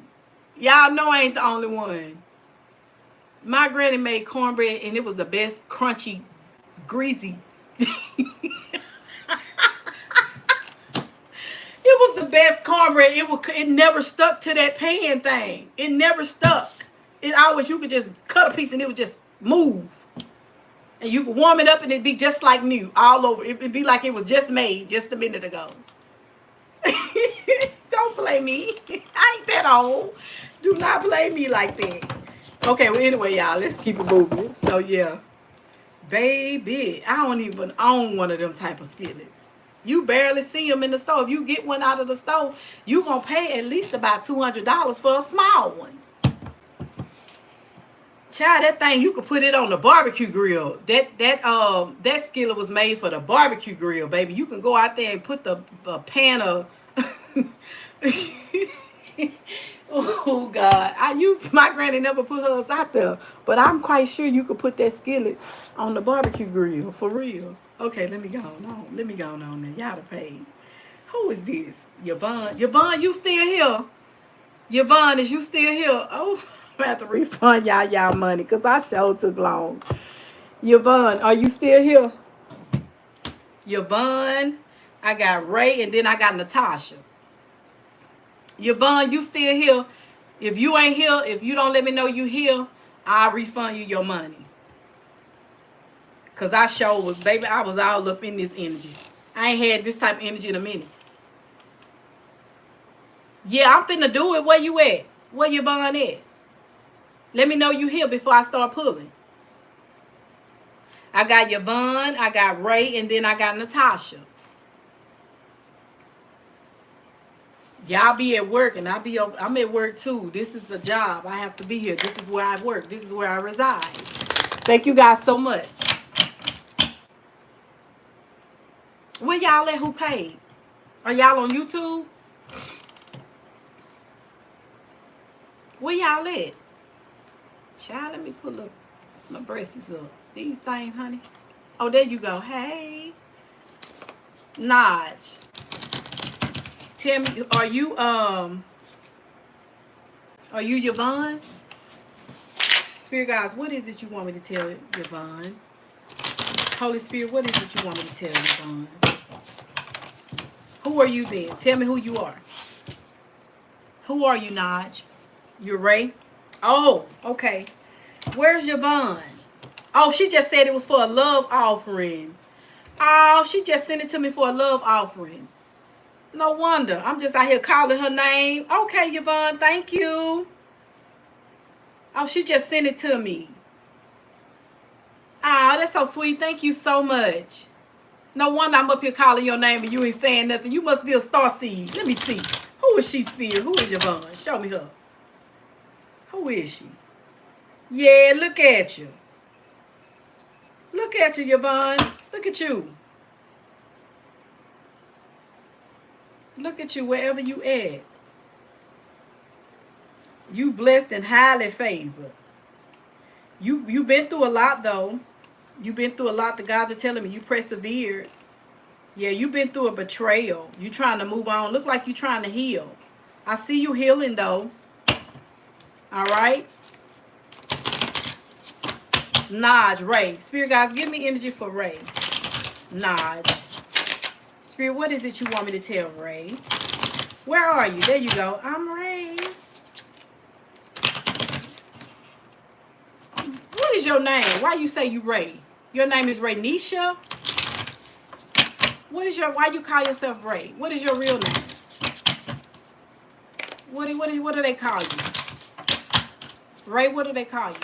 Y'all know I ain't the only one. My granny made cornbread and it was the best crunchy, greasy. It was the best cornbread. It never stuck to that pan thing. It never stuck. It always, you could just cut a piece and it would just move. And you could warm it up and it'd be just like new all over. It'd be like it was just made just a minute ago. Don't play me. I ain't that old. Do not play me like that. Okay, well anyway, y'all, let's keep it moving. So yeah. Baby, I don't even own one of them type of skillets. You barely see them in the store. If you get one out of the store, you gonna pay at least about $200 for a small one. Child, that thing, you could put it on the barbecue grill. That skillet was made for the barbecue grill, baby. You can go out there and put the pan of oh God, my granny never put hers out there, but I'm quite sure you could put that skillet on the barbecue grill for real. Okay, let me go on. Let me go on there. Y'all to pay. Who is this? Yvonne. Yvonne, you still here? Yvonne, is you still here? Oh, I'm have to refund y'all money because I sure took long. Yvonne, are you still here? Yvonne, I got Ray, and then I got Natasha. Yvonne, you still here? If you ain't here, if you don't let me know you here, I'll refund you your money. Because I sure was, baby, I was all up in this energy. I ain't had this type of energy in a minute. Yeah, I'm finna do it. Where you at? Where Yvonne at? Let me know you here before I start pulling. I got Yvonne, I got Ray, and then I got Natasha. Y'all be at work, and I'm at work too. This is the job. I have to be here. This is where I work. This is where I reside. Thank you guys so much. Where y'all at who paid? Are y'all on YouTube? Where y'all at? Child, let me pull up my breasts up. These things, honey. Oh, there you go. Hey. Naj. Tell me, are you Yvonne? Spirit guys, what is it you want me to tell Yvonne? Holy Spirit, what is it you want me to tell Yvonne? Who are you then? Tell me who you are. Who are you, Naj? You're Ray? Oh, okay. Where's Yvonne? Oh, she just said it was for a love offering. Oh, she just sent it to me for a love offering. No wonder. I'm just out here calling her name. Okay, Yvonne, thank you. Oh, she just sent it to me. Oh, that's so sweet. Thank you so much. No wonder I'm up here calling your name and you ain't saying nothing. You must be a starseed. Let me see. Who is she, Spirit? Who is Yvonne? Show me her. Who is she? Yeah, look at you. Look at you, Yvonne. Look at you. Look at you wherever you at. You blessed and highly favored. You been through a lot though. You been through a lot. The gods are telling me you persevered. Yeah, you been through a betrayal. You trying to move on. Look like you trying to heal. I see you healing though. All right. Naj, Ray. Spirit guys, give me energy for Ray. Naj. Spirit, what is it you want me to tell Ray? Where are you? There you go. I'm Ray. your name? Why you say you Ray? Your name is Raynisha? Why you call yourself Ray? What is your real name? What do they call you? Ray, what do they call you?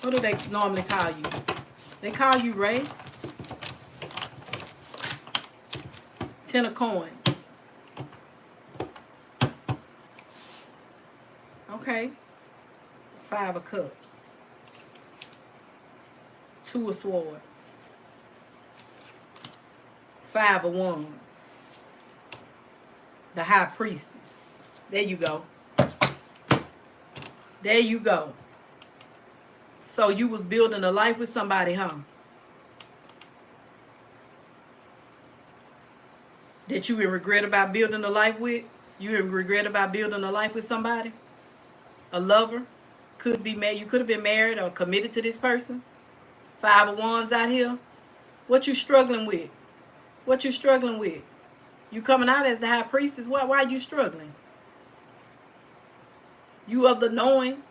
What do they normally call you? They call you Ray? 10 of coins. Okay. 5 of cups. 2 of swords. 5 of wands. The high priestess. There you go. There you go. So you was building a life with somebody, huh? That you would regret about building a life with? You would regret about building a life with somebody? A lover? Could be married. You could have been married or committed to this person. 5 of wands out here. What you struggling with? What you struggling with? You coming out as the high priestess. Why are you struggling? You of the knowing.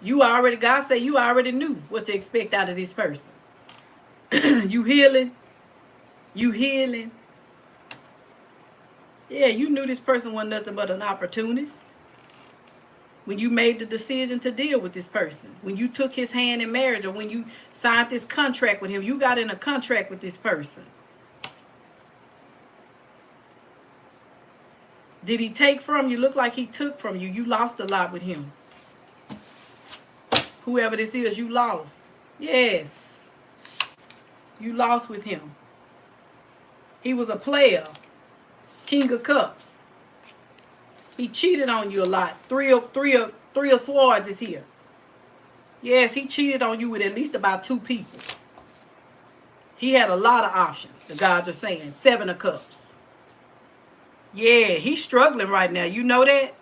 God said you already knew what to expect out of this person. You healing. You healing. Yeah, you knew this person wasn't nothing but an opportunist. When you made the decision to deal with this person. When you took his hand in marriage, or when you signed this contract with him. You got in a contract with this person. Did he take from you? Look like he took from you. You lost a lot with him. Whoever this is, you lost. Yes. You lost with him. He was a player. King of Cups. He cheated on you a lot. Three of swords is here. Yes, he cheated on you with at least about 2 people. He had a lot of options, the gods are saying. 7 of Cups. Yeah, he's struggling right now. You know that?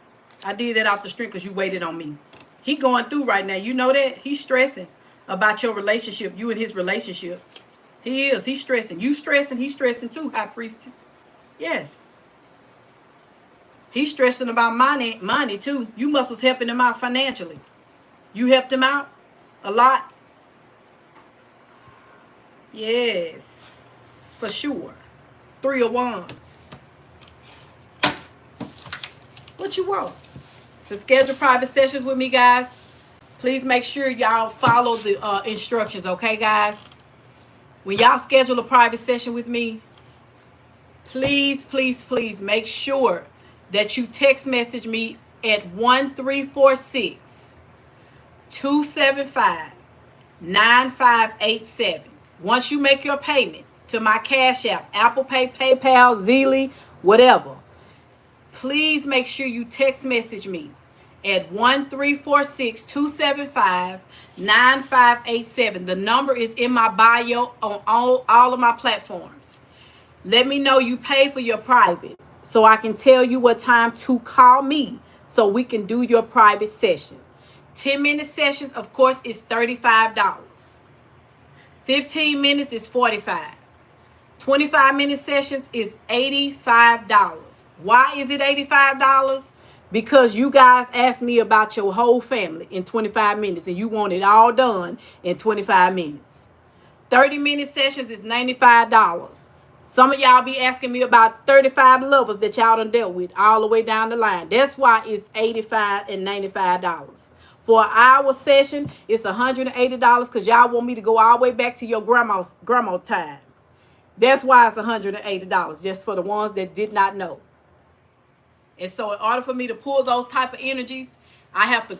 I did that off the string because you waited on me. He going through right now. You know that? He's stressing about your relationship, you and his relationship. He is. He's stressing. You stressing. He's stressing too, high priestess. Yes. He's stressing about money too. You must was helping him out financially. You helped him out a lot. Yes. For sure. 3 of wands. What you want? To schedule private sessions with me, guys, please make sure y'all follow the instructions, okay, guys? When y'all schedule a private session with me, please, please, please make sure that you text message me at 1346-275-9587. Once you make your payment to my Cash App, Apple Pay, PayPal, Zelle, whatever, please make sure you text message me at 1346-275-9587. The number is in my bio on all of my platforms. Let me know you pay for your private so I can tell you what time to call me so we can do your private session. 10-minute sessions, of course, is $35. 15 minutes is $45. 25-minute sessions is $85. Why is it $85? Because you guys asked me about your whole family in 25 minutes and you want it all done in 25 minutes. 30-minute sessions is $95. Some of y'all be asking me about 35 lovers that y'all done dealt with all the way down the line. That's why it's $85 and $95. For an hour session, it's $180 because y'all want me to go all the way back to your grandma time. That's why it's $180, just for the ones that did not know. And so in order for me to pull those type of energies, I have to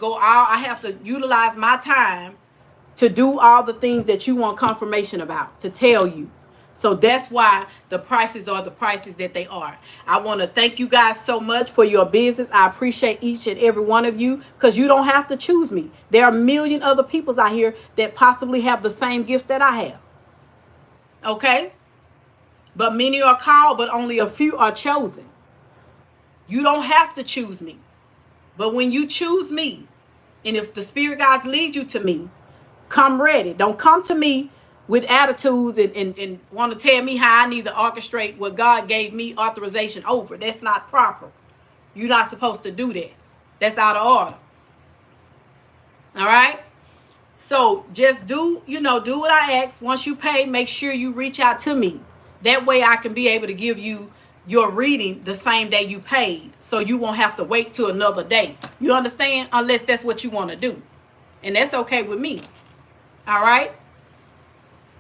utilize my time to do all the things that you want confirmation about, to tell you. So that's why the prices are the prices that they are. I want to thank you guys so much for your business. I appreciate each and every one of you because you don't have to choose me. There are a million other people out here that possibly have the same gift that I have. Okay? But many are called, but only a few are chosen. You don't have to choose me. But when you choose me, and if the spirit guides lead you to me, come ready. Don't come to me with attitudes and want to tell me how I need to orchestrate what God gave me authorization over. That's not proper. You're not supposed to do that. That's out of order. All right? So just do what I ask. Once you pay, make sure you reach out to me. That way I can be able to give you your reading the same day you paid. So you won't have to wait till another day. You understand? Unless that's what you want to do. And that's okay with me. All right?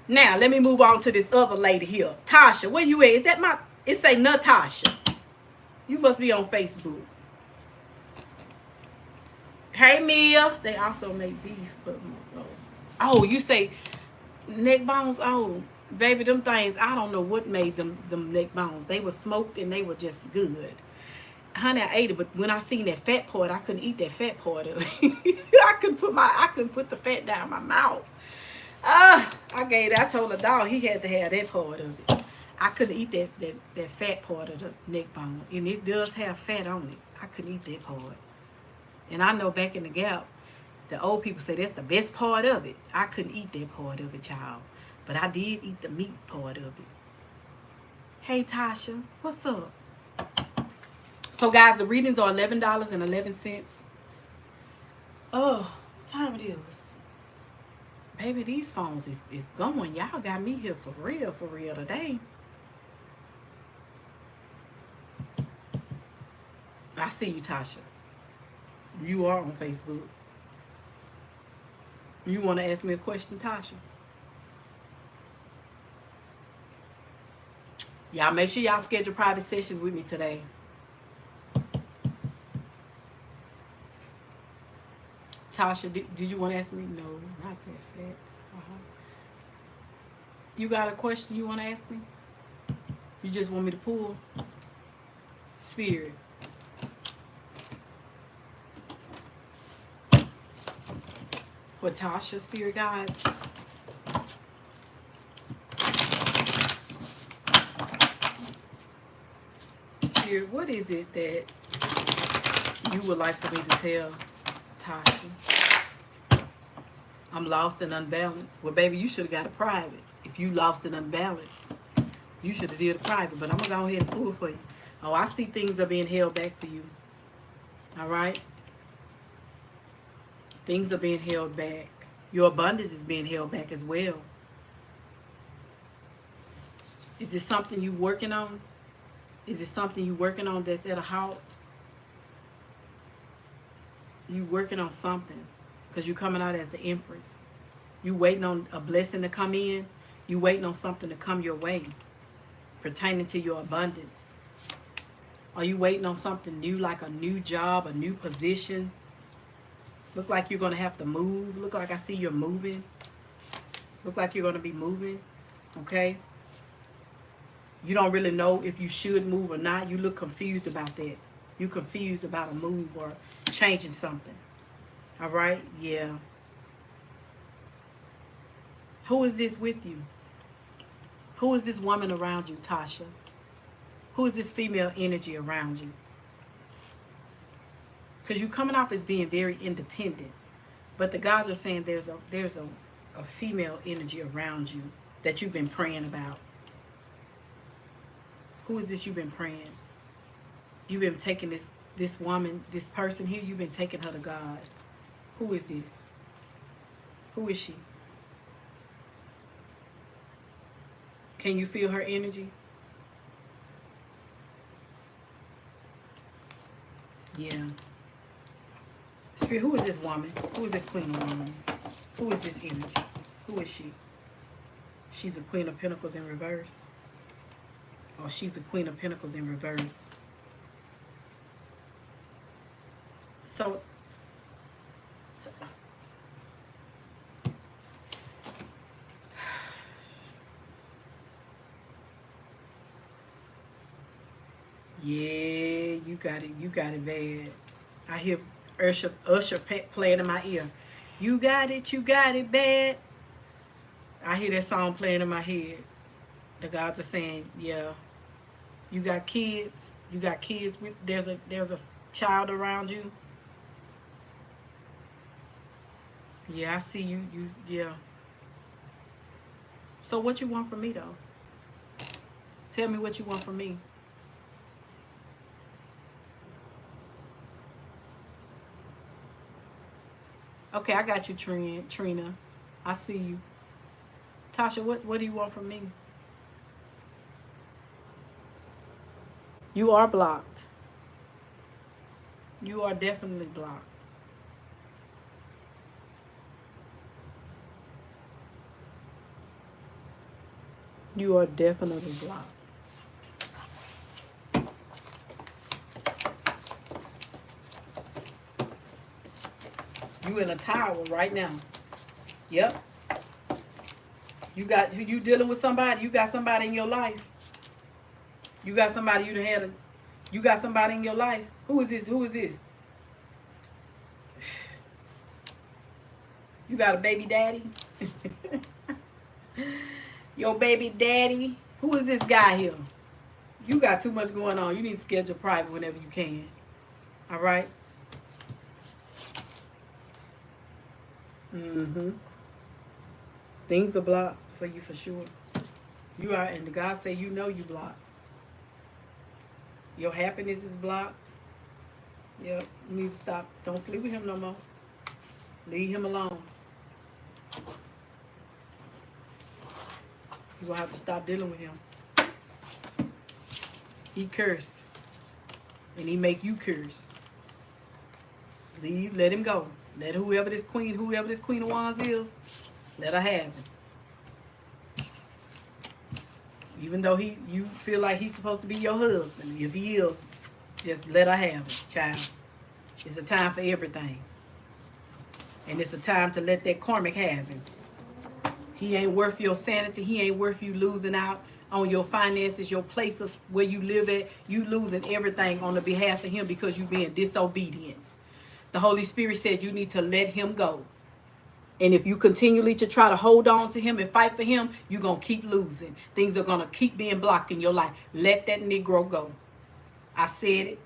Now, let me move on to this other lady here. Tasha, where you at? Is that my... It say Natasha. You must be on Facebook. Hey, Mia. They also make beef. But, oh, you say neck bones? Oh, baby, them things, I don't know what made them neck bones. They were smoked and they were just good. Honey, I ate it, but when I seen that fat part, I couldn't eat that fat part of it. I couldn't put the fat down my mouth. I told the dog he had to have that part of it. I couldn't eat that fat part of the neck bone. And it does have fat on it. I couldn't eat that part. And I know back in the Gap, the old people say that's the best part of it. I couldn't eat that part of it, child. But I did eat the meat part of it. Hey, Tasha, what's up? So, guys, the readings are $11.11. Oh, what time it is? Baby, these phones is going. Y'all got me here for real today. I see you, Tasha. You are on Facebook. You want to ask me a question, Tasha? Y'all make sure y'all schedule private sessions with me today. Tasha, did you want to ask me? No, not that fat. You got a question you want to ask me? You just want me to pull? Spirit. For Tasha, Spirit guides. Spirit, what is it that you would like for me to tell Tasha? I'm lost and unbalanced. Well, baby, you should have got a private. If you lost and unbalanced, you should have did a private. But I'm going to go ahead and pull for you. Oh, I see things are being held back for you. All right? Things are being held back. Your abundance is being held back as well. Is this something you working on? Is it something you working on that's at a halt? You working on something because you coming out as the Empress. You waiting on a blessing to come in. You waiting on something to come your way pertaining to your abundance. Are you waiting on something new, like a new job, a new position? Look like you're going to have to move. Look like I see you're moving. Look like you're going to be moving. Okay? You don't really know if you should move or not. You look confused about that. You're confused about a move or changing something. All right? Yeah. Who is this with you? Who is this woman around you, Tasha? Who is this female energy around you? Because you're coming off as being very independent. But the gods are saying there's a female energy around you that you've been praying about. Who is this you've been praying? You've been taking this woman, this person here, you've been taking her to God. Who is this? Who is she? Can you feel her energy? Yeah. Spirit, who is this woman? Who is this Queen of Wands? Who is this energy? Who is she? She's a Queen of Pentacles in reverse. Or she's a Queen of Pentacles in reverse. So yeah, you got it bad. I hear Usher playing in my ear. You got it bad. I hear that song playing in my head. The gods are saying, yeah, you got kids. You got kids with there's a child around you. Yeah, I see you. Yeah. So what you want from me, though? Tell me what you want from me. Okay, I got you, Trina. I see you. Tasha, what do you want from me? You are blocked. You are definitely blocked. You are definitely blocked. You in a tower right now. Yep. You dealing with somebody. You got somebody in your life. You got somebody you got somebody in your life. Who is this? Who is this? You got a baby daddy? Your baby daddy? Who is this guy here? You got too much going on. You need to schedule private whenever you can. All right? Mm-hmm. Things are blocked for you for sure. You are, and God say you know you blocked. Your happiness is blocked. Yep, you need to stop. Don't sleep with him no more. Leave him alone. You're going to have to stop dealing with him. He cursed. And he make you curse. Leave, let him go. Let whoever this queen of wands is, let her have it. Even though you feel like he's supposed to be your husband, if he is, just let her have it, child. It's a time for everything. And it's a time to let that karmic have him. He ain't worth your sanity. He ain't worth you losing out on your finances, your place of where you live at. You losing everything on the behalf of him because you being disobedient. The Holy Spirit said you need to let him go. And if you continually to try to hold on to him and fight for him, you're going to keep losing. Things are going to keep being blocked in your life. Let that Negro go. I said it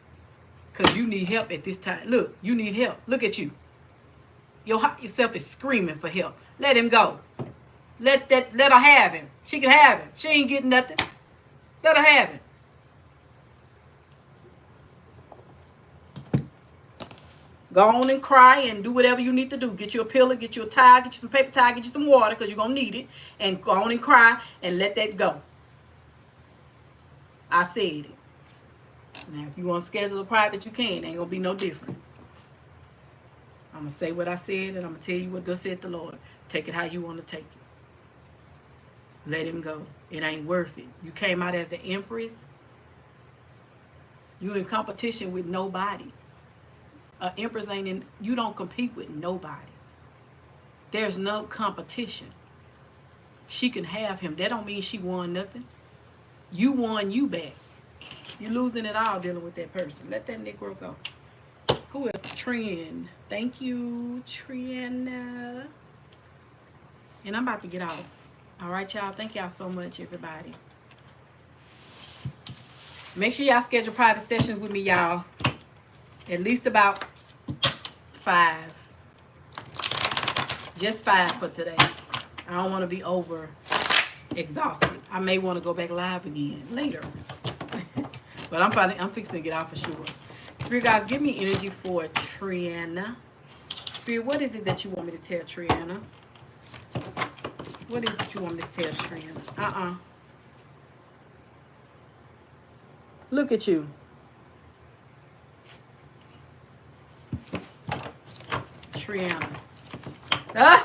because you need help at this time. Look, you need help. Look at you. Your higher self is screaming for help. Let him go. Let her have him. She can have him. She ain't getting nothing. Let her have him. Go on and cry and do whatever you need to do. Get you a pillow, get you a towel, get you some paper towel, get you some water because you're going to need it. And go on and cry and let that go. I said it. Now, if you want to schedule a private, you can. It ain't going to be no different. I'm going to say what I said and I'm going to tell you what thus said the Lord. Take it how you want to take it. Let him go. It ain't worth it. You came out as the empress. You in competition with nobody. Empress ain't in, you don't compete with nobody. There's no competition. She can have him. That don't mean she won nothing. You won you back. You losing it all dealing with that person. Let that Negro go. Who is Trin? Thank you, Trina. And I'm about to get off. All right, y'all. Thank y'all so much, everybody. Make sure y'all schedule private sessions with me, y'all. At least about 5. Just 5 for today. I don't want to be over exhausted. I may want to go back live again later. But I'm fixing to get out for sure. Spirit guys, give me energy for Triana. Spirit, what is it that you want me to tell Triana? What is it you want me to tell Triana? Look at you. Triana.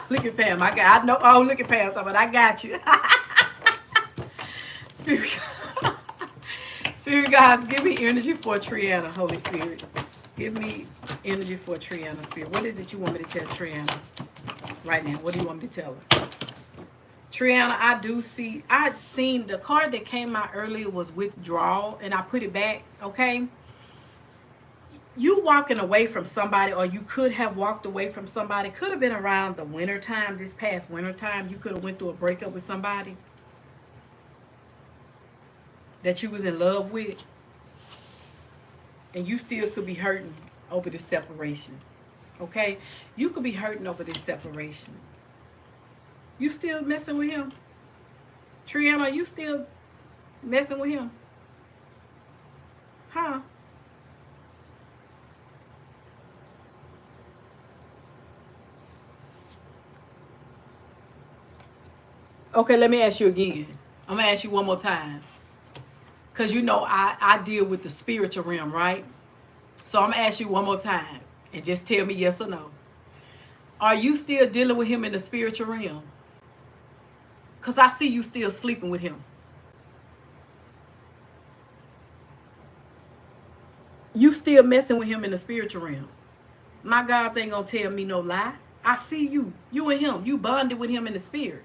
Look at Pam. I know. Oh, look at Pam. But I got you. Spirit guys, give me energy for Triana, Holy Spirit. Give me energy for Triana, Spirit. What is it you want me to tell Triana right now? What do you want me to tell her? Triana, I'd seen the card that came out earlier was withdrawal, and I put it back, okay? You walking away from somebody, or you could have walked away from somebody, could have been around the winter time, this past winter time. You could have went through a breakup with somebody that you was in love with, and you still could be hurting over this separation, okay? You could be hurting over this separation. You still messing with him? Triana, are you still messing with him? Huh? Okay, let me ask you again. I'm gonna ask you one more time. Cause you know I deal with the spiritual realm, right? So I'm gonna ask you one more time and just tell me yes or no. Are you still dealing with him in the spiritual realm? Cause I see you still sleeping with him. You still messing with him in the spiritual realm. My God ain't gonna tell me no lie. I see you. You and him. You bonded with him in the spirit.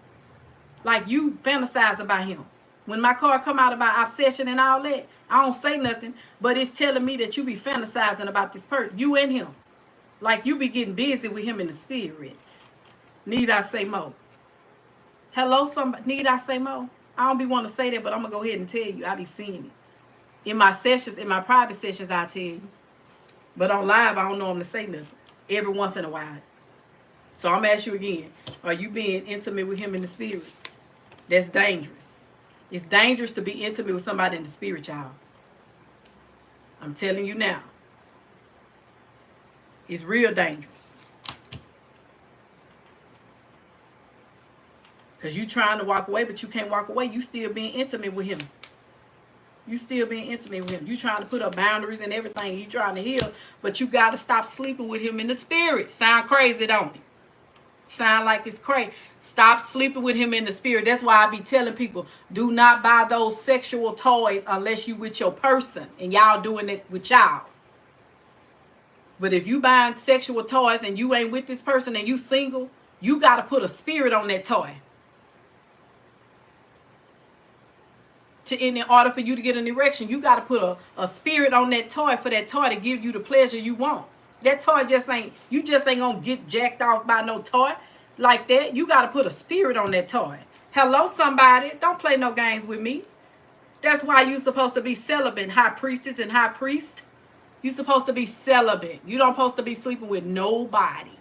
Like you fantasize about him. When my card come out about obsession and all that, I don't say nothing, but it's telling me that you be fantasizing about this person. You and him. Like you be getting busy with him in the spirit. Need I say more? Hello, somebody. Need I say more? I don't be want to say that, but I'm gonna go ahead and tell you. I be seeing it. In my sessions, in my private sessions, I tell you. But on live, I don't normally say nothing. Every once in a while. So I'm gonna ask you again. Are you being intimate with him in the spirit? That's dangerous. It's dangerous to be intimate with somebody in the spirit, y'all. I'm telling you now. It's real dangerous. Because you trying to walk away, but you can't walk away. You still being intimate with him. You still being intimate with him. You trying to put up boundaries and everything. You trying to heal, but you got to stop sleeping with him in the spirit. Sound crazy, don't it? Sound like it's crazy. Stop sleeping with him in the spirit. That's why I be telling people, do not buy those sexual toys unless you with your person and y'all doing it with y'all. But if you buying sexual toys and you ain't with this person and you single, you got to put a spirit on that toy. In order for you to get an erection, you got to put a spirit on that toy for that toy to give you the pleasure you want. That toy just ain't gonna get jacked off by no toy like that. You got to put a spirit on that toy. Hello, somebody. Don't play no games with me. That's why you supposed to be celibate, high priestess and high priest. You supposed to be celibate. You don't supposed to be sleeping with nobody.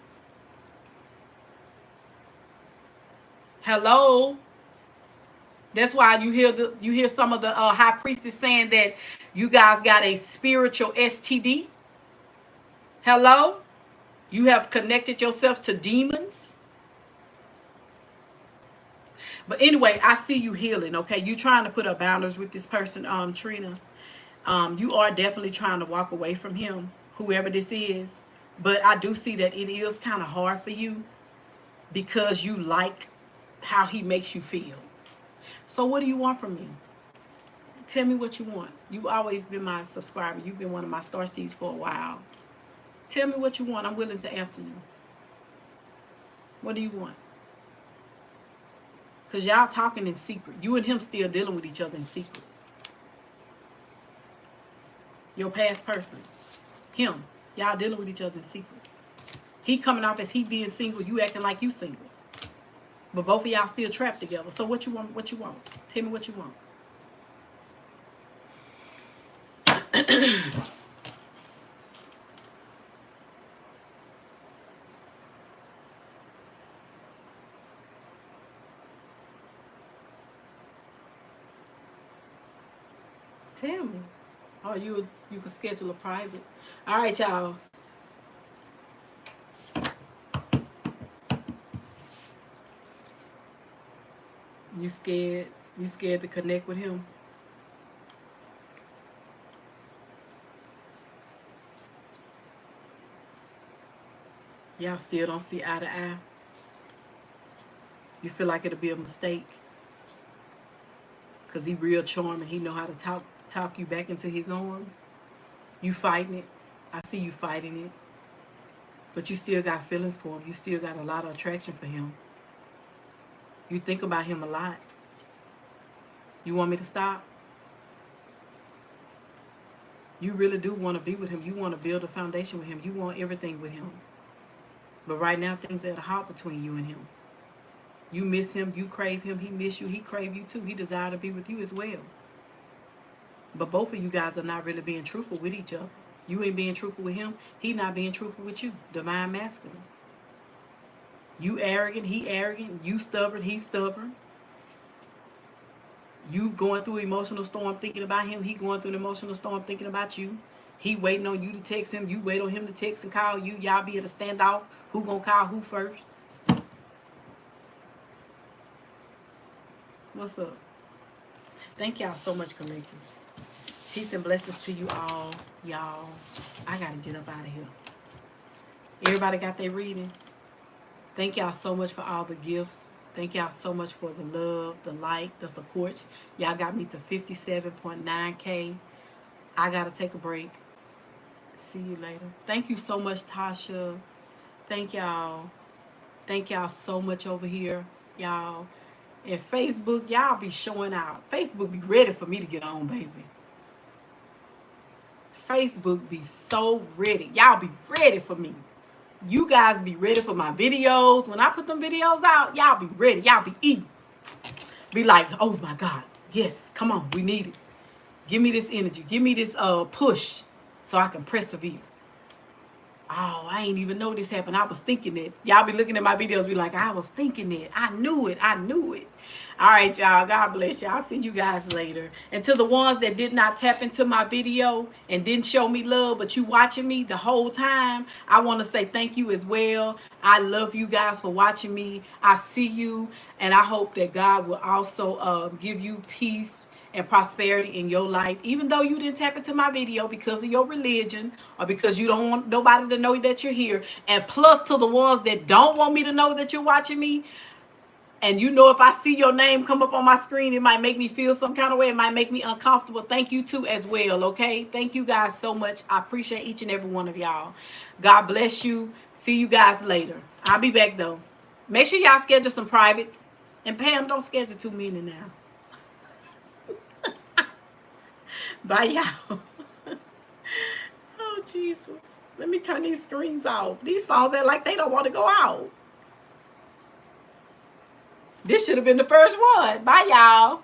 Hello. That's why you hear some of the high priestess saying that you guys got a spiritual STD. Hello? You have connected yourself to demons. But anyway, I see you healing, okay? You trying to put up boundaries with this person, Trina. You are definitely trying to walk away from him, whoever this is. But I do see that it is kind of hard for you because you like how he makes you feel. So what do you want from me? Tell me what you want. You've always been my subscriber. You've been one of my star seeds for a while. Tell me what you want. I'm willing to answer you. What do you want? Because y'all talking in secret. You and him still dealing with each other in secret. Your past person. Him. Y'all dealing with each other in secret. He coming off as he being single. You acting like you single. But both of y'all still trapped together. So what you want? What you want? Tell me what you want. Tell me. Or you can schedule a private. All right, y'all. You scared? You scared to connect with him? Y'all still don't see eye to eye? You feel like it'll be a mistake? Because he real charming. He know how to talk you back into his arms. You fighting it. I see you fighting it. But you still got feelings for him. You still got a lot of attraction for him. You think about him a lot. You want me to stop? You really do want to be with him. You want to build a foundation with him. You want everything with him. But right now, things are at a halt between you and him. You miss him. You crave him. He miss you. He crave you too. He desire to be with you as well. But both of you guys are not really being truthful with each other. You ain't being truthful with him. He not being truthful with you. Divine masculine. You arrogant. He arrogant. You stubborn. He stubborn. You going through an emotional storm thinking about him. He going through an emotional storm thinking about you. He waiting on you to text him. You wait on him to text and call you. Y'all be at a standoff. Who gonna call who first? What's up? Thank y'all so much, collective. Peace and blessings to you all. Y'all, I gotta get up out of here. Everybody got their reading? Thank y'all so much for all the gifts. Thank y'all so much for the love, the like, the support. Y'all got me to 57.9K. I gotta take a break. See you later. Thank you so much, Tasha. Thank y'all. Thank y'all so much over here, y'all. And Facebook, y'all be showing out. Facebook be ready for me to get on, baby. Facebook be so ready. Y'all be ready for me. You guys be ready for my videos. When I put them videos out, y'all be ready. Y'all be eating. Be like, oh my God. Yes, come on. We need it. Give me this energy. Give me this push so I can persevere. Oh, I ain't even know this happened. I was thinking it. Y'all be looking at my videos, be like, I was thinking it. I knew it. I knew it. All right, y'all. God bless y'all. I'll see you guys later. And to the ones that did not tap into my video and didn't show me love, but you watching me the whole time, I want to say thank you as well. I love you guys for watching me. I see you, and I hope that God will also give you peace and prosperity in your life, even though you didn't tap into my video because of your religion or because you don't want nobody to know that you're here. And plus, to the ones that don't want me to know that you're watching me, and you know if I see your name come up on my screen, it might make me feel some kind of way. It might make me uncomfortable. Thank you too as well, okay? Thank you guys so much. I appreciate each and every one of y'all. God bless you. See you guys later. I'll be back though. Make sure y'all schedule some privates. And Pam, don't schedule too many now. Bye, y'all. Oh, Jesus. Let me turn these screens off. These phones act like they don't want to go out. This should have been the first one. Bye, y'all.